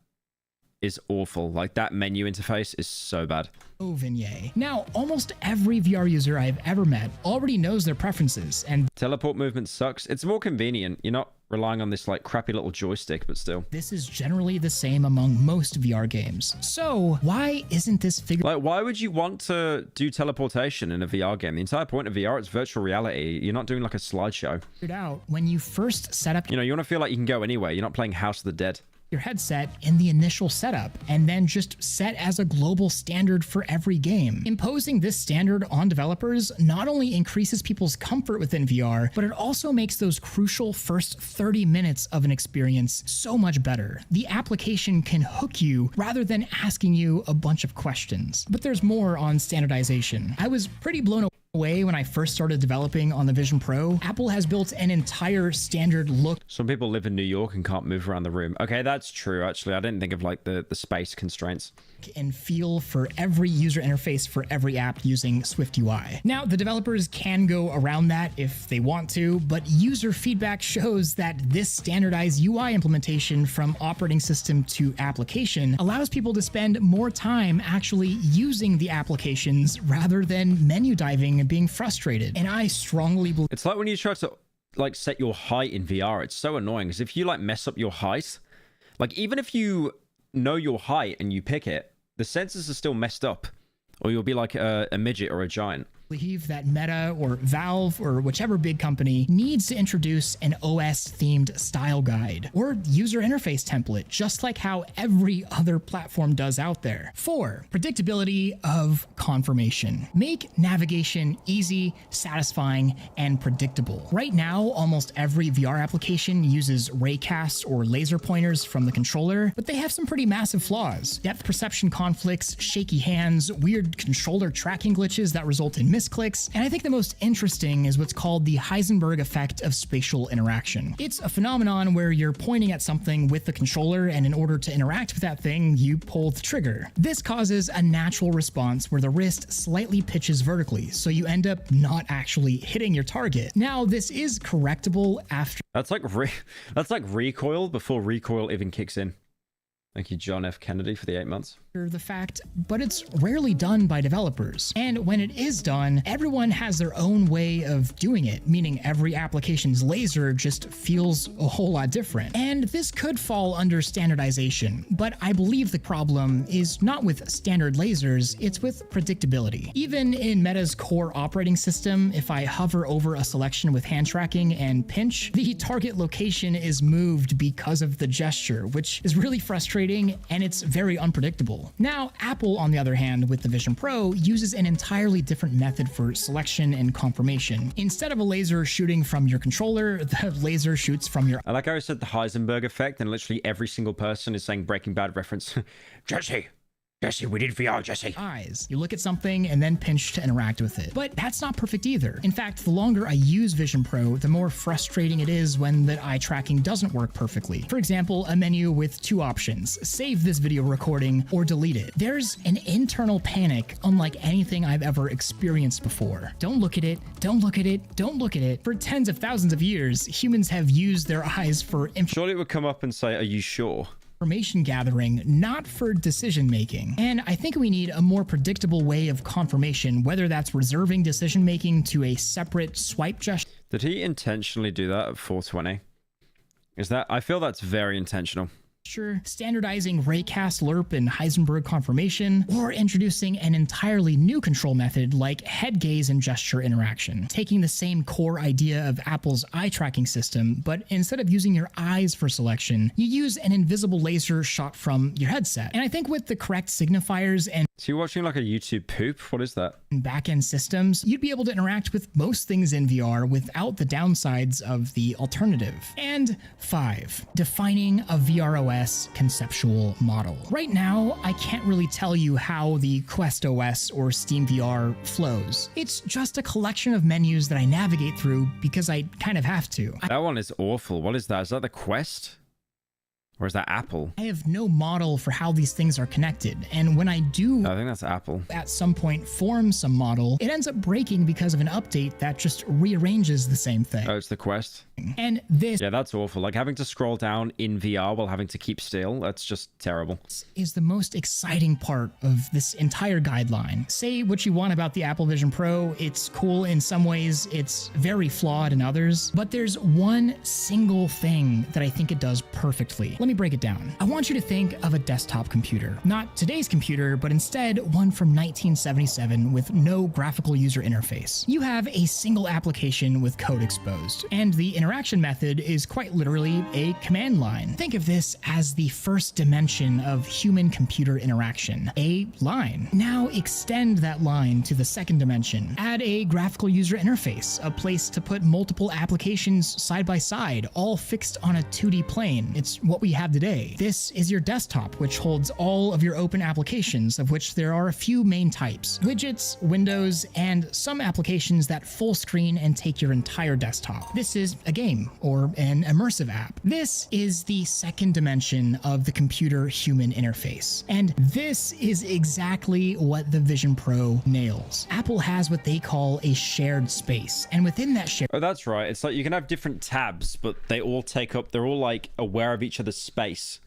is awful. Like, that menu interface is so bad. No vignette. Now, almost every VR user I've ever met already knows their preferences, and... Teleport movement sucks. It's more convenient. You're not relying on this like crappy little joystick, but still. This is generally the same among most VR games. So why isn't this figured? Like, why would you want to do teleportation in a VR game? The entire point of VR is virtual reality. You're not doing like a slideshow. Out when you first set up, you know, you want to feel like you can go anywhere. You're not playing House of the Dead. Your headset in the initial setup and then just set as a global standard for every game. Imposing this standard on developers not only increases people's comfort within VR, but it also makes those crucial first 30 minutes of an experience so much better. The application can hook you rather than asking you a bunch of questions. But there's more on standardization. I was pretty blown away when I first started developing on the Vision Pro. Apple has built an entire standard look. Some people live in New York and can't move around the room. Okay, that's true, actually. I didn't think of like the space constraints. And feel for every user interface for every app using Swift UI. Now, the developers can go around that if they want to, but user feedback shows that this standardized UI implementation from operating system to application allows people to spend more time actually using the applications rather than menu diving and being frustrated. And I strongly believe it's like when you try to like set your height in VR, it's so annoying because if you like mess up your height, like even if you know your height and you pick it, the sensors are still messed up, or you'll be like a midget or a giant. Believe that Meta or Valve or whichever big company needs to introduce an OS themed style guide or user interface template, just like how every other platform does out there. 4. Predictability of confirmation. Make navigation easy, satisfying, and predictable. Right now, almost every VR application uses raycasts or laser pointers from the controller, but they have some pretty massive flaws. Depth perception conflicts, shaky hands, weird controller tracking glitches that result in misclicks, and I think the most interesting is what's called the Heisenberg effect of spatial interaction. It's a phenomenon where you're pointing at something with the controller, and in order to interact with that thing, you pull the trigger. This causes a natural response where the wrist slightly pitches vertically, so you end up not actually hitting your target. Now, this is correctable after... That's like recoil before recoil even kicks in. Thank you, John F. Kennedy, for the 8 months. The fact, but it's rarely done by developers. And when it is done, everyone has their own way of doing it, meaning every application's laser just feels a whole lot different. And this could fall under standardization, but I believe the problem is not with standard lasers, it's with predictability. Even in Meta's core operating system, if I hover over a selection with hand tracking and pinch, the target location is moved because of the gesture, which is really frustrating and it's very unpredictable. Now, Apple, on the other hand, with the Vision Pro, uses an entirely different method for selection and confirmation. Instead of a laser shooting from your controller, the laser shoots from your... I like how I said the Heisenberg effect, and literally every single person is saying Breaking Bad reference. Jesse, we did VR, Jesse. Eyes. You look at something and then pinch to interact with it. But that's not perfect either. In fact, the longer I use Vision Pro, the more frustrating it is when the eye tracking doesn't work perfectly. For example, a menu with 2 options: save this video recording or delete it. There's an internal panic unlike anything I've ever experienced before. Don't look at it, don't look at it, don't look at it. For tens of thousands of years, humans have used their eyes for... Surely it would come up and say, are you sure? Information gathering, not for decision making. And I think we need a more predictable way of confirmation, whether that's reserving decision making to a separate swipe gesture. Did he intentionally do that at 420? Is that... I feel that's very intentional. standardizing raycast, lerp, and Heisenberg conformation, or introducing an entirely new control method like head gaze and gesture interaction, taking the same core idea of Apple's eye tracking system, but instead of using your eyes for selection, you use an invisible laser shot from your headset. And I think with the correct signifiers and so you're watching like a YouTube poop? What is that? Back-end systems, you'd be able to interact with most things in VR without the downsides of the alternative. And 5, defining a VROS conceptual model. Right now, I can't really tell you how the Quest OS or Steam VR flows. It's just a collection of menus that I navigate through because I kind of have to. That one is awful. What is that? Is that the Quest? Or is that Apple? I have no model for how these things are connected, and when I do, I think that's Apple, at some point form some model, it ends up breaking because of an update that just rearranges the same thing. Oh, it's the Quest. And this, yeah, that's awful. Like having to scroll down in VR while having to keep still, that's just terrible. Is the most exciting part of this entire guideline. Say what you want about the Apple Vision Pro, it's cool in some ways, it's very flawed in others, but there's one single thing that I think it does perfectly. Let me break it down. I want you to think of a desktop computer. Not today's computer, but instead one from 1977 with no graphical user interface. You have a single application with code exposed, and the interaction method is quite literally a command line. Think of this as the first dimension of human-computer interaction, a line. Now extend that line to the second dimension. Add a graphical user interface, a place to put multiple applications side by side, all fixed on a 2D plane. It's what we have today. This is your desktop, which holds all of your open applications, of which there are a few main types: widgets, windows, and some applications that full screen and take your entire desktop. This is a game or an immersive app. This is the second dimension of the computer-human interface. And this is exactly what the Vision Pro nails. Apple has what they call a shared space, and within that shared... Oh, that's right. It's like you can have different tabs, but they all take up, they're all like aware of each other's space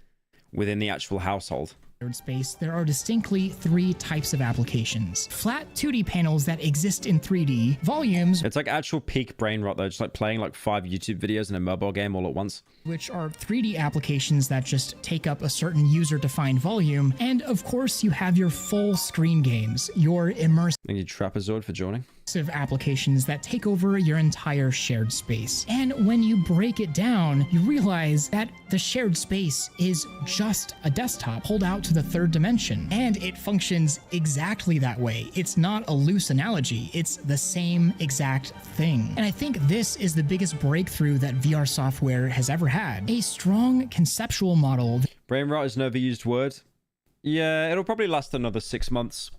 within the actual household. Space, there are distinctly 3 types of applications. Flat 2D panels that exist in 3D, volumes, it's like actual peak brain rot though, just like playing like 5 YouTube videos in a mobile game all at once. Which are 3D applications that just take up a certain user-defined volume, and of course you have your full screen games, your immersive... Thank you, Trapezoid, for joining. Applications that take over your entire shared space. And when you break it down, you realize that the shared space is just a desktop pulled out to the 3rd dimension. And it functions exactly that way. It's not a loose analogy. It's the same exact thing. And I think this is the biggest breakthrough that VR software has ever had. A strong conceptual model. Brain rot is an overused word. Yeah, it'll probably last another 6 months.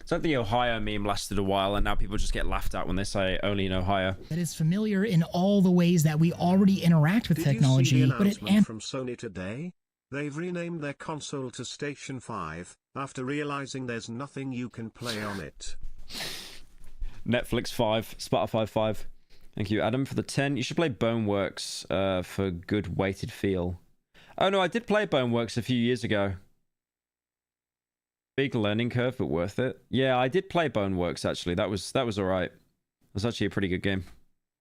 It's like the Ohio meme lasted a while, and now people just get laughed at when they say only in Ohio. That is familiar in all the ways that we already interact with technology, you see the but it announcement from Sony today? They've renamed their console to Station 5 after realizing there's nothing you can play on it. Netflix 5, Spotify 5. Thank you, Adam, for the 10. You should play Boneworks for good weighted feel. Oh no, I did play Boneworks a few years ago. Big learning curve, but worth it. Yeah, I did play Boneworks actually. That was all right. It was actually a pretty good game.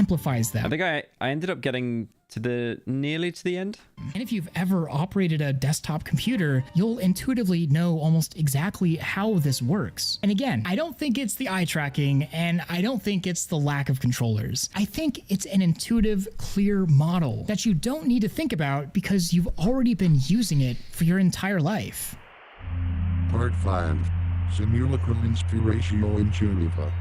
Amplifies that. I think I ended up getting to nearly to the end. And if you've ever operated a desktop computer, you'll intuitively know almost exactly how this works. And again, I don't think it's the eye tracking, and I don't think it's the lack of controllers. I think it's an intuitive, clear model that you don't need to think about because you've already been using it for your entire life. Part 5. Simulacrum Inspiratio Intuitiva.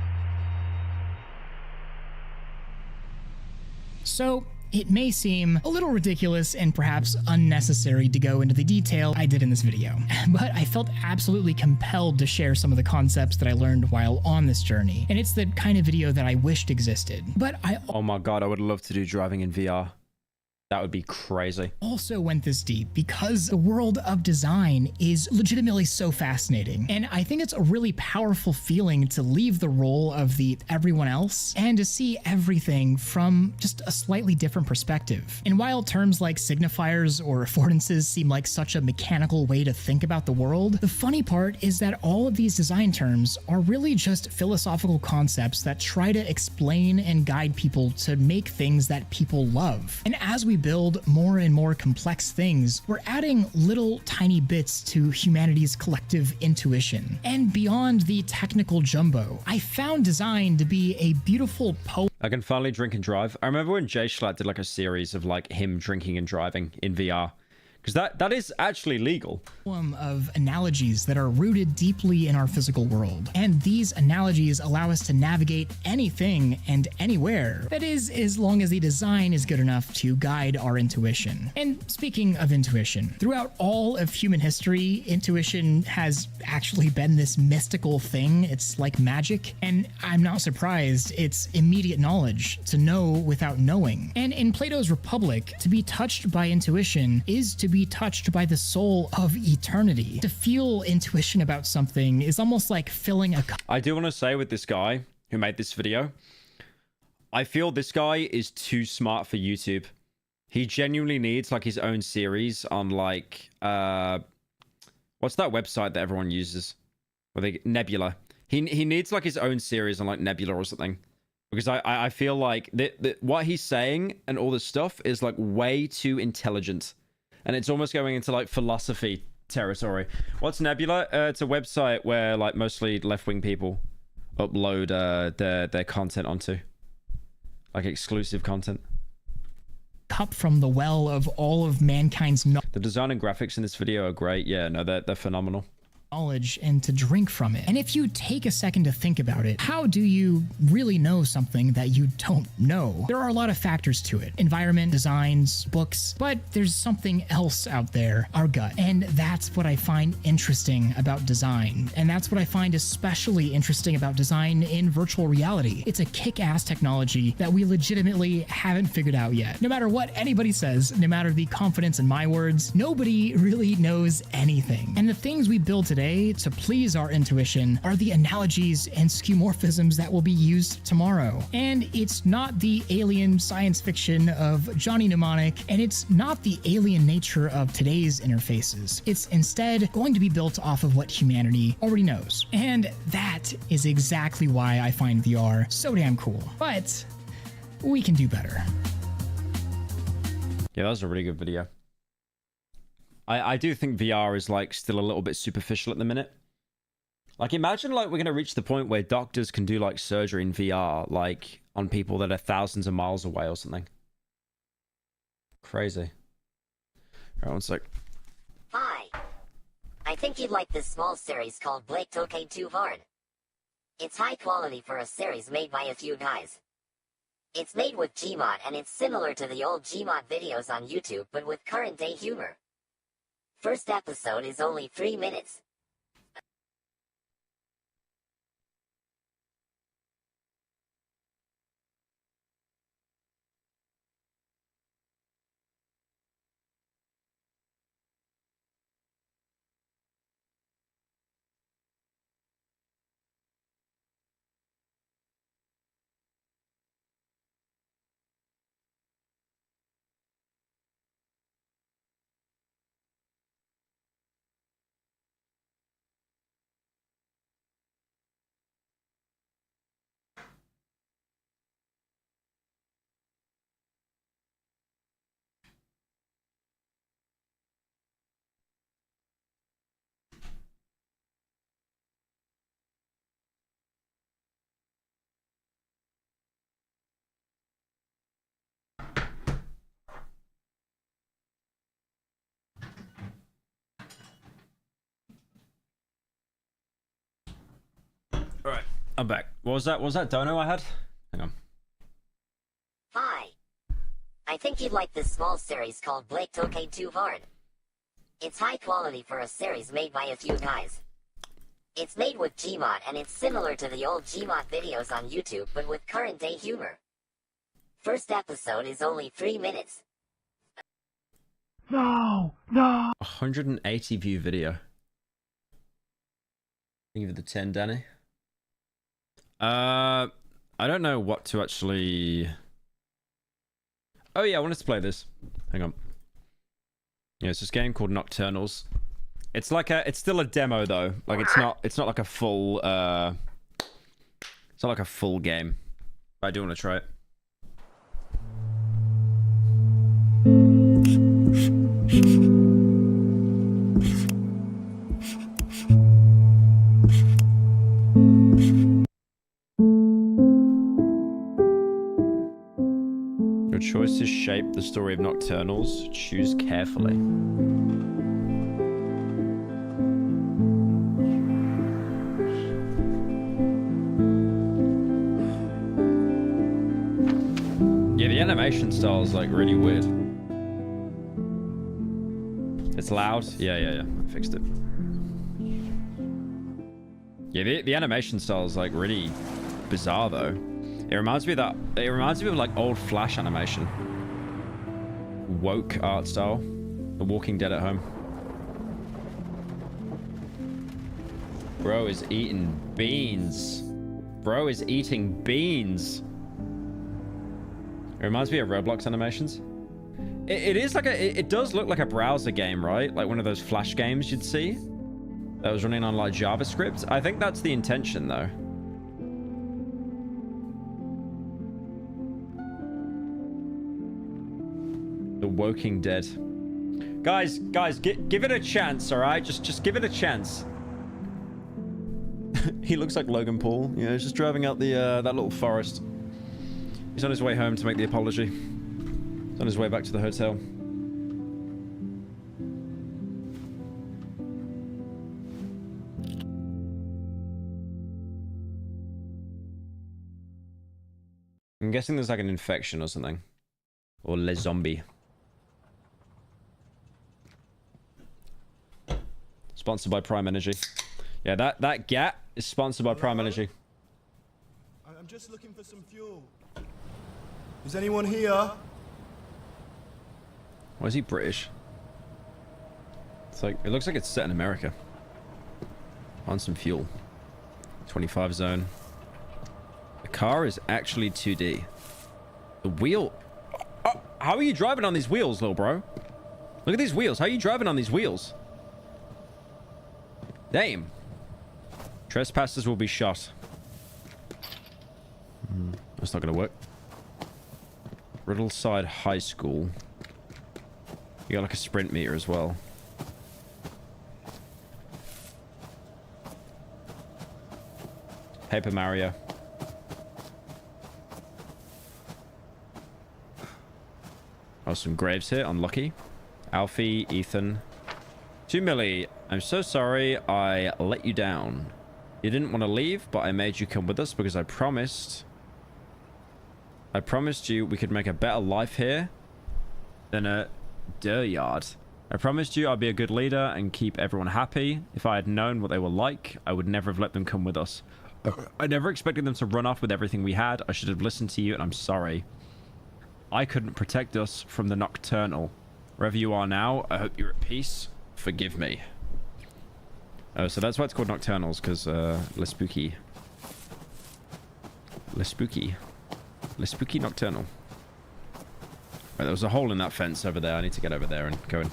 So, it may seem a little ridiculous and perhaps unnecessary to go into the detail I did in this video, but I felt absolutely compelled to share some of the concepts that I learned while on this journey, and it's the kind of video that I wished existed. But oh my god, I would love to do driving in VR. That would be crazy. Also went this deep because the world of design is legitimately so fascinating. And I think it's a really powerful feeling to leave the role of the everyone else and to see everything from just a slightly different perspective. And while terms like signifiers or affordances seem like such a mechanical way to think about the world, the funny part is that all of these design terms are really just philosophical concepts that try to explain and guide people to make things that people love. And as we build more and more complex things, we're adding little tiny bits to humanity's collective intuition. And beyond the technical jumbo, I found design to be a beautiful poem. I can finally drink and drive. I remember when Jay Schlatt did like a series of like him drinking and driving in VR. Because that is actually legal. Of analogies that are rooted deeply in our physical world. And these analogies allow us to navigate anything and anywhere. That is, as long as the design is good enough to guide our intuition. And speaking of intuition, throughout all of human history, intuition has actually been this mystical thing. It's like magic. And I'm not surprised. It's immediate knowledge, to know without knowing. And in Plato's Republic, to be touched by intuition is to be touched by the soul of eternity. To feel intuition about something is almost like filling a cup. I do want to say with this guy who made this video, I feel this guy is too smart for YouTube. He genuinely needs like his own series on like, what's that website that everyone uses? Nebula. He needs like his own series on like Nebula or something. Because I feel like what he's saying and all this stuff is like way too intelligent. And it's almost going into like philosophy territory. What's Nebula? It's a website where like mostly left-wing people upload their content onto. Like exclusive content. Cup from the well of all of mankind's knowledge. The design and graphics in this video are great. Yeah, no, they're phenomenal. Knowledge and to drink from it. And if you take a second to think about it, how do you really know something that you don't know? There are a lot of factors to it. Environment, designs, books, but there's something else out there, our gut. And that's what I find interesting about design. And that's what I find especially interesting about design in virtual reality. It's a kick-ass technology that we legitimately haven't figured out yet. No matter what anybody says, no matter the confidence in my words, nobody really knows anything. And the things we build today to please our intuition are the analogies and skeuomorphisms that will be used tomorrow. And it's not the alien science fiction of Johnny Mnemonic, and it's not the alien nature of today's interfaces. It's instead going to be built off of what humanity already knows. And that is exactly why I find VR so damn cool. But we can do better. Yeah, that was a really good video. I do think VR is like still a little bit superficial at the minute. Like imagine like we're going to reach the point where doctors can do like surgery in VR, like on people that are thousands of miles away or something. Crazy. All right, one sec. Hi. I think you'd like this small series called Blake Tokay 2 Vard. It's high quality for a series made by a few guys. It's made with Gmod and it's similar to the old Gmod videos on YouTube but with current day humor. First episode is only 3 minutes. All right, I'm back. What was that? What was that dono I had? Hang on. Hi. I think you'd like this small series called Blake Tokay 2 Vard. It's high quality for a series made by a few guys. It's made with Gmod and it's similar to the old Gmod videos on YouTube but with current day humor. First episode is only 3 minutes. No! 180 view video. Give it the 10, Danny. I don't know what to actually... Oh yeah, I wanted to play this. Hang on. Yeah, it's this game called Nocturnals. It's like it's still a demo though. Like it's not like a full it's not like a full game. But I do want to try it. Your choices shape the story of Nocturnals. Choose carefully. Yeah, the animation style is like really weird. It's loud. Yeah. I fixed it. Yeah, the animation style is like really bizarre though. It reminds me of like old Flash animation. Woke art style. The Walking Dead at home. Bro is eating beans. Bro is eating beans. It reminds me of Roblox animations. It is like it does look like a browser game, right? Like one of those Flash games you'd see that was running on like JavaScript. I think that's the intention though. The Walking Dead. Guys, give it a chance, all right? Just give it a chance. He looks like Logan Paul. You know, he's just driving out the that little forest. He's on his way home to make the apology. He's on his way back to the hotel. I'm guessing there's like an infection or something. Or le zombie. Sponsored by Prime Energy. Yeah, that GAT is sponsored by Prime Energy. I'm just looking for some fuel. Is anyone here? Why is he British? It's like, it looks like it's set in America. On some fuel. 25 zone. The car is actually 2D. The wheel... how are you driving on these wheels, little bro? Look at these wheels. How are you driving on these wheels? Damn. Trespassers will be shot. That's not gonna work. Riddleside High School. You got like a sprint meter as well. Paper Mario. Oh, some graves here. Unlucky. Alfie, Ethan. 2 Millie. I'm so sorry I let you down. You didn't want to leave, but I made you come with us because I promised you we could make a better life here than a dirt yard. I promised you I'd be a good leader and keep everyone happy. If I had known what they were like, I would never have let them come with us. I never expected them to run off with everything we had. I should have listened to you, and I'm sorry. I couldn't protect us from the Nocturnal. Wherever you are now, I hope you're at peace. Forgive me. Oh, so that's why it's called Nocturnals, because Le Spooky. Le Spooky. Le Spooky Nocturnal. Right, there was a hole in that fence over there. I need to get over there and go in.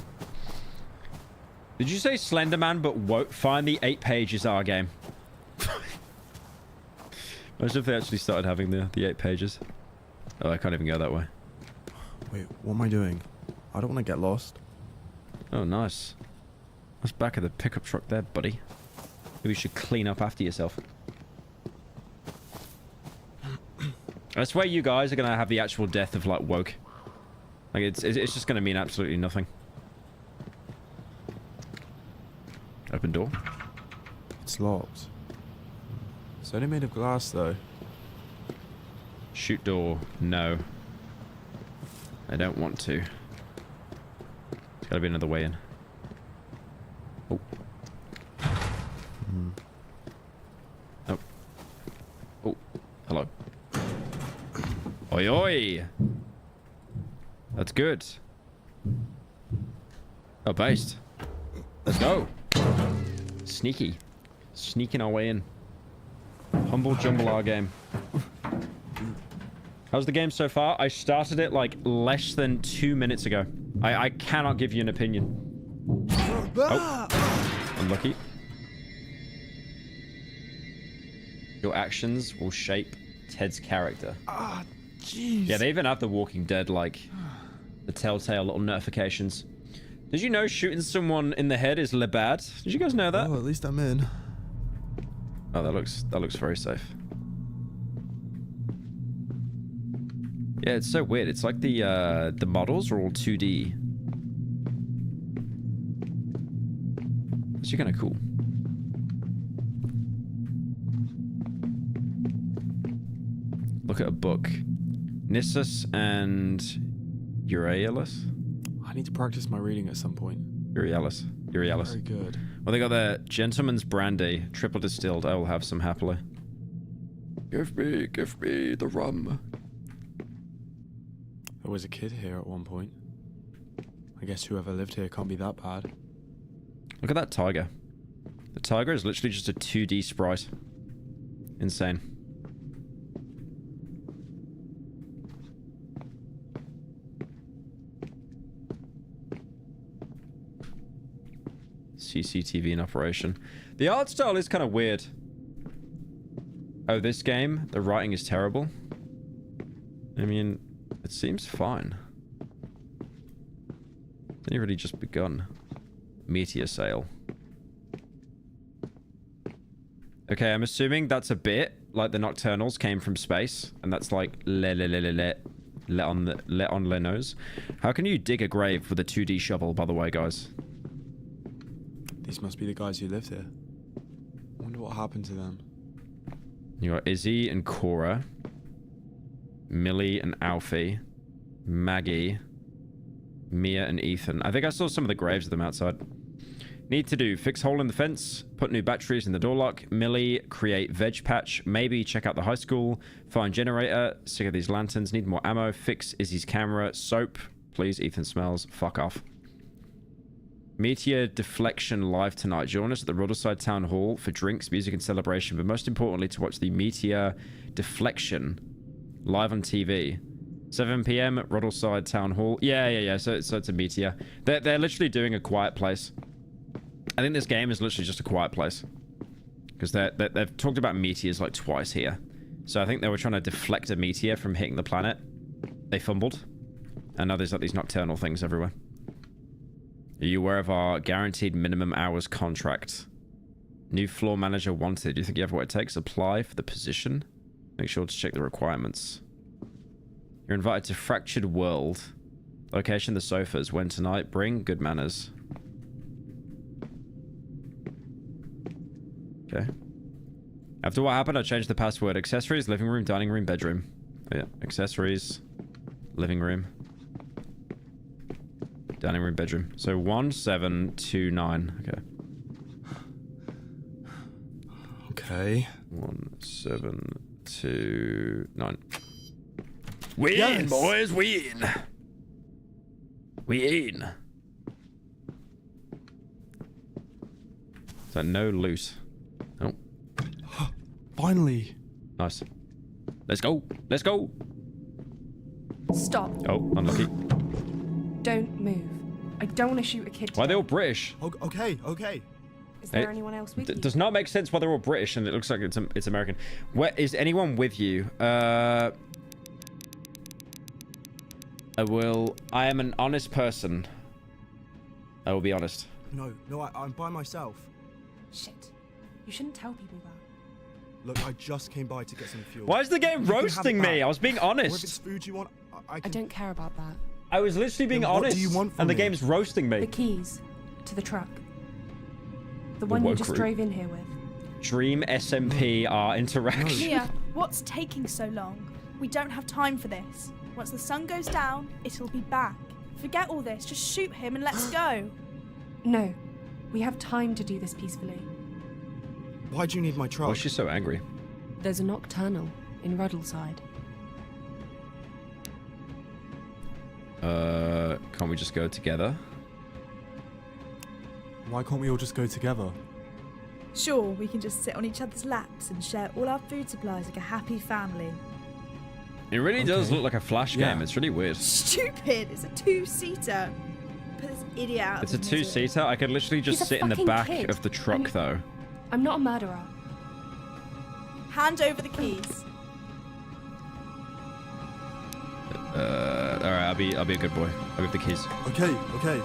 Did you say Slenderman, but won't find the 8 pages our game? Imagine if they actually started having the 8 pages. Oh, I can't even go that way. Wait, what am I doing? I don't want to get lost. Oh, nice. What's back of the pickup truck there, buddy? Maybe you should clean up after yourself. I swear you guys are going to have the actual death of, like, woke. Like, it's just going to mean absolutely nothing. Open door. It's locked. It's only made of glass, though. Shoot door. No. I don't want to. There's got to be another way in. Oh. Oh. Oh. Hello. Oi, oi. That's good. Oh, based. Let's go. Sneaky. Sneaking our way in. Humble jumble our game. How's the game so far? I started it like less than 2 minutes ago. I cannot give you an opinion. Oh. Unlucky. Your actions will shape Ted's character. Ah, jeez. Yeah, they even have the Walking Dead, like, the telltale little notifications. Did you know shooting someone in the head is bad? Did you guys know that? Oh, at least I'm in. Oh, that looks very safe. Yeah, it's so weird. It's like the models are all 2D. It's actually kind of cool. Look at a book. Nissus and Euryalus? I need to practice my reading at some point. Euryalus. Very good. Well, they got the Gentleman's Brandy, triple distilled. I will have some happily. Give me the rum. There was a kid here at one point. I guess whoever lived here can't be that bad. Look at that tiger. The tiger is literally just a 2D sprite. Insane. CCTV in operation. The art style is kind of weird. Oh, this game, the writing is terrible. I mean, it seems fine. It's only really just begun. Meteor sail. Okay, I'm assuming that's a bit like the Nocturnals came from space, and that's like let on le nose. How can you dig a grave with a 2D shovel, by the way, guys? These must be the guys who lived here. I wonder what happened to them. You got Izzy and Cora, Millie and Alfie, Maggie, Mia and Ethan. I think I saw some of the graves of them outside. Need to do: fix hole in the fence, put new batteries in the door lock, Millie, create veg patch, maybe check out the high school, find generator, sick of these lanterns, need more ammo, fix Izzy's camera, soap, please, Ethan smells, fuck off. Meteor Deflection live tonight. Join us at the Roddleside Town Hall for drinks, music, and celebration, but most importantly to watch the Meteor Deflection live on TV. 7 p.m. at Roddleside Town Hall. Yeah. So it's a Meteor. They're literally doing a quiet place. I think this game is literally just a quiet place. Because they've talked about meteors like twice here. So I think they were trying to deflect a meteor from hitting the planet. They fumbled. And now there's like these nocturnal things everywhere. Are you aware of our guaranteed minimum hours contract? New floor manager wanted. Do you think you have what it takes? Apply for the position. Make sure to check the requirements. You're invited to Fractured World. Location: the sofas. When tonight? Bring good manners. Okay. After what happened, I changed the password. Accessories, living room, dining room, bedroom. Oh, yeah. Accessories, living room, dining room, bedroom. So 1729. Okay. Okay. 1729. We Yes. in, boys. We in. We in. So no loot. Oh. Finally. Nice. Let's go. Let's go. Stop. Oh, unlucky. Don't move. I don't want to shoot a kid. Why are they all British? Okay. Is there anyone else with you? Does not make sense why they're all British and it looks like it's American. Where is anyone with you? I am an honest person. I will be honest. No, I'm by myself. Shit. You shouldn't tell people that. Look, I just came by to get some fuel. Why is the game roasting me? I was being honest. Or if it's food you want, I don't care about that. I was literally being Then honest. what do you want from and the me? game's roasting me. The keys to the truck. The one you woke just room. drove in here with. Dream SMP R interaction. Mia, what's taking so long? We don't have time for this. Once the sun goes down, it'll be back. Forget all this. Just shoot him and let's go. No. We have time to do this peacefully. Why do you need my truck? Why is she so angry? There's a nocturnal in Roddleside. Can't we just go together? Why can't we all just go together? Sure, we can just sit on each other's laps and share all our food supplies like a happy family. It really does look like a Flash game. It's really weird. Stupid! It's a two-seater. Put this idiot out. It's a two-seater. I could literally just He's a sit in the fucking back kid. of the truck, though. I'm not a murderer. Hand over the keys. All right, I'll be a good boy. I'll give the keys. Okay.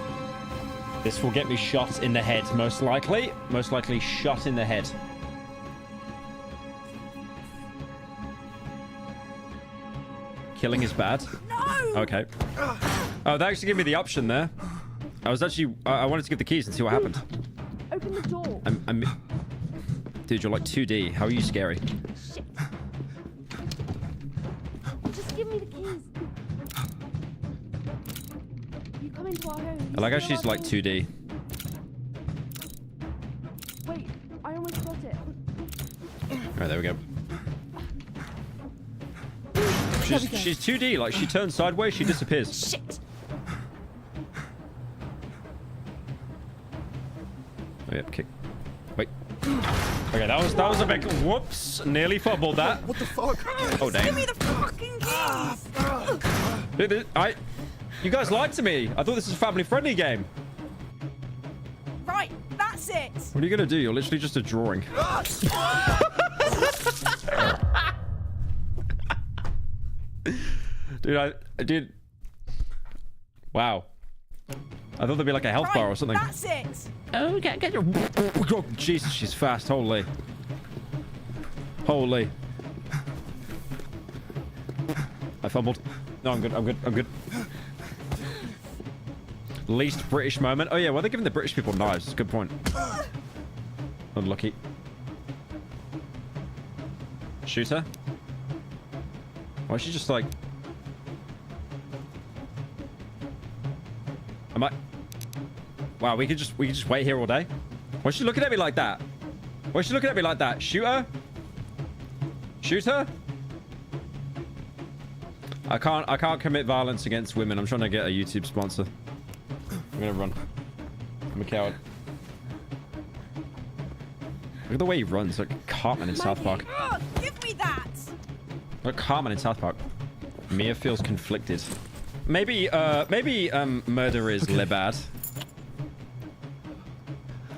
This will get me shot in the head, most likely. Most likely shot in the head. killing is bad? No! Okay. Oh, they actually gave me the option there. I was actually... I wanted to give the keys and see what happened. Open the door. Dude, you're like 2D. How are you scary? Shit. Just give me the keys. You come into our home. I like how she's like 2D. Wait, I almost got it. Alright, there we go. She's 2D. Like, she turns sideways, she disappears. Shit. Oh, yeah, kick. Wait. Okay, that was a big whoops. Nearly fumbled that. What the fuck? Oh, damn. Give me the fucking keys! You guys lied to me. I thought this was a family-friendly game. Right, that's it. What are you gonna do? You're literally just a drawing. Dude. Wow. I thought there'd be like a health bar or something. That's it. Oh, get your... Oh, Jesus, she's fast. Holy. Holy. I fumbled. No, I'm good. Least British moment. Oh, yeah, why are they giving the British people knives? That's a good point. Unlucky. Shoot her. Why is she just like... Am I... Wow, we could just wait here all day. Why is she looking at me like that? Why is she looking at me like that? Shoot her? Shoot her? I can't commit violence against women. I'm trying to get a YouTube sponsor. I'm gonna run. I'm a coward. Look at the way he runs, like Cartman in South Park. Oh, give me that. Like Cartman in South Park. Mia feels conflicted. Maybe murder is bad.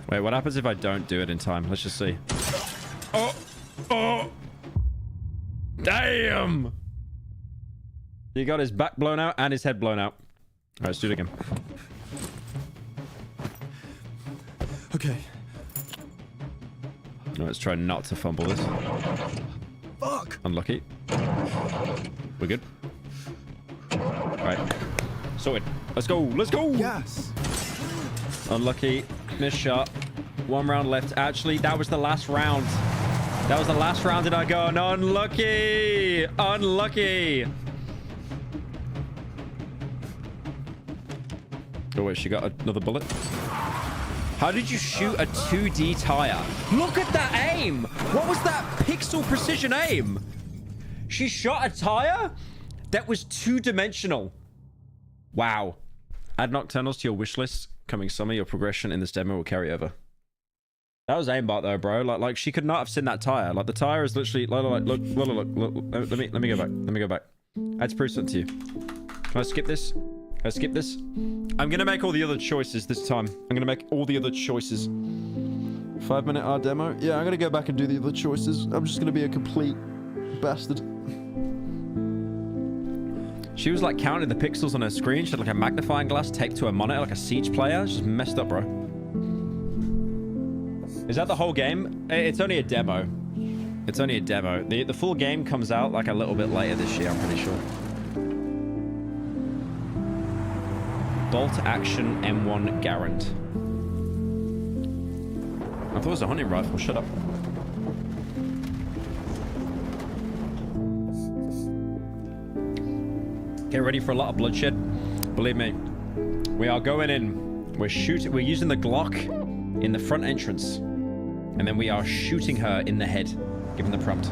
Wait, what happens if I don't do it in time? Let's just see. Oh! Damn! He got his back blown out and his head blown out. Alright, let's do it again. Okay. No, let's try not to fumble this. Fuck! Unlucky. We're good. Alright. Sorted. Let's go. Let's go! Yes! Unlucky. Missed shot. 1 round left. Actually, that was the last round. That was the last round in our gun. Unlucky! Unlucky! Oh, wait, she got another bullet. How did you shoot a 2D tire? Look at that aim! What was that pixel precision aim? She shot a tire that was 2-dimensional. Wow. Add Nocturnals to your wish list. Coming summer, your progression in this demo will carry over. That was aimbot though, bro. Like she could not have seen that tire. Like the tire is literally look. Let me go back. Let me go back. I had to prove something to you. Can I skip this? Can I skip this? I'm gonna make all the other choices this time. I'm gonna make all the other choices. 5-minute R demo. Yeah, I'm gonna go back and do the other choices. I'm just gonna be a complete bastard. She was like counting the pixels on her screen. She had like a magnifying glass taped to her monitor like a Siege player. She's just messed up, bro. Is that the whole game? It's only a demo. It's only a demo. The full game comes out like a little bit later this year, I'm pretty sure. Bolt action M1 Garand. I thought it was a hunting rifle. Shut up. Get ready for a lot of bloodshed. Believe me. We are going in. We're using the Glock in the front entrance. And then we are shooting her in the head, given the prompt.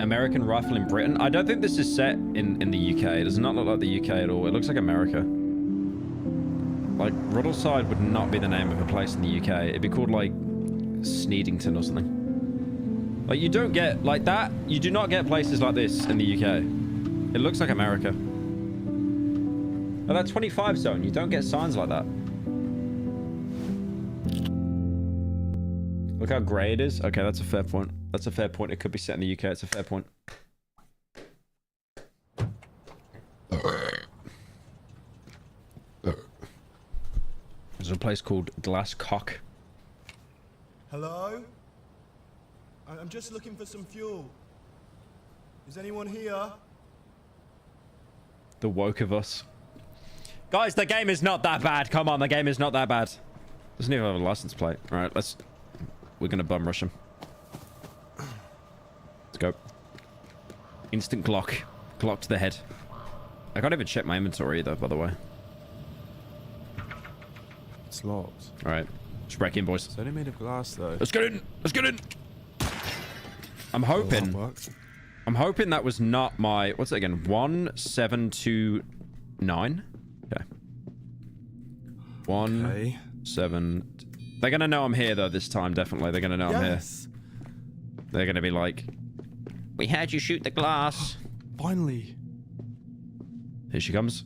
American rifle in Britain. I don't think this is set in the UK. It does not look like the UK at all. It looks like America. Like, Ruddleside would not be the name of a place in the UK. It'd be called, like, Sneedington or something. Like, you don't get, like that, you do not get places like this in the UK. It looks like America. Oh, that 25 zone, you don't get signs like that. Look how grey it is. Okay, that's a fair point. That's a fair point. It could be set in the UK. It's a fair point. There's a place called Glass Cock. Hello? I'm just looking for some fuel. Is anyone here? The woke of us. Guys, the game is not that bad. Come on, the game is not that bad. Doesn't even have a license plate. All right, we're gonna bum rush him. Let's go. Instant Glock. Glock to the head. I can't even check my inventory either, by the way. It's locked. All right, let's break in, boys. It's only made of glass, though. Let's get in. Let's get in. I'm hoping that was not my... What's it again? 1729? Okay. 17... They're going to know I'm here, though, this time, definitely. They're going to know I'm here. They're going to be like... We had you shoot the glass. Finally. Here she comes.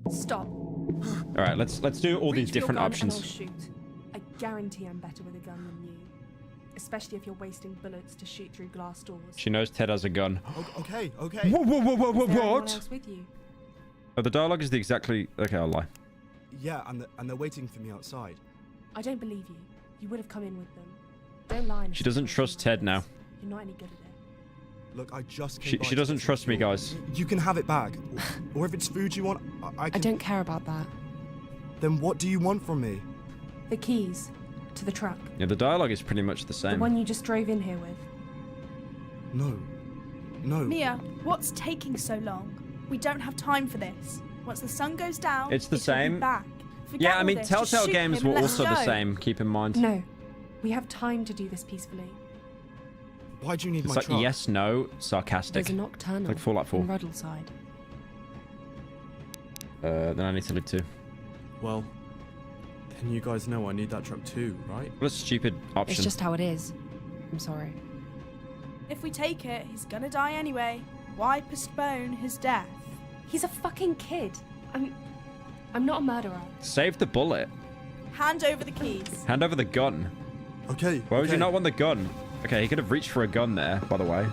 Stop. All right, let's do all these different options. And I'll shoot. I guarantee I'm better with a gun than you. Especially if you're wasting bullets to shoot through glass doors. She knows Ted has a gun. Okay. Whoa, Is there anyone what? else with you? Oh, the dialogue is the exactly... Okay, I'll lie. Yeah, and they're waiting for me outside. I don't believe you. You would have come in with them. Don't lie. She doesn't trust Ted now. You're not any good at it. Look, I just came She doesn't trust me, guys. You can have it back. Or if it's food you want, I can... I don't care about that. Then what do you want from me? The keys to the truck. Yeah, the dialogue is pretty much the same. The one you just drove in here with. No. Mia, what's taking so long? We don't have time for this. Once the sun goes down, It's the it'll same. Be back. Forget Yeah, I all mean, this. Just Telltale shoot games him were and let's also the go. same, keep in mind. No. We have time to do this peacefully. Why do you need It's my like truck? yes, no, sarcastic. There's a nocturnal It's like Fallout 4. on Ruddleside. Then I need to leave too. Well, then you guys know I need that truck too, right? What a stupid option. It's just how it is. I'm sorry. If we take it, he's gonna die anyway. Why postpone his death? He's a fucking kid. I'm not a murderer. Save the bullet. Hand over the keys. Hand over the gun. Okay. Why would you not want the gun? Okay, he could have reached for a gun there, by the way.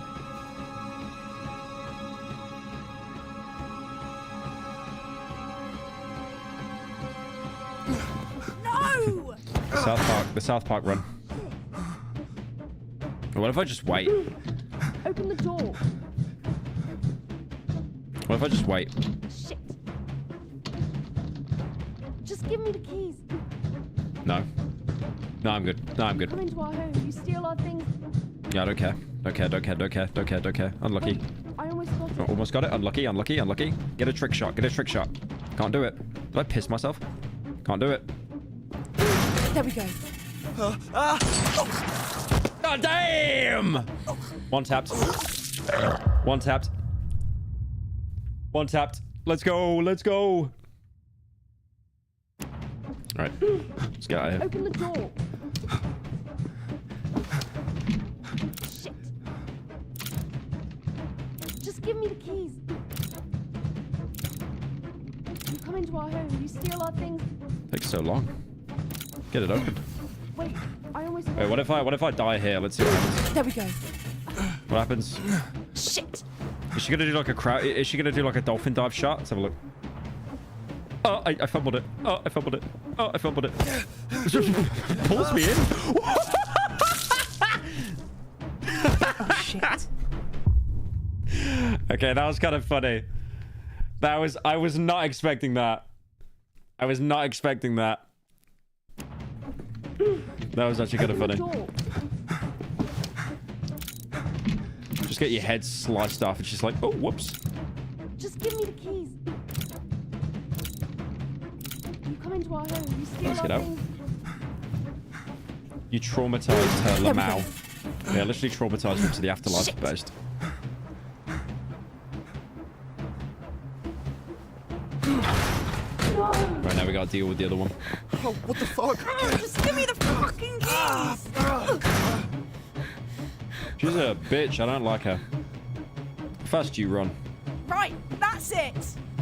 No! The South Park run. What if I just wait? Open the door. What if I just wait? Shit. Just give me the keys. No. No, I'm good. No, I'm good. Come into our home. You steal our things. Yeah, I don't care. Don't care. Unlucky. Wait, I almost got it. Almost got it. Unlucky. Get a trick shot. Can't do it. Did I piss myself? Can't do it. There we go. God damn! One tapped. Let's go. Alright. Let's get out of here. Open the door. Shit. Just give me the keys. You come into our home. You steal our things. Takes so long. Get it open. Wait, I almost... Wait, what if I die here? Let's see what happens. There we go. What happens? Shit. Is she gonna do like a crowd? Is she gonna do like a dolphin dive shot? Let's have a look. Oh, I fumbled it. Pulls me in. Oh, shit. Okay, that was kind of funny. I was not expecting that. That was actually kind of funny. Just get your head sliced off and she's like, oh, whoops. Just give me the keys. You come into our home. You steal Let's our get out. things. You traumatized her, Lamau. Yeah, literally traumatized her to the afterlife. Shit. Based. Right, now we gotta deal with the other one. Oh, what the fuck? Just give me the fucking keys. She's a bitch. I don't like her. How fast do you run? Right, that's it.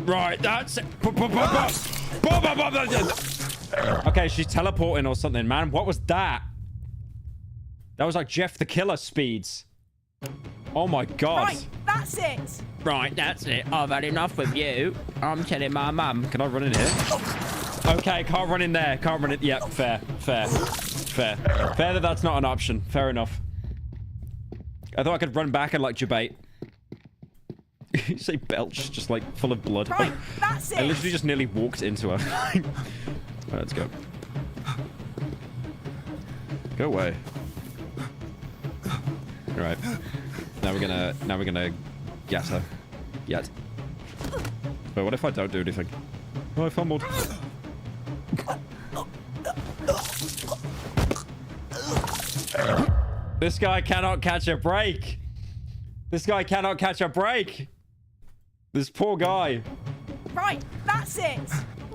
Right, that's it. Okay, she's teleporting or something, man. What was that? That was like Jeff the Killer speeds. Oh my god. Right, that's it. Right, that's it. I've had enough of you. I'm telling my mum. Can I run in here? Okay, can't run in there. Can't run in. Yep, fair. Fair that that's not an option. Fair enough. I thought I could run back and like debate. You say belch, just like full of blood. Right, that's it. I literally just nearly walked into her. Alright, let's go. Go away. Alright. Now we're gonna get her. Yet. Wait, what if I don't do anything? Oh, I fumbled. This guy cannot catch a break. This guy cannot catch a break. This poor guy. Right, that's it.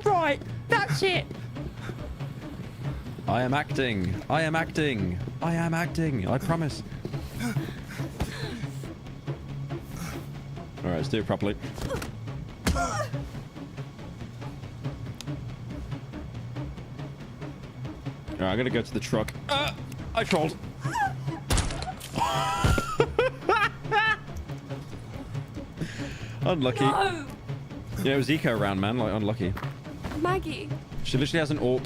Right, that's it. I am acting. I am acting. I am acting. I promise. Alright, let's do it properly. Alright, I'm gonna go to the truck. I trolled. Unlucky. No! Yeah, it was eco round, man. Like, unlucky. Maggie. She literally has an AWP.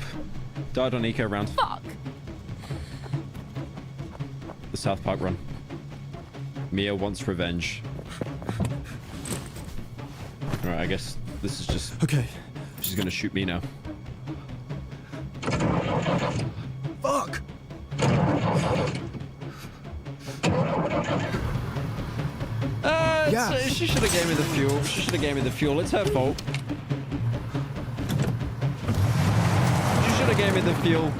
Died on eco round. Fuck. The South Park run. Mia wants revenge. Alright, I guess this is just... Okay. She's gonna shoot me now. Fuck! Yeah. She should have gave me the fuel. She should have gave me the fuel. It's her fault. She should have gave me the fuel.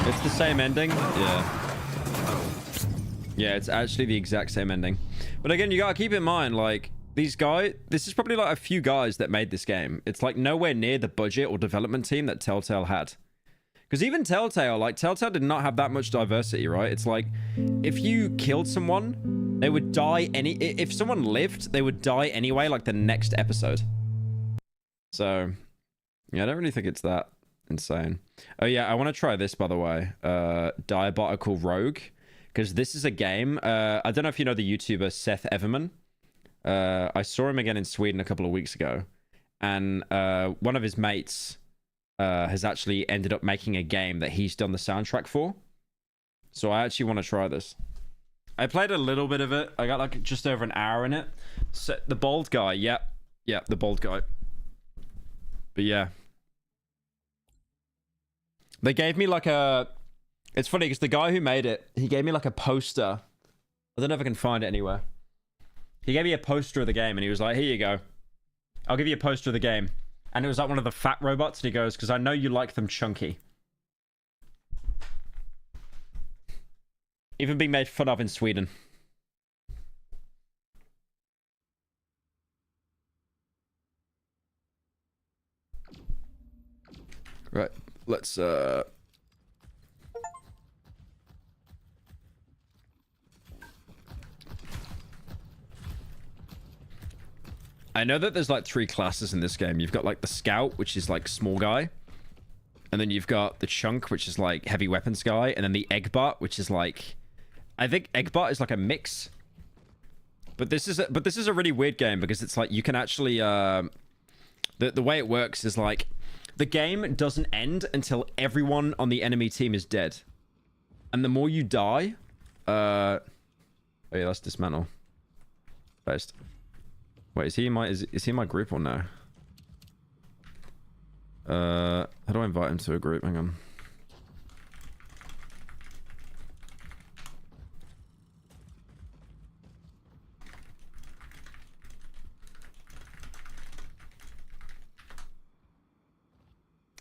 It's the same ending. Yeah. Yeah, it's actually the exact same ending. But again, you gotta keep in mind, like, these guys, this is probably like a few guys that made this game. It's like nowhere near the budget or development team that Telltale had. Because even Telltale, like, Telltale did not have that much diversity, right? It's like, if you killed someone, they would die if someone lived, they would die anyway, like the next episode. So, yeah, I don't really think it's that insane. Oh yeah, I want to try this, by the way. Diabolical Rogue. Because this is a game, I don't know if you know the YouTuber Seth Everman. I saw him again in Sweden a couple of weeks ago. And one of his mates has actually ended up making a game that he's done the soundtrack for. So I actually want to try this. I played a little bit of it. I got like just over an hour in it. So, the bald guy, yep. Yep, the bald guy. But yeah. They gave me like a... It's funny because the guy who made it, he gave me like a poster. I don't know if I can find it anywhere. He gave me a poster of the game and he was like, here you go. I'll give you a poster of the game. And it was like one of the fat robots. And he goes, because I know you like them chunky. Even being made fun of in Sweden. Right, let's I know that there's like 3 classes in this game. You've got like the Scout, which is like small guy. And then you've got the Chunk, which is like heavy weapons guy. And then the Eggbot, which is like... I think Eggbot is like a mix. But this is a really weird game because it's like you can actually... The way it works is like... The game doesn't end until everyone on the enemy team is dead. And the more you die... Oh yeah, that's dismantle. Based. Wait, is he in my group or no? How do I invite him to a group? Hang on.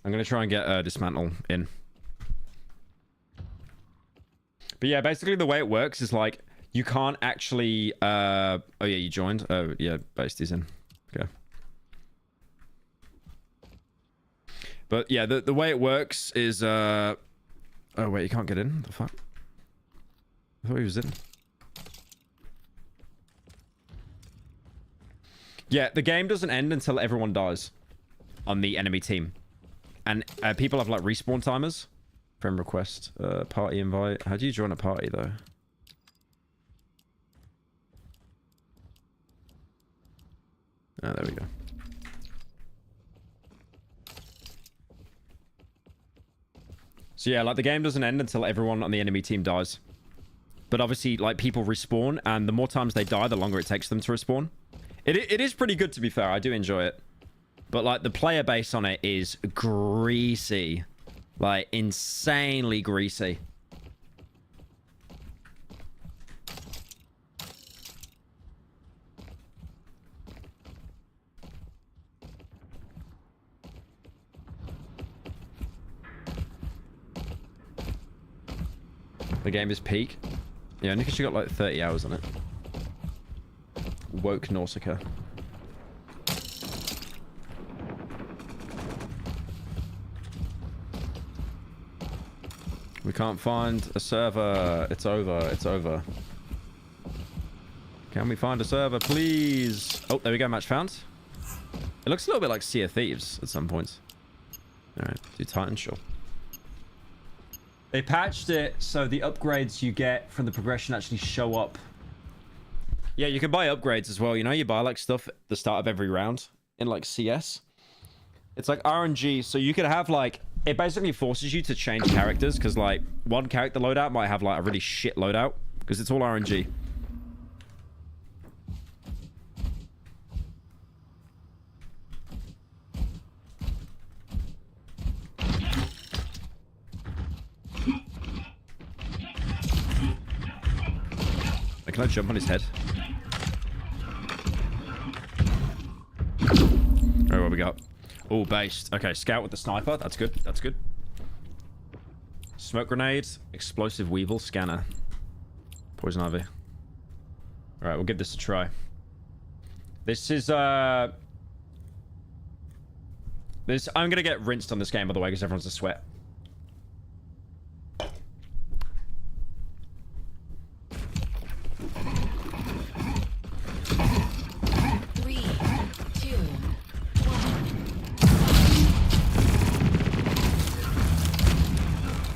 I'm gonna try and get dismantle in. But yeah, basically the way it works is like you can't actually oh yeah, you joined. Oh yeah, based is in. Okay. But yeah, the way it works is oh wait, you can't get in? What the fuck? I thought he was in. Yeah, the game doesn't end until everyone dies on the enemy team. And people have like respawn timers. Friend request, party invite. How do you join a party though? Oh, there we go. So yeah, like the game doesn't end until everyone on the enemy team dies. But obviously, like, people respawn, and the more times they die, the longer it takes them to respawn. It is pretty good, to be fair. I do enjoy it. But, like, the player base on it is greasy. Like, insanely greasy. The game is peak. Yeah, only because you got like 30 hours on it. Woke Nausicaa. We can't find a server. It's over. It's over. Can we find a server, please? Oh, there we go. Match found. It looks a little bit like Sea of Thieves at some points. All right, do Titan, sure. They patched it so the upgrades you get from the progression actually show up. Yeah, you can buy upgrades as well. You know, you buy like stuff at the start of every round in like CS. It's like RNG, so you could have like, it basically forces you to change characters because like one character loadout might have like a really shit loadout because it's all RNG. Can I jump on his head? Oh, what we got? Oh, based. Okay, scout with the sniper. That's good. That's good. Smoke grenade, explosive weevil, scanner, poison ivy. All right, we'll give this a try. This is I'm gonna get rinsed on this game, by the way, because everyone's a sweat.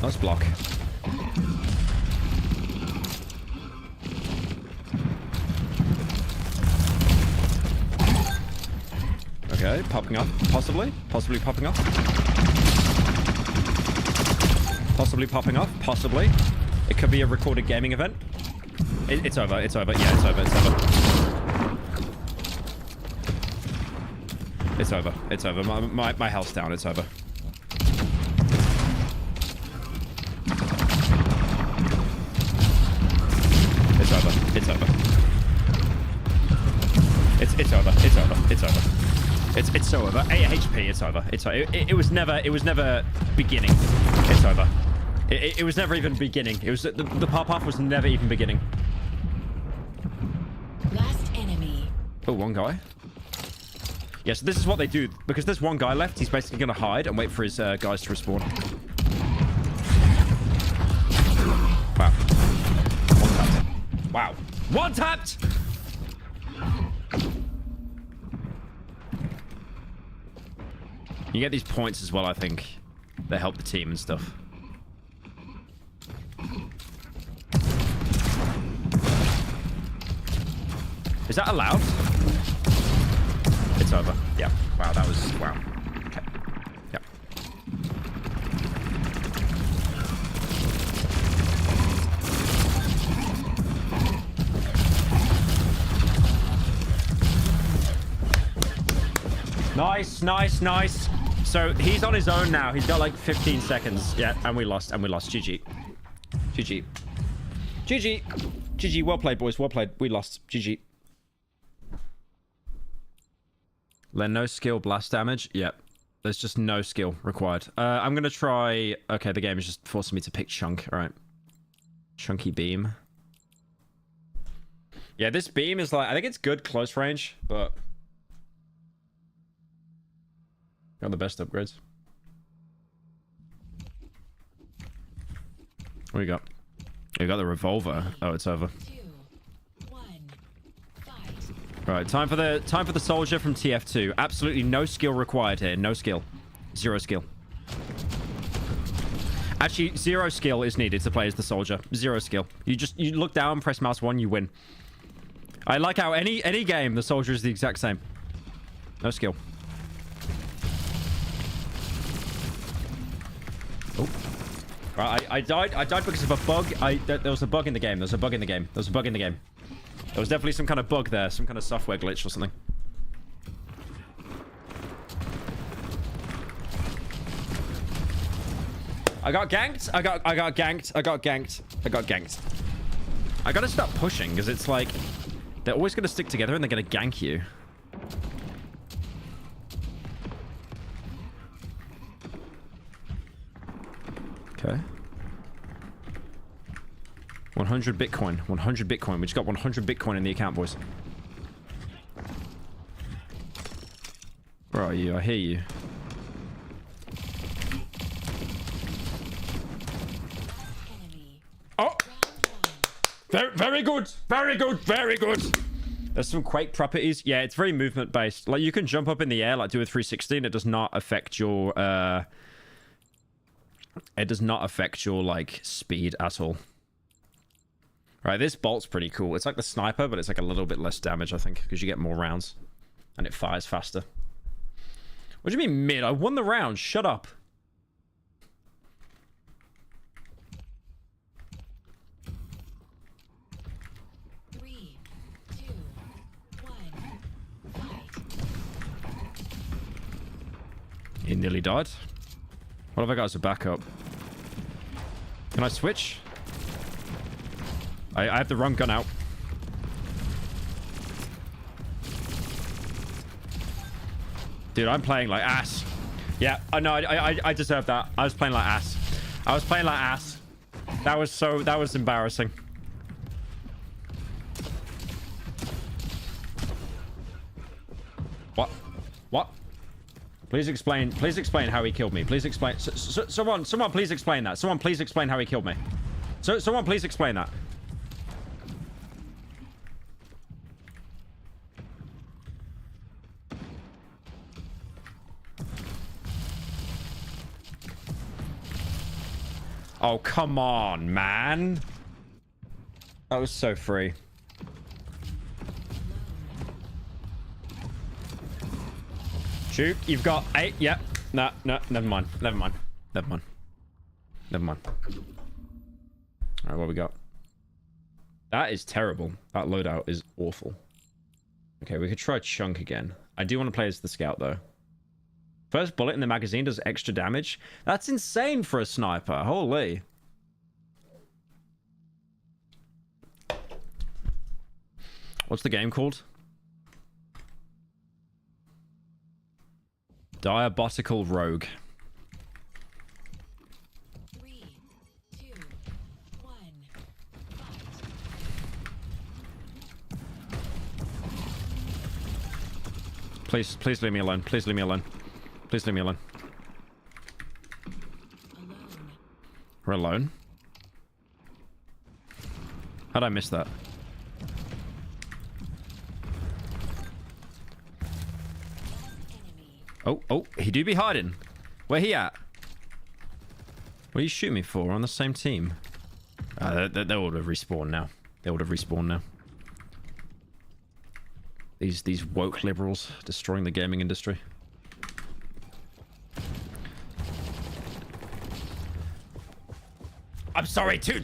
Nice block. Okay, popping up. Possibly popping up. Possibly popping up. Possibly. It could be a recorded gaming event. It's over. It's over. Yeah, it's over. It's over. It's over. It's over. My health's down. It's over. It's over. It's over. It's over. It's over. It's over. It's so over. 8 HP. It's over. It's over. It was never beginning. It's over. It was never even beginning. It was the pop-off was never even beginning. Last enemy. Oh, one guy. Yeah, so this is what they do. Because there's one guy left, he's basically going to hide and wait for his guys to respawn. Wow. One tapped. Wow. One tapped! You get these points as well, I think. They help the team and stuff. Is that allowed? It's over. Yeah. Wow, that was... Wow. Okay. Yeah. Nice, nice, nice. So he's on his own now. He's got like 15 seconds. Yeah, and we lost. And we lost. GG. GG. GG. GG. Well played, boys. Well played. We lost. GG. Len, no skill, blast damage. Yep. There's just no skill required. I'm going to try... Okay, the game is just forcing me to pick chunk. All right. Chunky beam. Yeah, this beam is like... I think it's good close range, but... Got the best upgrades. What do you got? You got the revolver. Oh, it's over. 2, 1, fight. Right, time for the soldier from TF2. Absolutely no skill required here. No skill. 0 skill. Actually, 0 skill is needed to play as the soldier. 0 skill. You look down, press mouse 1, you win. I like how any game the soldier is the exact same. No skill. Oh. Right, I died because of a bug. There was a bug in the game. There was a bug in the game. There was a bug in the game. There was definitely some kind of bug there. Some kind of software glitch or something. I got ganked. I got ganked. I got ganked. I got ganked. I gotta stop pushing because it's like they're always gonna stick together and they're gonna gank you. Okay. 100 Bitcoin. 100 Bitcoin. We just got 100 Bitcoin in the account, boys. Where are you? I hear you. Oh! Very, very good. Very good. Very good. There's some Quake properties. Yeah, it's very movement based. Like, you can jump up in the air, like do a 360, and it does not affect your, it does not affect your, like, speed at all. Right, this bolt's pretty cool. It's like the sniper, but it's like a little bit less damage, I think, because you get more rounds. And it fires faster. What do you mean mid? I won the round. Shut up. He nearly died. What have I got as a backup? Can I switch? I have the wrong gun out. Dude, I'm playing like ass. Yeah, I know. I deserve that. I was playing like ass. I was playing like ass. That was embarrassing. What? What? Please explain how he killed me. Please explain. Someone please explain that. Someone please explain how he killed me. Someone please explain that. Oh, come on, man. That was so free. Shoot, you've got 8. Yep. No, never mind. Never mind. Never mind. Never mind. Alright, what we got? That is terrible. That loadout is awful. Okay, we could try Chunk again. I do want to play as the scout, though. First bullet in the magazine does extra damage. That's insane for a sniper. Holy. What's the game called? Diabotical Rogue. 3, 2, 1. Please leave me alone. Please leave me alone. Please leave me alone. We're alone? How'd I miss that? Oh, he do be hiding. Where he at? What are you shooting me for? We're on the same team. They would have respawned now. They would have respawned now. These woke liberals destroying the gaming industry. I'm sorry, two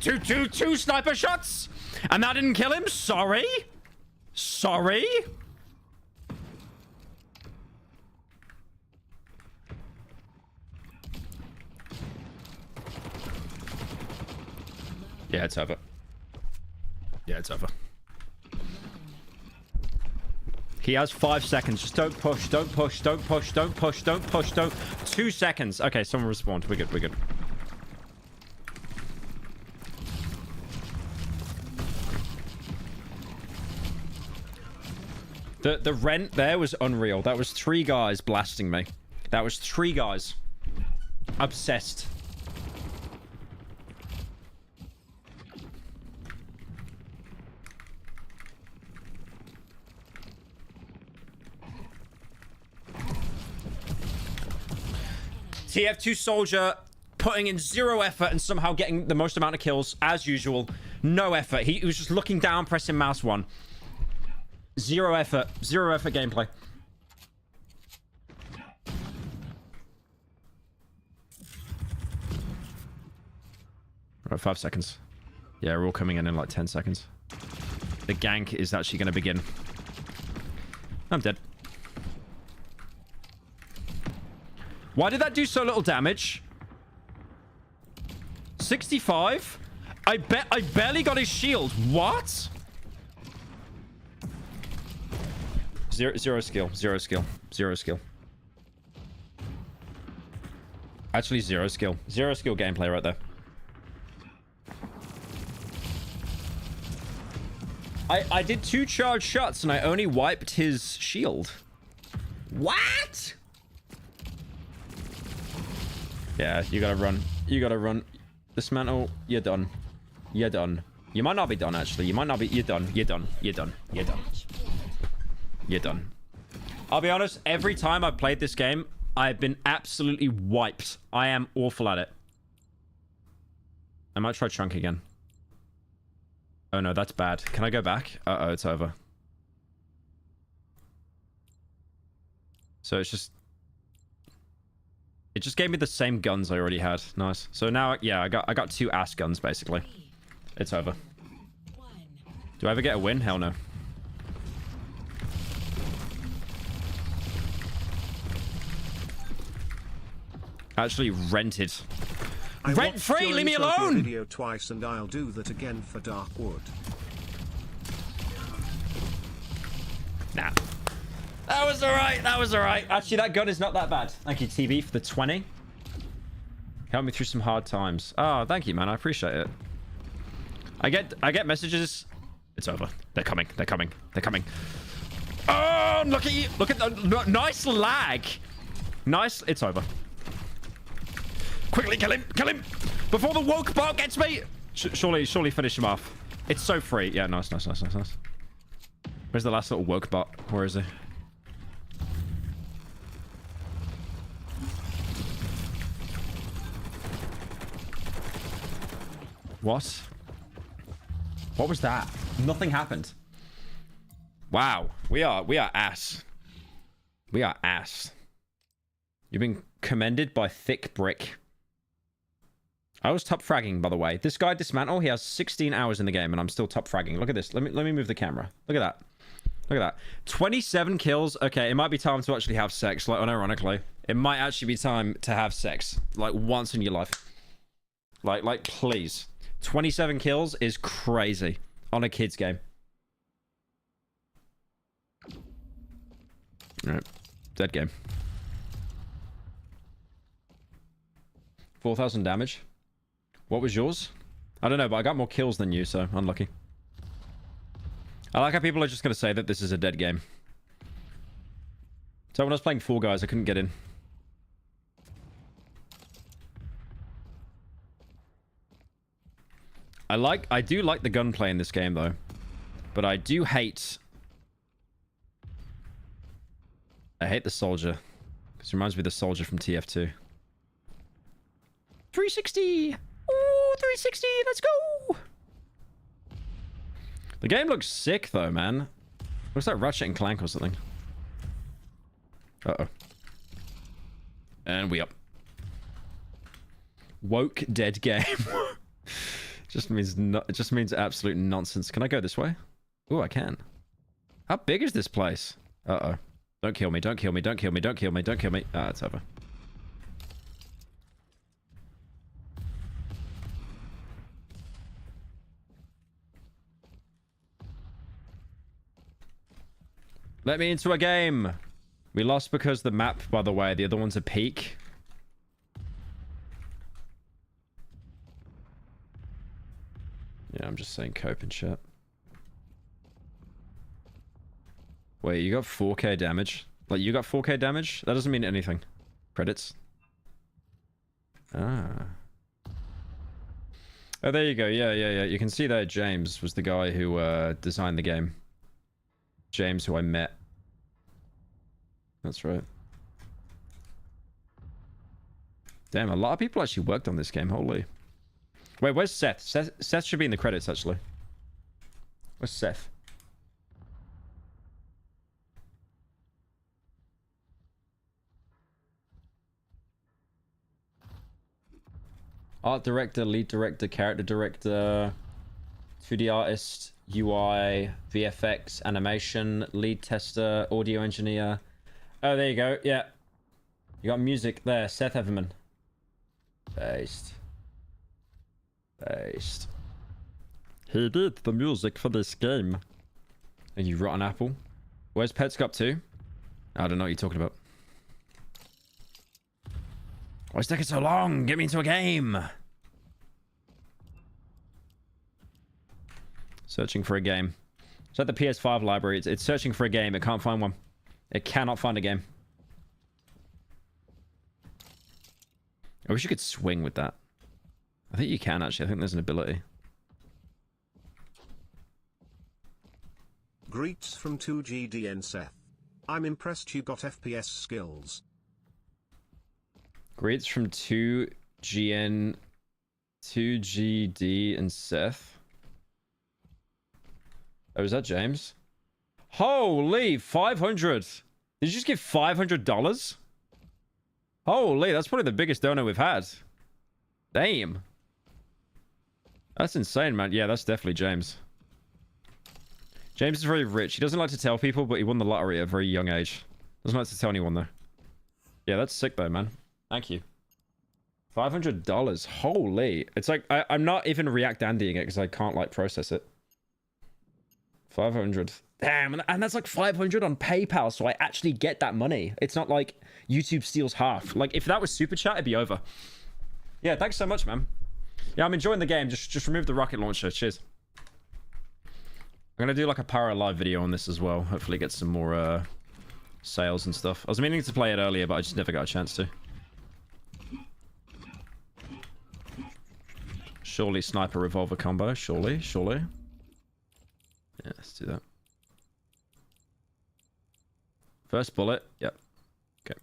sniper shots? And that didn't kill him? Sorry? Sorry? Yeah, it's over. Yeah, it's over. He has 5 seconds. Just don't push, don't push, don't push, don't push, don't push, don't... 2 seconds. Okay, someone respawned. We're good, we're good. The rent there was unreal. That was 3 guys blasting me. That was 3 guys. Obsessed. TF2 Soldier putting in 0 effort and somehow getting the most amount of kills as usual. No effort. He was just looking down, pressing mouse 1. 0 effort. 0 effort gameplay. Right, 5 seconds. Yeah, we're all coming in like 10 seconds. The gank is actually going to begin. I'm dead. Why did that do so little damage? 65? I barely got his shield. What? Zero skill. Zero skill. Zero skill. Actually, zero skill. Zero skill gameplay right there. I did 2 charged shots and I only wiped his shield. What? Yeah, you gotta run. You gotta run. Dismantle. You're done. You're done. You might not be done, actually. You might not be. You're done. You're done. You're done. You're done. You're done. I'll be honest, every time I've played this game, I've been absolutely wiped. I am awful at it. I might try Trunk again. Oh no, that's bad. Can I go back? Uh-oh, it's over. So it's just... It just gave me the same guns I already had. Nice. So now, yeah, I got 2 ass guns, basically. It's over. Do I ever get a win? Hell no. Actually rented. Rent free, leave me alone! Video twice and I'll do that again for Darkwood. Nah. That was alright, that was alright. Actually, that gun is not that bad. Thank you, TV, for the 20. Help me through some hard times. Oh, thank you, man. I appreciate it. I get messages. It's over. They're coming. They're coming. They're coming. Oh, look at you. Look at the nice lag. Nice. It's over. Quickly kill him. Kill him. Before the woke bot gets me. Surely finish him off. It's so free. Yeah, nice. Where's the last little woke bot? Where is he? What? What was that? Nothing happened. Wow. We are ass. We are ass. You've been commended by Thick Brick. I was top fragging, by the way. This guy, Dismantle, he has 16 hours in the game, and I'm still top fragging. Look at this. Let me move the camera. Look at that. Look at that. 27 kills. Okay, it might be time to actually have sex, like, unironically. It might actually be time to have sex, like, once in your life. Like, please. 27 kills is crazy on a kid's game. Alright. Dead game. 4,000 damage. What was yours? I don't know, but I got more kills than you, so unlucky. I like how people are just going to say that this is a dead game. So when I was playing Fall Guys, I couldn't get in. I do like the gunplay in this game, though. But I do hate... I hate the soldier. Because it reminds me of the soldier from TF2. 360! Ooh, 360! Let's go! The game looks sick, though, man. Looks like Ratchet and Clank or something. Uh-oh. And we up. Woke dead game. It just means absolute nonsense. Can I go this way? Oh, I can. How big is this place? Uh-oh. Don't kill me, don't kill me, don't kill me, don't kill me, don't kill me. Ah, it's over. Let me into a game. We lost because the map, by the way. The other one's a peak. Yeah, I'm just saying cope and shit. Wait, you got 4k damage? Like, you got 4k damage? That doesn't mean anything. Credits. Ah. Oh, there you go. Yeah. You can see there James was the guy who designed the game. James, who I met. That's right. Damn, a lot of people actually worked on this game. Holy. Wait, where's Seth? Seth should be in the credits, actually. Where's Seth? Art director, lead director, character director, 2D artist, UI, VFX, animation, lead tester, audio engineer. Oh, there you go. Yeah. You got music there. Seth Everman. Based. He did the music for this game. And you rotten apple. Where's Petscop 2? I don't know what you're talking about. Why is it taking so long? Get me into a game. Searching for a game. It's at the PS5 library. It's searching for a game. It can't find one. It cannot find a game. I wish you could swing with that. I think you can, actually. I think there's an ability. Greets from 2GDN Seth. I'm impressed you got FPS skills. Greets from 2GD and Seth. Oh, is that James? Holy, 500. Did you just give $500? Holy, that's probably the biggest donor we've had. Damn. That's insane, man. Yeah, that's definitely James. James is very rich. He doesn't like to tell people, but he won the lottery at a very young age. Doesn't like to tell anyone, though. Yeah, that's sick, though, man. Thank you. $500. Holy. It's like, I'm not even react-andying it because I can't, like, process it. 500. Damn, and that's like 500 on PayPal, so I actually get that money. It's not like YouTube steals half. Like, if that was Super Chat, it'd be over. Yeah, thanks so much, man. Yeah, I'm enjoying the game. Just remove the rocket launcher. Cheers. I'm gonna do like a Pyro live video on this as well. Hopefully get some more sales and stuff. I was meaning to play it earlier, but I just never got a chance to. Surely sniper revolver combo. Surely. Yeah, let's do that. First bullet. Yep. Okay.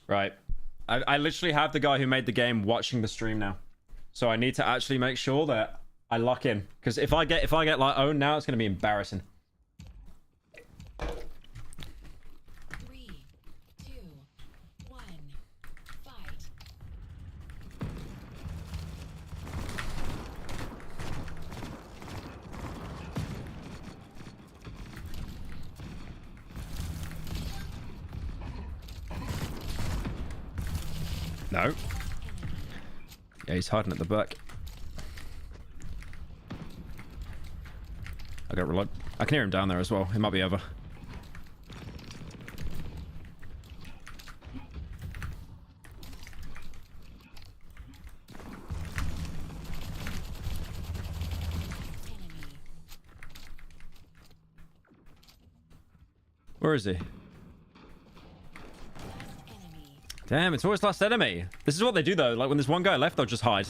Right. I literally have the guy who made the game watching the stream now. So I need to actually make sure that I lock in. Because if I get like owned now, it's gonna be embarrassing. 3, 2, 1, fight. No. Yeah, he's hiding at the back. I got reload. I can hear him down there as well. It might be over. Where is he? Damn, it's always last enemy. This is what they do though. Like when there's one guy left, they'll just hide.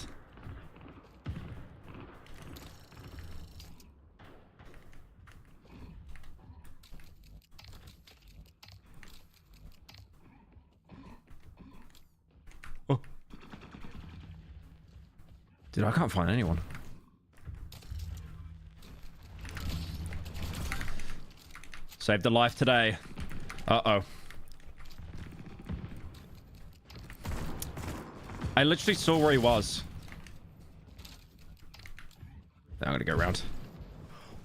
Oh. Dude, I can't find anyone. Saved a life today. Uh-oh. I literally saw where he was. I'm gonna go around.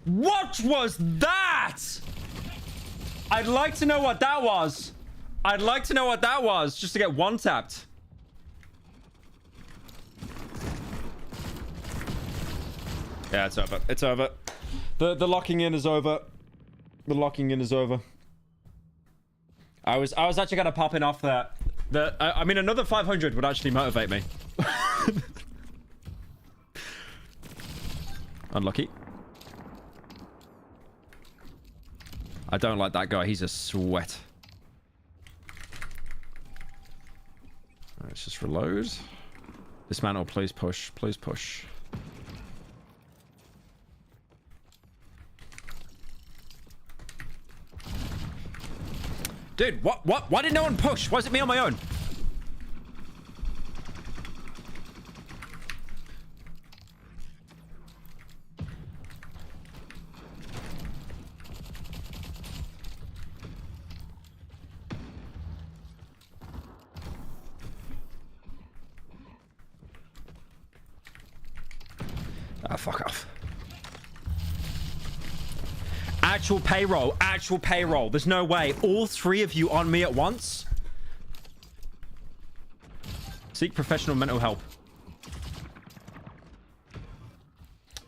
What was that? I'd like to know what that was. I'd like to know what that was, just to get one tapped. Yeah, it's over. It's over. The locking in is over. The locking in is over. I was actually gonna pop in off that. I mean, another 500 would actually motivate me. Unlucky. I don't like that guy. He's a sweat. Alright, let's just reload. Dismantle, please push. Please push. Dude, what? Why did no one push? Why is it me on my own? fuck off. Actual payroll. Actual payroll. There's no way. All three of you on me at once? Seek professional mental help.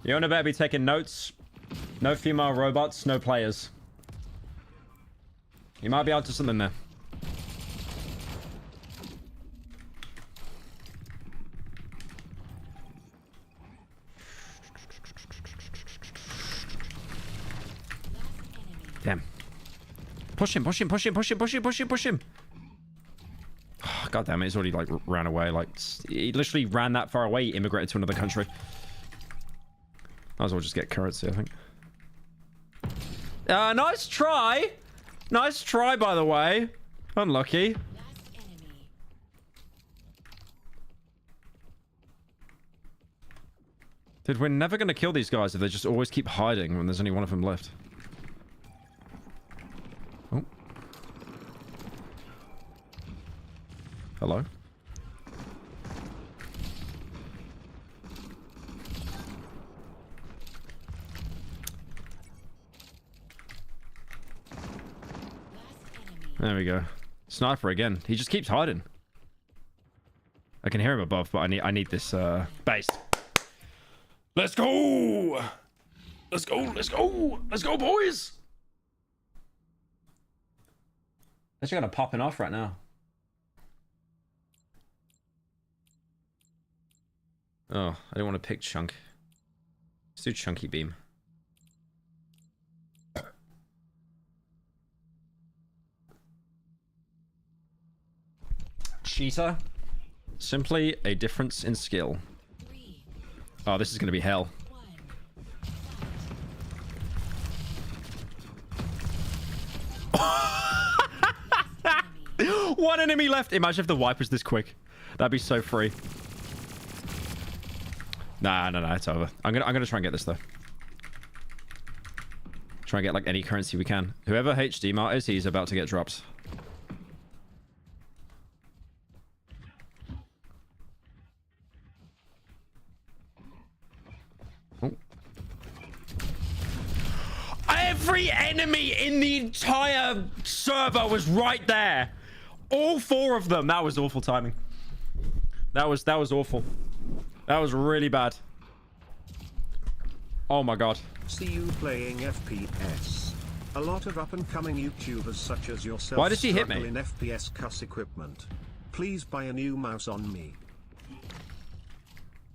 You owner better be taking notes. No female robots, no players. You might be onto something there. Damn. Push him, push him, push him, push him, push him, push him, push him. Oh, God damn it, he's already like ran away. Like, he literally ran that far away, he immigrated to another country. Might as well just get currency, I think. Nice try. Nice try, by the way. Unlucky. Dude, we're never going to kill these guys if they just always keep hiding when there's only one of them left. Oh. Hello? There we go. Sniper again. He just keeps hiding. I can hear him above, but I need this base. Let's go! Let's go, let's go! Let's go, boys! Actually got a popping off right now. Oh, I didn't want to pick Chunk. Let's do Chunky Beam. Cheetah. Simply a difference in skill. Oh, this is going to be hell. One enemy left. Imagine if the wipe was this quick. That'd be so free. Nah, it's over. I'm gonna try and get this though. Try and get like any currency we can. Whoever HD Mart is, he's about to get dropped. Oh. Every enemy in the entire server was right there. All four of them. That was awful timing. That was awful. That was really bad. Oh my god. See you playing FPS. A lot of up-and-coming YouTubers such as yourself Why does he hit me? struggle in FPS cuss equipment. Please buy a new mouse on me.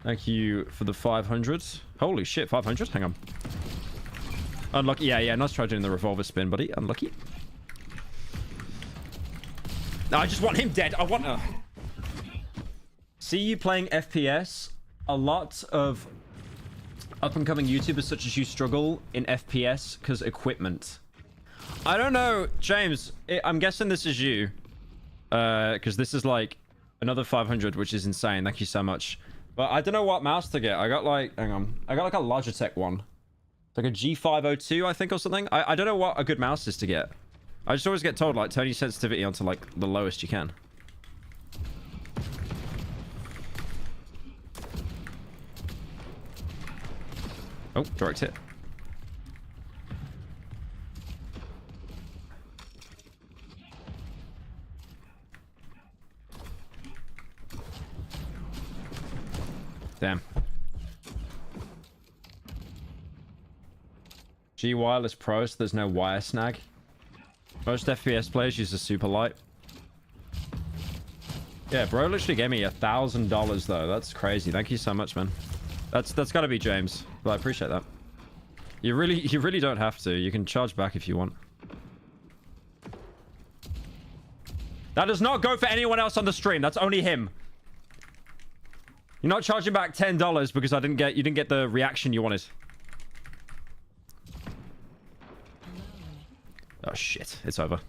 Thank you for the 500. Holy shit, 500? Hang on. Unlucky. Yeah, nice try doing the revolver spin, buddy. Unlucky. No, I just want him dead. I want... See you playing FPS. A lot of up-and-coming YouTubers such as you struggle in FPS because equipment. I don't know, James. I'm guessing this is you. Because this is like another 500, which is insane. Thank you so much. But I don't know what mouse to get. I got like... Hang on. I got like a Logitech one. It's like a G502, I think, or something. I don't know what a good mouse is to get. I just always get told, like, turn your sensitivity onto, like, the lowest you can. Oh, direct hit. Damn. G Wireless Pro, so there's no wire snag. Most FPS players use a super light. Yeah, bro literally gave me $1,000 though. That's crazy. Thank you so much, man. That's got to be James. But I appreciate that. You really don't have to. You can charge back if you want. That does not go for anyone else on the stream. That's only him. You're not charging back $10 because you didn't get the reaction you wanted. Oh shit, it's over.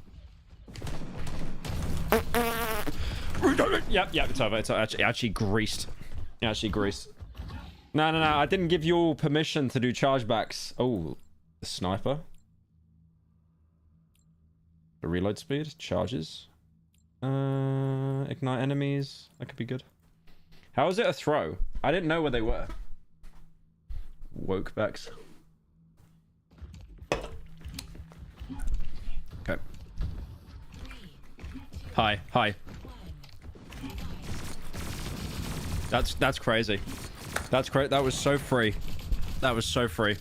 Yep, it's over. It's actually greased. Actually greased. No, I didn't give you all permission to do chargebacks. Oh, the sniper. The reload speed, charges. Ignite enemies. That could be good. How is it a throw? I didn't know where they were. woke backs. Okay. Hi, hi. That's crazy. That's great. That was so free. That was so free.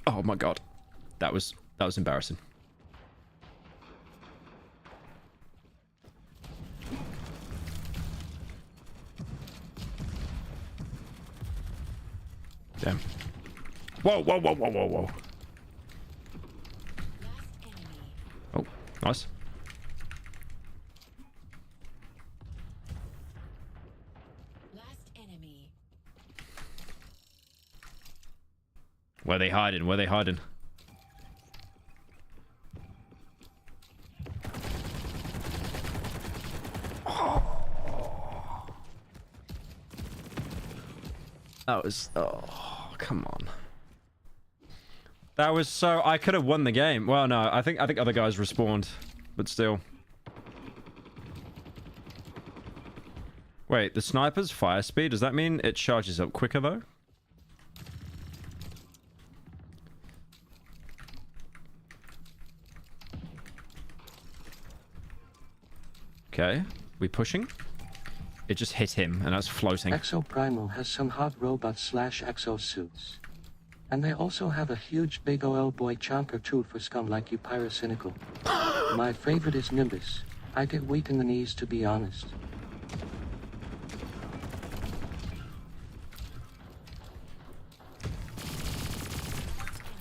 Oh my god. That was embarrassing. Damn. Whoa, whoa, whoa, whoa, whoa, whoa. Oh, nice. Where they hiding? Where they hiding? That was... Oh, come on. That was so... I could have won the game. Well, no. I think other guys respawned. But still. Wait, the sniper's fire speed? Does that mean it charges up quicker, though? Okay. We pushing? It just hit him, and that's floating. Exoprimal has some hot robots/exosuits. And they also have a huge big OL boy chomper tool for scum like you pyrocynical. My favorite is Nimbus. I get weak in the knees, to be honest.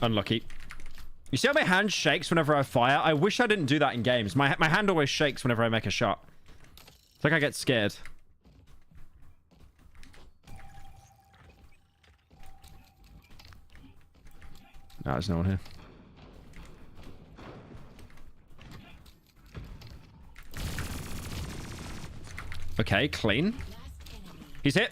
Unlucky. You see how my hand shakes whenever I fire? I wish I didn't do that in games. My hand always shakes whenever I make a shot. It's like I get scared. No, there's no one here. Okay, clean. He's hit.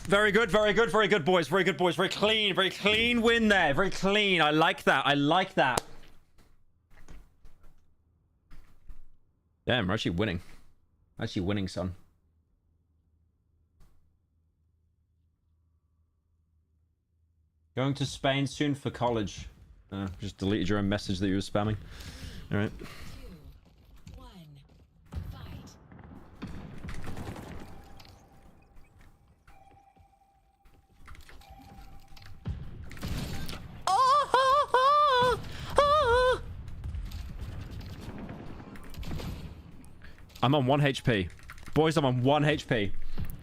Very good, very good, very good, boys. Very good, boys. Very clean win there. Very clean. I like that. I like that. Damn, we're actually winning. Actually winning, son. Going to Spain soon for college. Just deleted your own message that you were spamming. All right. 2, 1, fight. I'm on 1 HP. Boys, I'm on 1 HP.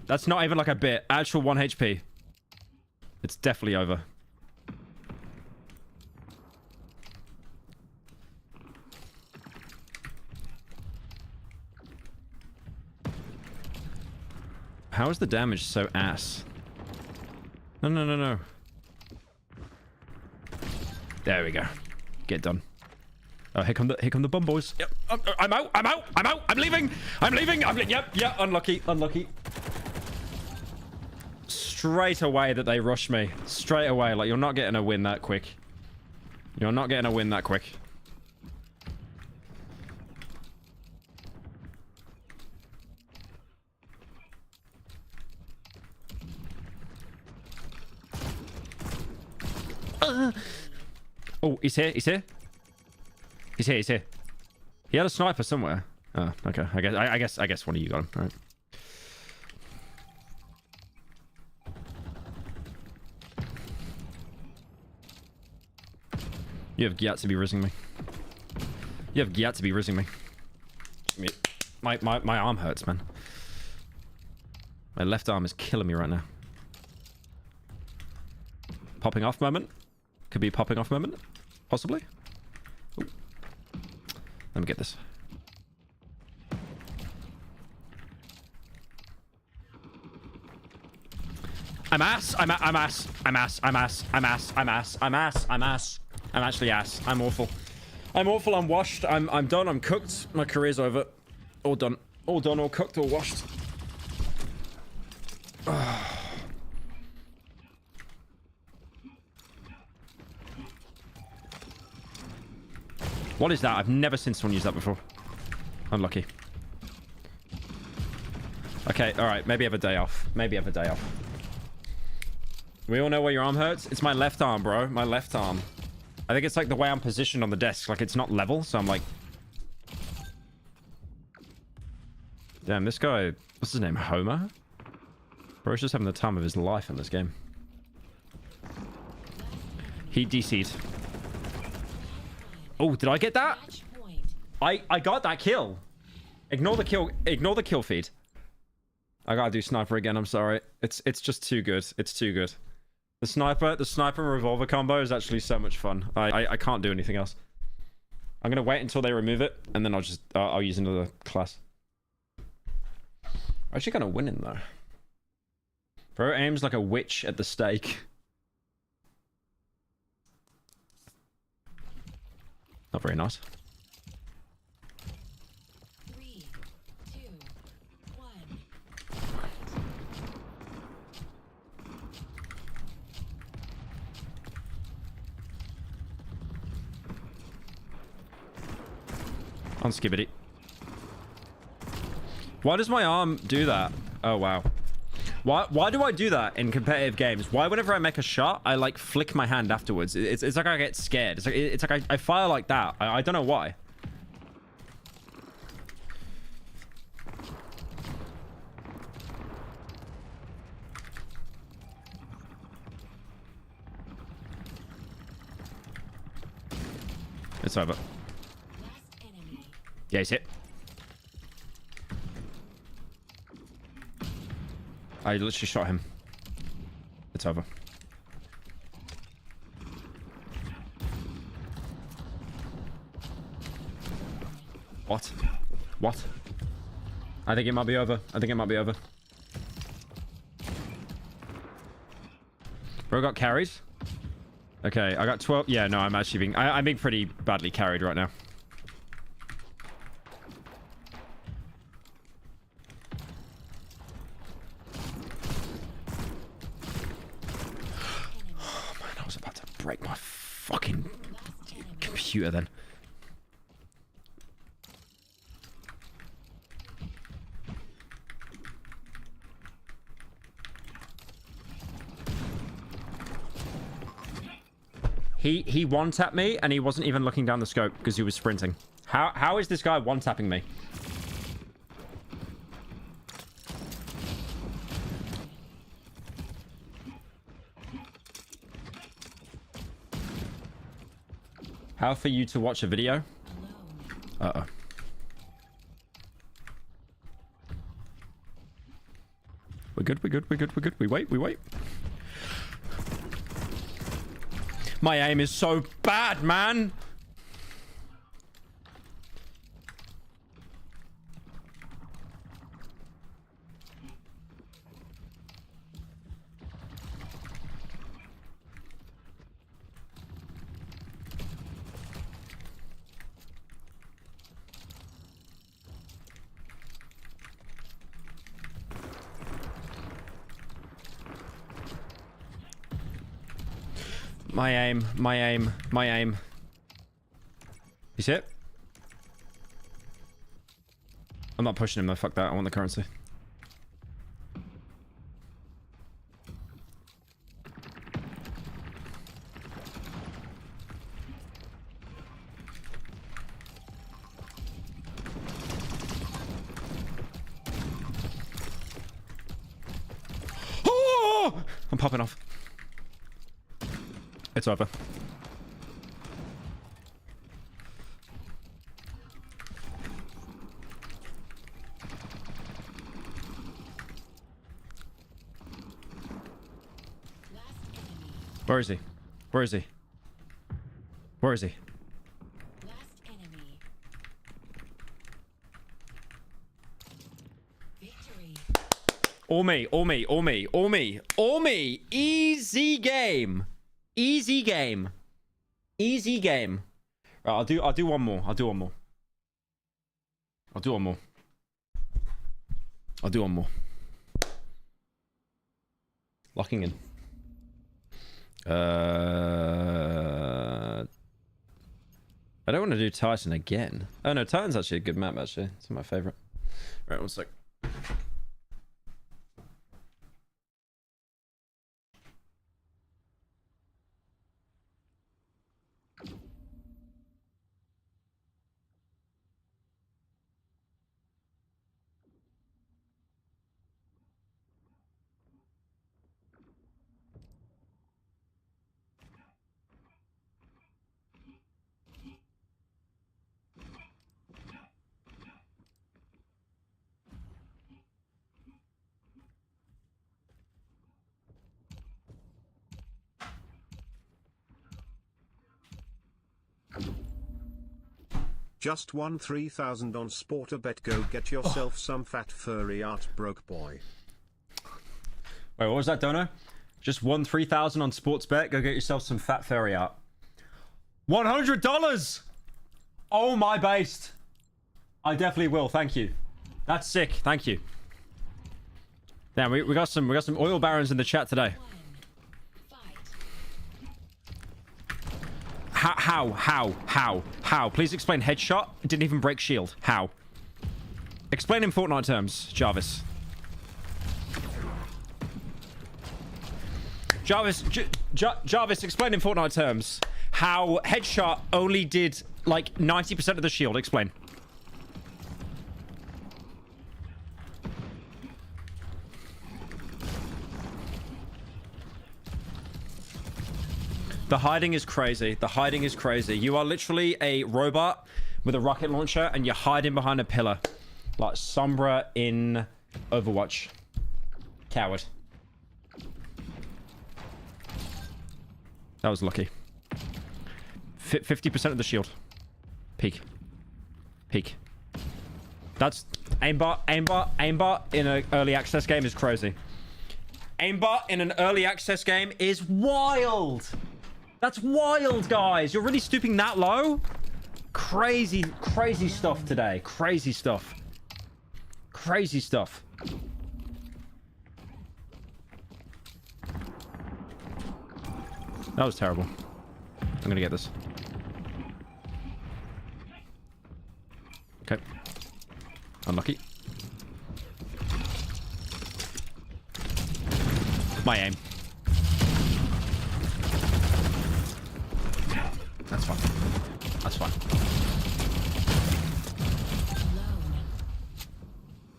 That's not even like a bit. Actual 1 HP. It's definitely over. How is the damage so ass? No, no, no, no. There we go. Get done. Oh, here come the bum boys. Yep. I'm out. I'm out. I'm out. I'm leaving. I'm leaving. Yep. Unlucky. Unlucky. Straight away that they rush me. Straight away. Like, you're not getting a win that quick. You're not getting a win that quick. Oh, he's here. He's here. He's here. He's here. He had a sniper somewhere. Oh, okay. I guess one of you got him. All right. You have got to be rizzing me. You have got to be rizzing me. My arm hurts, man. My left arm is killing me right now. Popping off moment. Could be a popping off moment. Possibly. Ooh. Let me get this. I'm ass. I'm ass. I'm ass. I'm ass. I'm ass. I'm ass. I'm ass. I'm ass. I'm actually ass. I'm awful. I'm awful. I'm washed. I'm done. I'm cooked. My career's over. All done. All done. All cooked. All washed. What is that? I've never seen someone use that before. Unlucky. Okay, alright. Maybe have a day off. Maybe have a day off. We all know where your arm hurts. It's my left arm, bro. My left arm. I think it's like the way I'm positioned on the desk. Like, it's not level, so I'm like... Damn, this guy... What's his name? Homer? Bro's just having the time of his life in this game. He DC'd. Oh, did I get that? I got that kill. Ignore the kill. Ignore the kill feed. I gotta do sniper again. I'm sorry. It's just too good. It's too good. The sniper and revolver combo is actually so much fun. I can't do anything else. I'm gonna wait until they remove it, and then I'll use another class. I'm actually gonna win in though. Bro aims like a witch at the stake. Not very nice. 3, 2, 1. On Skibbity. Why does my arm do that? Oh, wow. Why do I do that in competitive games? Why whenever I make a shot, I like flick my hand afterwards? It's like I get scared. It's like I fire like that. I don't know why. It's over. Yeah, he's hit. I literally shot him. It's over. What? What? I think it might be over. I think it might be over. Bro got carried. Okay, I got 12. Yeah, no, I'm actually being... I'm being pretty badly carried right now. Break my fucking computer then. He one-tapped me and he wasn't even looking down the scope because he was sprinting. How is this guy one-tapping me? How for you to watch a video? Uh-oh. We're good, we're good, we're good, we're good. We wait, we wait. My aim is so bad, man! My aim, my aim, my aim. You see it? I'm not pushing him though, fuck that, I want the currency. Oh! I'm popping off. It's over. Where is he? Where is he? Where is he? Last enemy. Victory. All me, all me, all me, all me, all me. Easy game. Easy game. Easy game. Right, I'll do one more. I'll do one more. I'll do one more. I'll do one more. Locking in. I don't want to do Titan again. Oh no, Titan's actually a good map, actually. It's my favorite. Right, one sec. Just won 3,000 on Sportabet. Go get yourself some fat furry art, broke boy. Wait, what was that, Dono? Just won 3,000 on Sportsbet. Go get yourself some fat fairy art. $100! Oh my based. I definitely will. Thank you. That's sick. Thank you. Damn, we got some oil barons in the chat today. How? Please explain headshot. It didn't even break shield. How? Explain in Fortnite terms, Jarvis. Jarvis, explain in Fortnite terms how headshot only did like 90% of the shield. Explain. The hiding is crazy. The hiding is crazy. You are literally a robot with a rocket launcher and you're hiding behind a pillar. Like Sombra in Overwatch. Coward. That was lucky. 50% of the shield. Peek. Peek. That's... aimbot in an early access game is crazy. Aimbot in an early access game is wild! That's wild, guys! You're really stooping that low? Crazy, crazy stuff today. Crazy stuff. Crazy stuff. That was terrible. I'm gonna get this. Okay. Unlucky. My aim. That's fine. That's fine.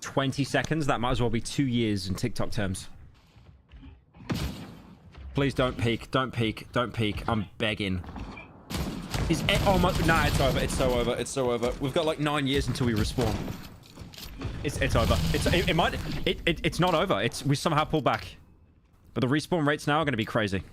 20 seconds? That might as well be 2 years in TikTok terms. Please don't peek. Don't peek. Don't peek. I'm begging. Is it? Oh my... Nah, it's over. It's so over. It's so over. We've got like 9 years until we respawn. It's over. It's not over. We somehow pull back. But the respawn rates now are going to be crazy.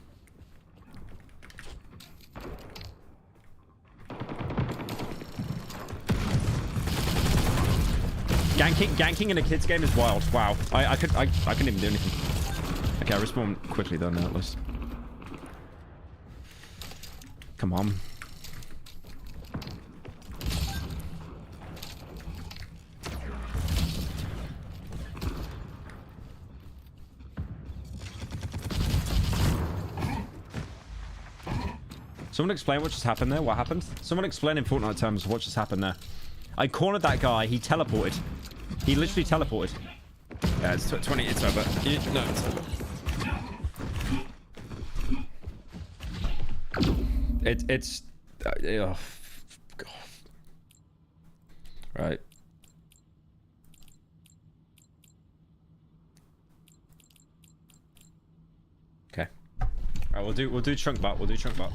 Ganking in a kid's game is wild. Wow. I couldn't even do anything. Okay, I respawn quickly though now at least. Come on. Someone explain what just happened there. What happened? Someone explain in Fortnite terms what just happened there. I cornered that guy. He teleported. He literally teleported. Yeah, it's 20. It's over. No, it's over. It's oh, God. Right. Okay. All right, we'll do chunk bot. We'll do chunk bot.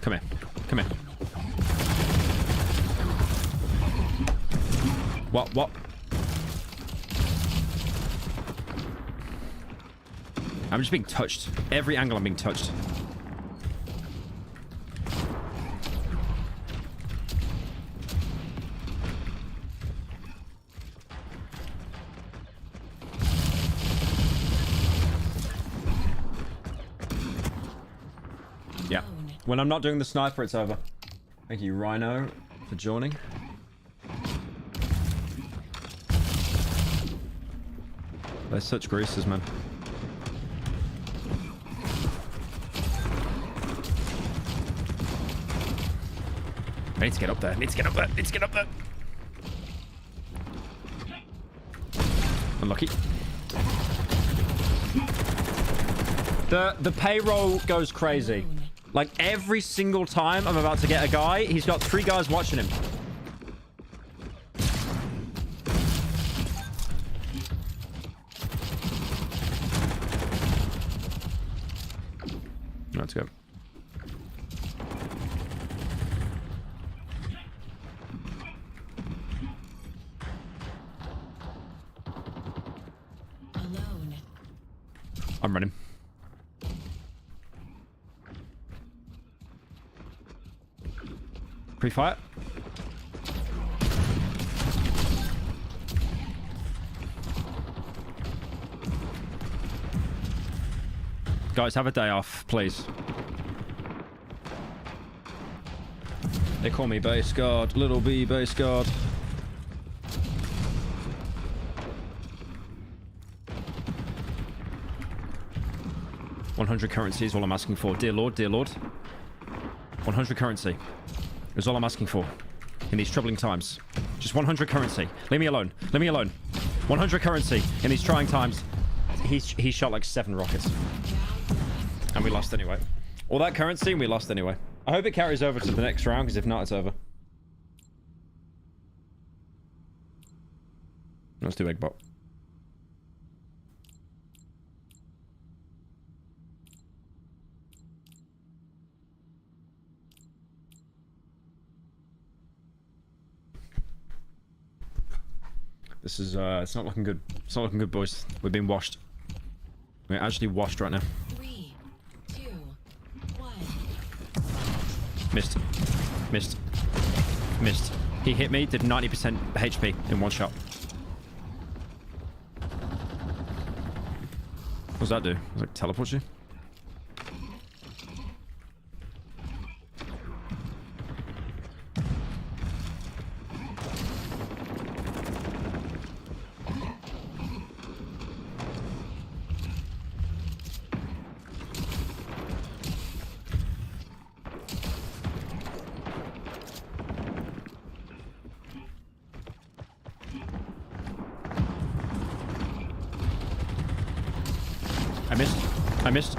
Come here. Come here. What? I'm just being touched. Every angle I'm being touched. Yeah. When I'm not doing the sniper, it's over. Thank you, Rhino, for joining. They're such greasers, man. I need to get up there. I need to get up there. I need to get up there. Unlucky. The payroll goes crazy. Like every single time I'm about to get a guy, he's got 3 guys watching him. Let's go. Alone. I'm running. Pre-fire. Guys, have a day off, please. They call me base guard. Little B base guard. $100 currency is all I'm asking for. Dear Lord, dear Lord. 100 currency is all I'm asking for in these troubling times. Just 100 currency. Leave me alone. Leave me alone. 100 currency in these trying times. He shot like 7 rockets. And we lost anyway. All that currency and we lost anyway. I hope it carries over to the next round, because if not, it's over. Let's do egg bot. This is, it's not looking good. It's not looking good, boys. We're being washed. We're actually washed right now. 3, 2, 1. Missed. Missed. Missed. He hit me, did 90% HP in one shot. What does that do? Does it teleport you? I missed.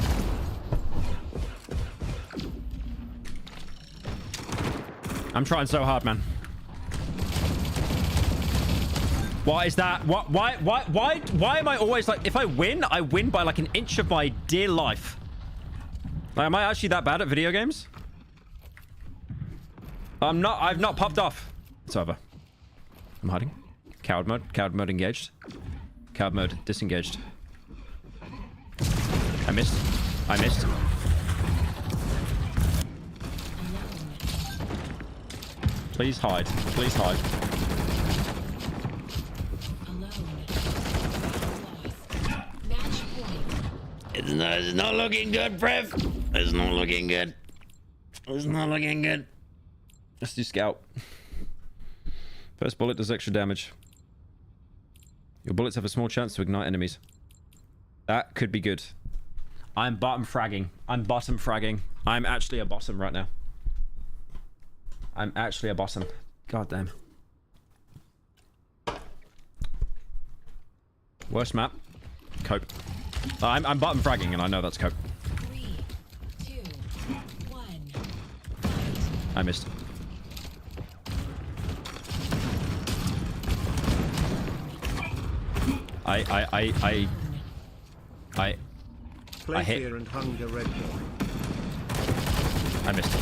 I'm trying so hard, man. Why is that? Why am I always like, if I win by like an inch of my dear life. Like, am I actually that bad at video games? I'm not. I've not popped off. It's over. I'm hiding. Coward mode. Coward mode engaged. Coward mode disengaged. I missed. I missed. Please hide. Please hide. It's not looking good, Prev. It's not looking good. It's not looking good. Let's do scout. First bullet does extra damage. Your bullets have a small chance to ignite enemies. That could be good. I'm bottom fragging. I'm bottom fragging. I'm actually a bottom right now. I'm actually a bottom. God damn. Worst map. Cope. I'm bottom fragging and I know that's cope. 3, 2, 1. I missed. I hit. Fear and hunger, red boy. I missed.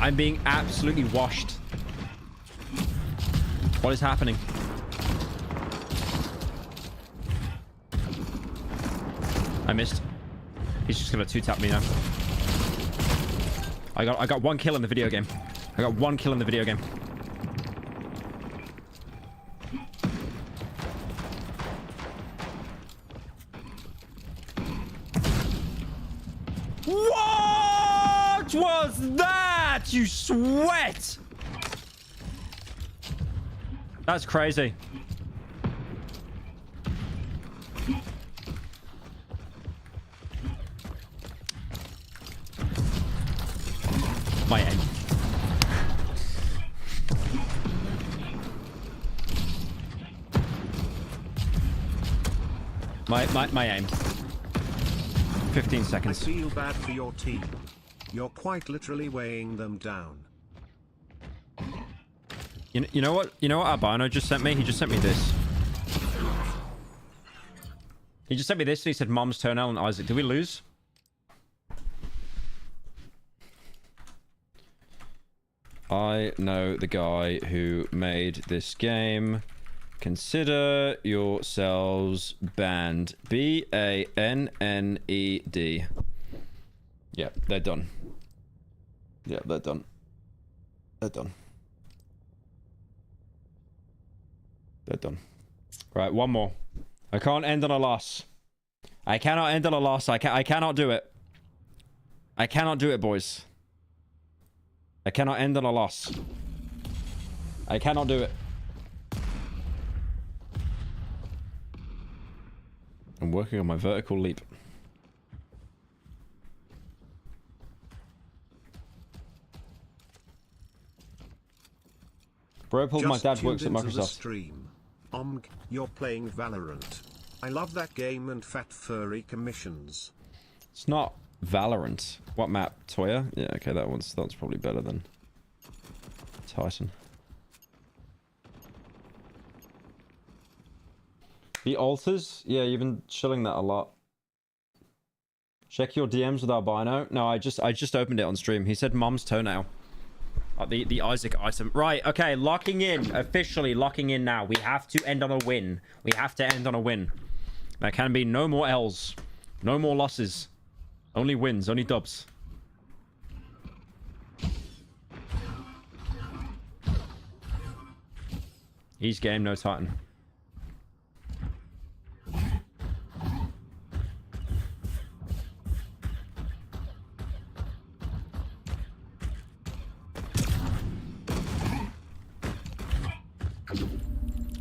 I'm being absolutely washed. What is happening? I missed. He's just gonna 2-tap me now. I got 1 kill in the video game. I got 1 kill in the video game. What was that? You sweat! That's crazy. My aim. My aim. 15 seconds. I feel bad for your team. You're quite literally weighing them down. You know what? You know what Albino just sent me? He just sent me this. He just sent me this and he said Mom's Toenail and Isaac. Did we lose? I know the guy who made this game. Consider yourselves banned. B-A-N-N-E-D. Yeah, they're done. Yeah, they're done. They're done. They're done. Right, one more. I can't end on a loss. I cannot end on a loss. I cannot do it. I cannot do it, boys. I cannot end on a loss. I cannot do it. I'm working on my vertical leap. Bro pulled my dad works at Microsoft. Stream. You're playing Valorant. I love that game and fat furry commissions. It's not Valorant. What map? Toya? Yeah, okay, that's probably better than Titan. The altars? Yeah, you've been chilling that a lot. Check your DMs with Albino. No, I just opened it on stream. He said Mom's Toenail. The Isaac item. Right, okay, locking in. Officially locking in now. We have to end on a win. We have to end on a win. There can be no more L's. No more losses. Only wins, only dubs. Each game, no Titan.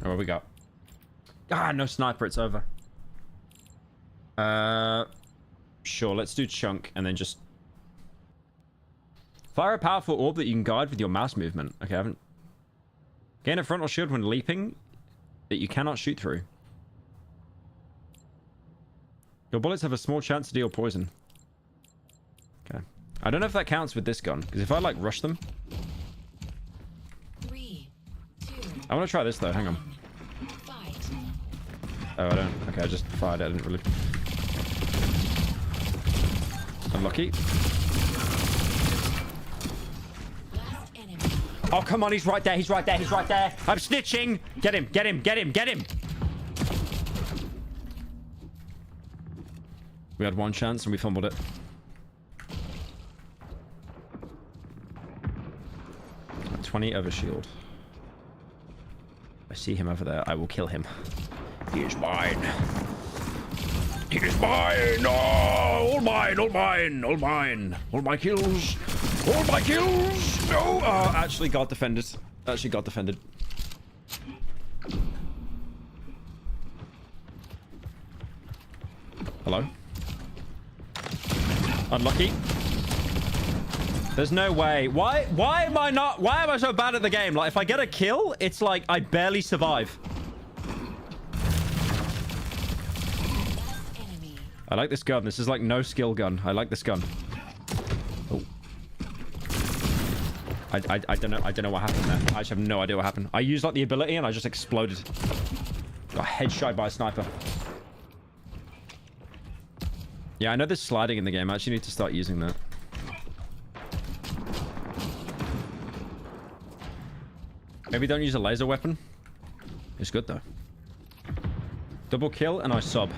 Oh, what we got? Ah, no sniper, it's over. Sure, let's do chunk and then just fire a powerful orb that you can guide with your mouse movement. Okay, I haven't. Gain a frontal shield when leaping that you cannot shoot through. Your bullets have a small chance to deal poison. Okay. I don't know if that counts with this gun, because if I like rush them. 3, 2, I want to try this though, hang on. fight. Oh, I don't. Okay, I just fired it. I didn't really. Unlucky. Oh, come on. He's right there. He's right there. He's right there. I'm snitching. Get him. Get him. Get him. Get him. We had one chance and we fumbled it. A 20 over shield. I see him over there. I will kill him. He is mine. He is mine. Oh, all mine. All mine. All mine. All my kills. All my kills. No. Oh, actually got defended. Actually got defended. Hello. Unlucky. There's no way. Why am I not? Why am I so bad at the game? Like, if I get a kill, it's like I barely survive. I like this gun. This is like no skill gun. I like this gun. Oh. I don't know. I don't know what happened there. I actually have no idea what happened. I used like the ability and I just exploded. Got headshot by a sniper. Yeah, I know there's sliding in the game. I actually need to start using that. Maybe don't use a laser weapon. It's good though. Double kill and I sub.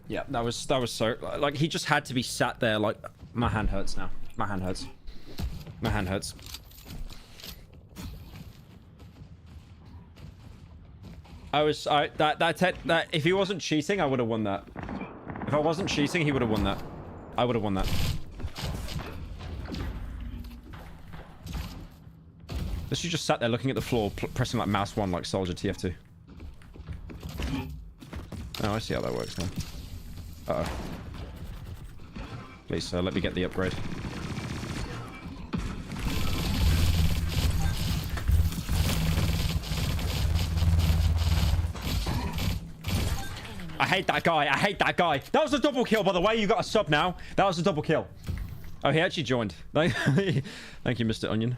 Yeah, that was so like he just had to be sat there. Like my hand hurts now. My hand hurts. My hand hurts. That if he wasn't cheating, I would have won that. If I wasn't cheating, he would have won that. I would have won that. literally just sat there looking at the floor, pressing like mouse 1 like Soldier TF2. Oh, I see how that works now. Uh-oh. Please, let me get the upgrade. I hate that guy. I hate that guy. That was a double kill, by the way. You got a sub now. That was a double kill. Oh, he actually joined. Thank you, Mr. Onion.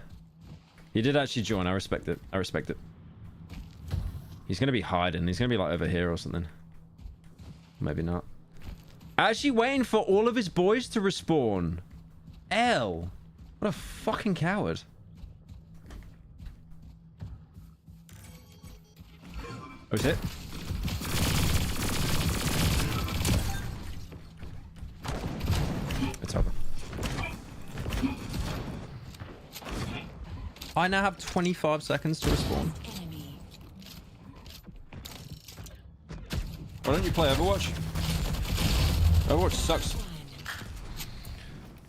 He did actually join. I respect it. I respect it. He's going to be hiding. He's going to be like over here or something. Maybe not. Actually waiting for all of his boys to respawn. L. What a fucking coward. Oh, is it? It's over. I now have 25 seconds to respawn. Why don't you play Overwatch? Overwatch sucks.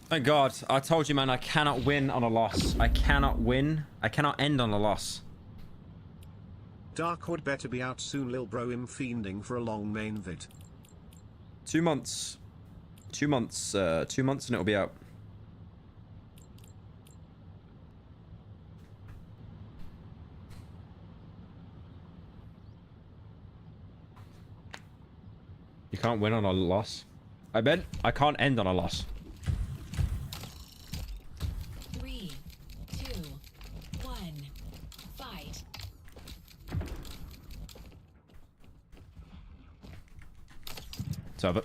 Thank God. I told you, man, I cannot win on a loss. I cannot win. I cannot end on a loss. Darkwood better be out soon, lil bro. Him fiending for a long main vid. 2 months. 2 months. 2 months and it'll be out. You can't win on a loss. I bet I can't end on a loss. 3, 2, 1, fight. It's over.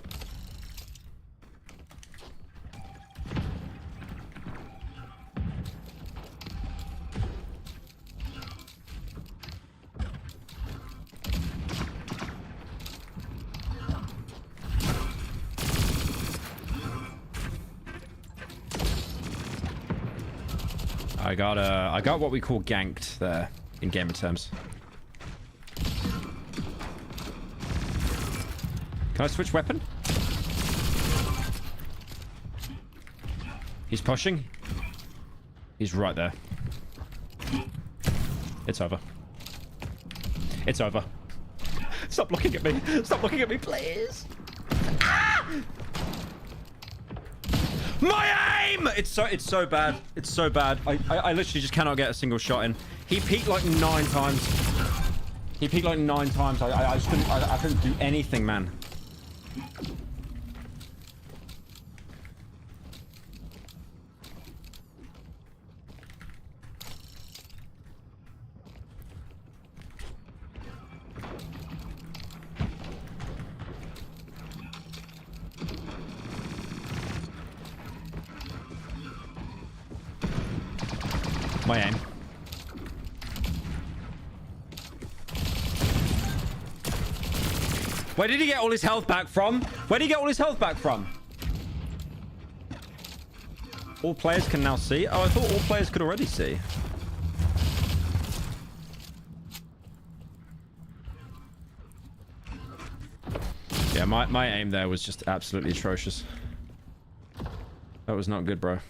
I got what we call ganked there in gamer terms. Can I switch weapon? He's pushing. He's right there. It's over. It's over. Stop looking at me. Stop looking at me, please. Ah! My aim! It's so bad. It's so bad. I literally just cannot get a single shot in. He peeked like 9 times. He peeked like 9 times. I just couldn't. I couldn't do anything, man. My aim. Where did he get all his health back from? Where did he get all his health back from? All players can now see? Oh, I thought all players could already see. Yeah, my aim there was just absolutely atrocious. That was not good, bro.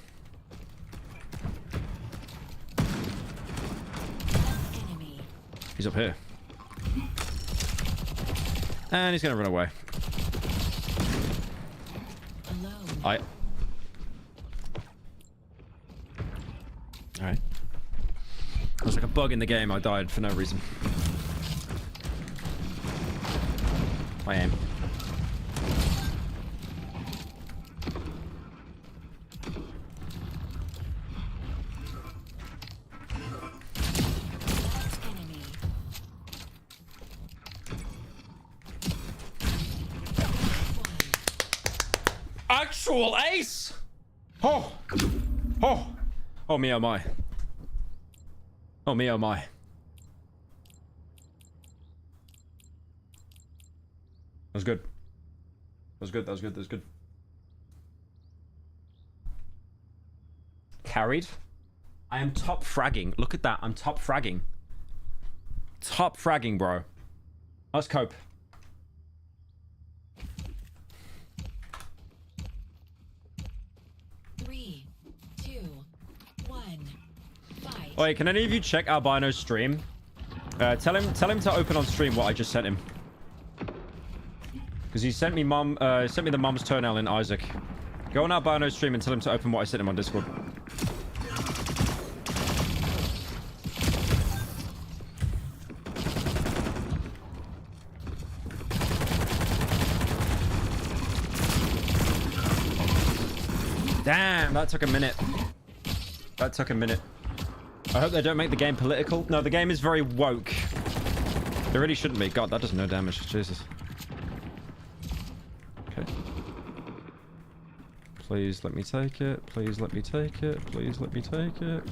He's up here. And he's gonna run away. Alright. There was like a bug in the game. I died for no reason. My aim. Actual ace! Oh! Oh! Oh me, oh my. Oh me, oh my. That was good. That was good, that was good, that was good. Carried? I am top fragging. Look at that, I'm top fragging. Top fragging, bro. Let's cope. Wait, can any of you check Albino's stream? Tell him to open on stream what I just sent him. Because he sent me the mom's toenail in Isaac. Go on Albino's stream and tell him to open what I sent him on Discord. Damn, that took a minute. That took a minute. I hope they don't make the game political. No, the game is very woke. It really shouldn't be. God, that does no damage. Jesus. Okay. Please let me take it. Please let me take it. Please let me take it.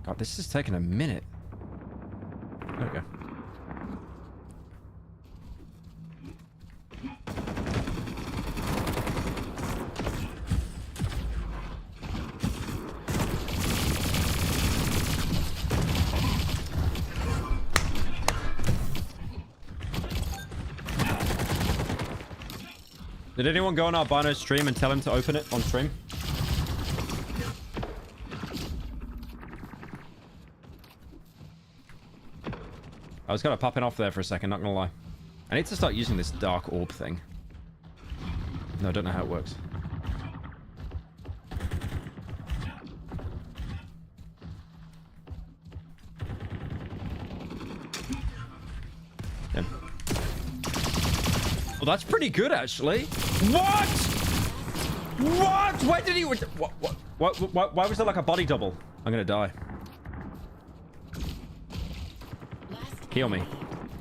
God, this is taking a minute. There we go. Did anyone go on Albino's stream and tell him to open it on stream? I was kind of popping off there for a second, not gonna lie. I need to start using this dark orb thing. No, I don't know how it works. Yeah. Well, that's pretty good, actually. What? What? Why did he... Why was there like a body double? I'm gonna die. Heal me.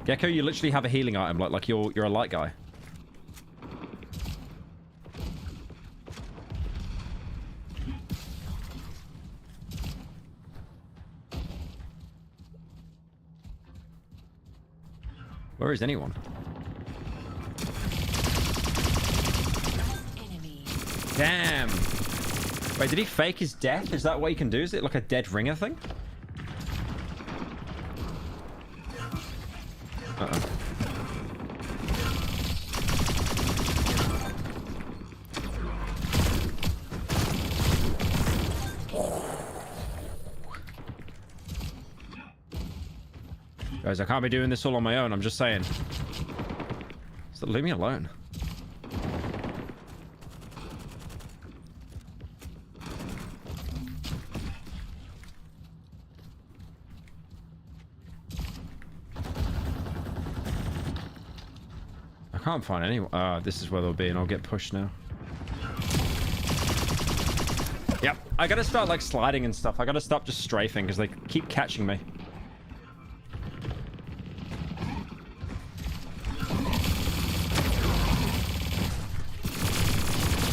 Gecko, you literally have a healing item. Like you're a light guy. Where is anyone? Damn. Wait, did he fake his death? Is that what he can do? Is it like a dead ringer thing? Uh-oh. Guys, I can't be doing this all on my own. I'm just saying. So leave me alone. I can't find anyone. This is where they'll be, and I'll get pushed now. Yep, I gotta start like sliding and stuff. I gotta stop just strafing because they keep catching me.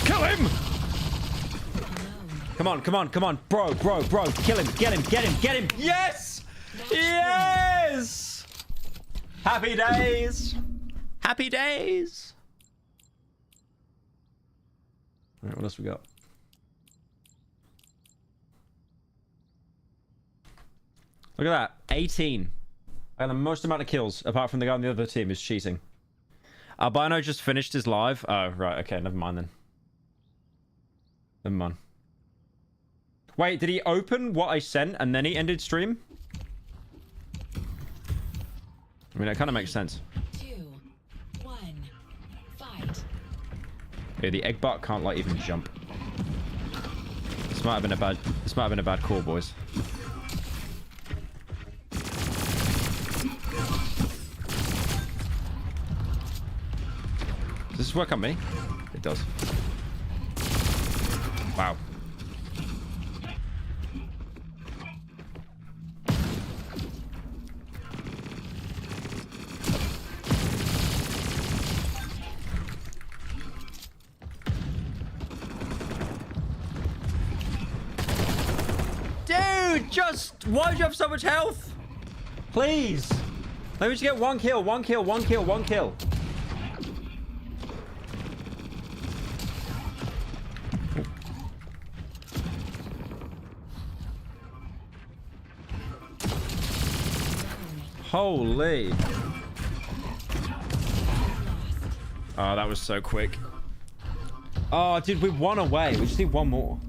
Kill him! Come on, come on, come on. Bro. Kill him, get him. Yes! Yes! Happy days. Happy days. All right, what else we got? Look at that. 18. And the most amount of kills, apart from the guy on the other team, is cheating. Albino just finished his live. Oh, right. Okay, never mind then. Never mind. Wait, did he open what I sent and then he ended stream? I mean, that kind of makes sense. 2, 1, fight. Yeah, the egg bot can't like even jump. This might have been a bad call, boys. Does this work on me? It does. Wow. Dude, just why do you have so much health? Please. Let me just get one kill. Holy. Oh, that was so quick. Oh, dude, we won away. We just need one more.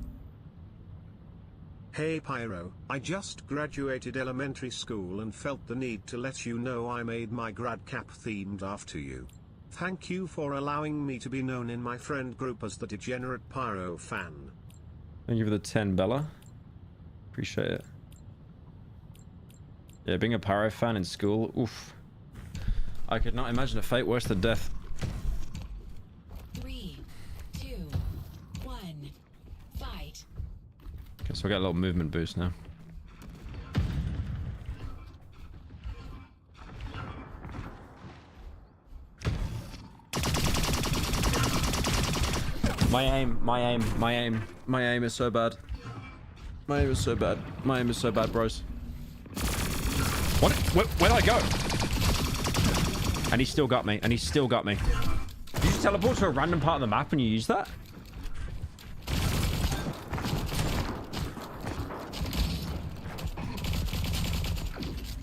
Hey Pyro, I just graduated elementary school and felt the need to let you know I made my grad cap themed after you. Thank you for allowing me to be known in my friend group as the degenerate Pyro fan. Thank you for the 10, Bella. Appreciate it. Yeah, being a Pyro fan in school, oof. I could not imagine a fate worse than death. 3, 2, 1, fight. Okay, so we got a little movement boost now. My aim is so bad. My aim is so bad. My aim is so bad, bros. What? Where'd I go? And he still got me. And he still got me. Did you just teleport to a random part of the map when you use that?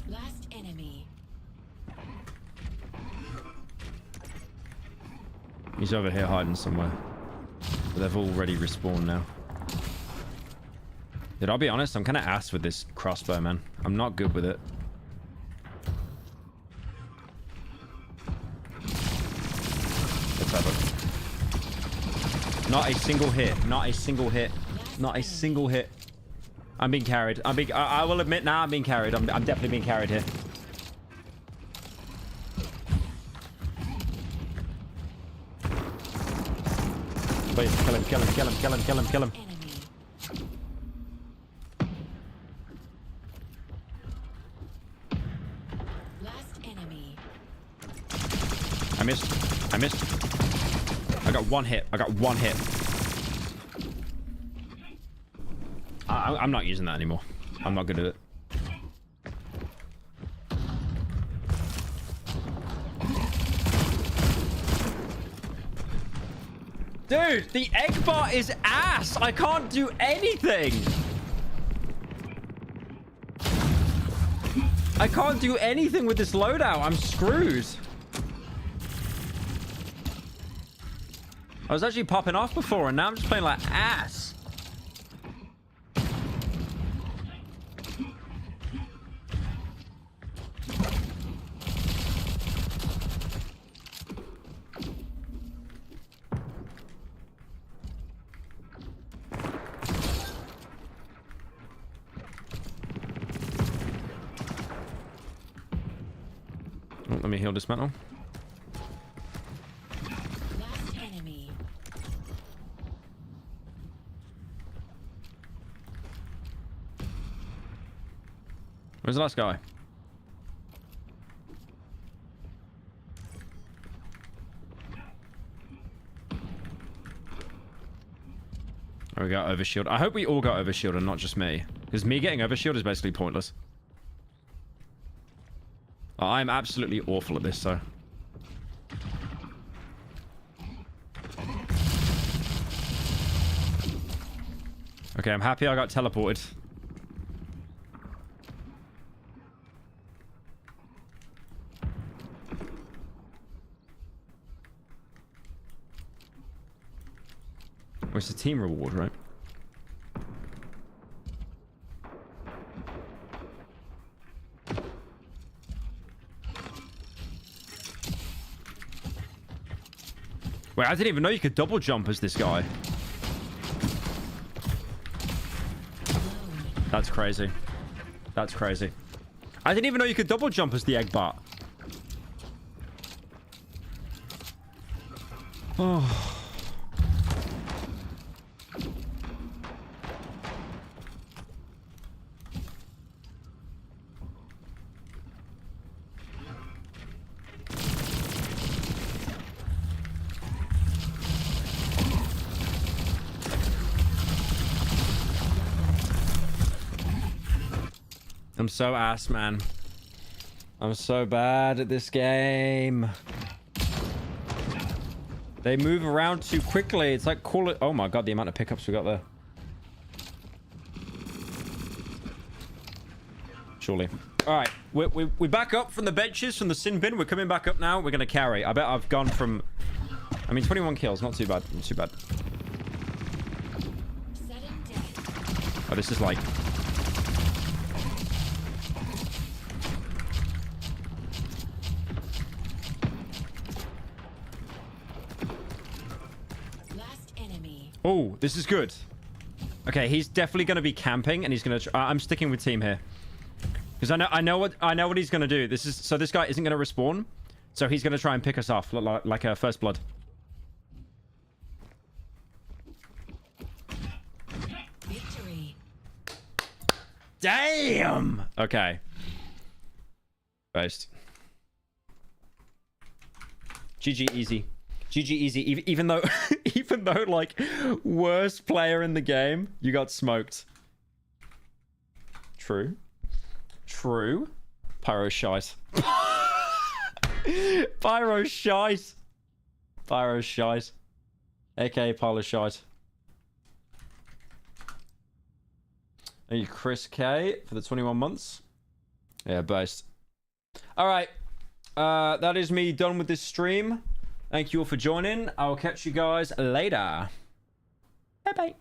Last enemy. He's over here hiding somewhere. But they've already respawned now. Dude, I'll be honest, I'm kind of ass with this crossbow, man. I'm not good with it. Let's have it. Not a single hit. Not a single hit. Not a single hit. I'm being carried. I will admit now I'm being carried. I'm definitely being carried here. Please, kill him, kill him, kill him, kill him, kill him, kill him. Last enemy. I missed. I missed. I got one hit. I got one hit. I'm not using that anymore. I'm not good at it. Dude, the egg bot is ass. I can't do anything. I can't do anything with this loadout. I'm screwed. I was actually popping off before, and now I'm just playing like ass. Let me heal dismantle. Last enemy. Where's the last guy? Oh, we got overshield. I hope we all got overshield and not just me. Because me getting overshield is basically pointless. I'm absolutely awful at this, so. Okay, I'm happy I got teleported. Well, it's a team reward, right? Wait, I didn't even know you could double jump as this guy. That's crazy. That's crazy. I didn't even know you could double jump as the egg bot. Oh. I'm so ass, man. I'm so bad at this game. They move around too quickly. It's like call it. Oh my god, the amount of pickups we got there. Surely. All right, we back up from the benches, from the sin bin. We're coming back up now. We're gonna carry. I bet I've gone from. I mean, 21 kills. Not too bad. Not too bad. Oh, this is like Oh, this is good. Okay, he's definitely going to be camping, and he's going to... I'm sticking with team here. Because I know what he's going to do. So this guy isn't going to respawn. So he's going to try and pick us off like a first blood. Victory. Damn! Okay. Based. GG easy. GG easy. Even though, like, worst player in the game, you got smoked. True. True. Pyro shite. Pyro shite. Pyro shite. AKA Pyro shite. Are you Chris K for the 21 months? Yeah, based. Alright. That is me done with this stream. Thank you all for joining. I'll catch you guys later. Bye-bye.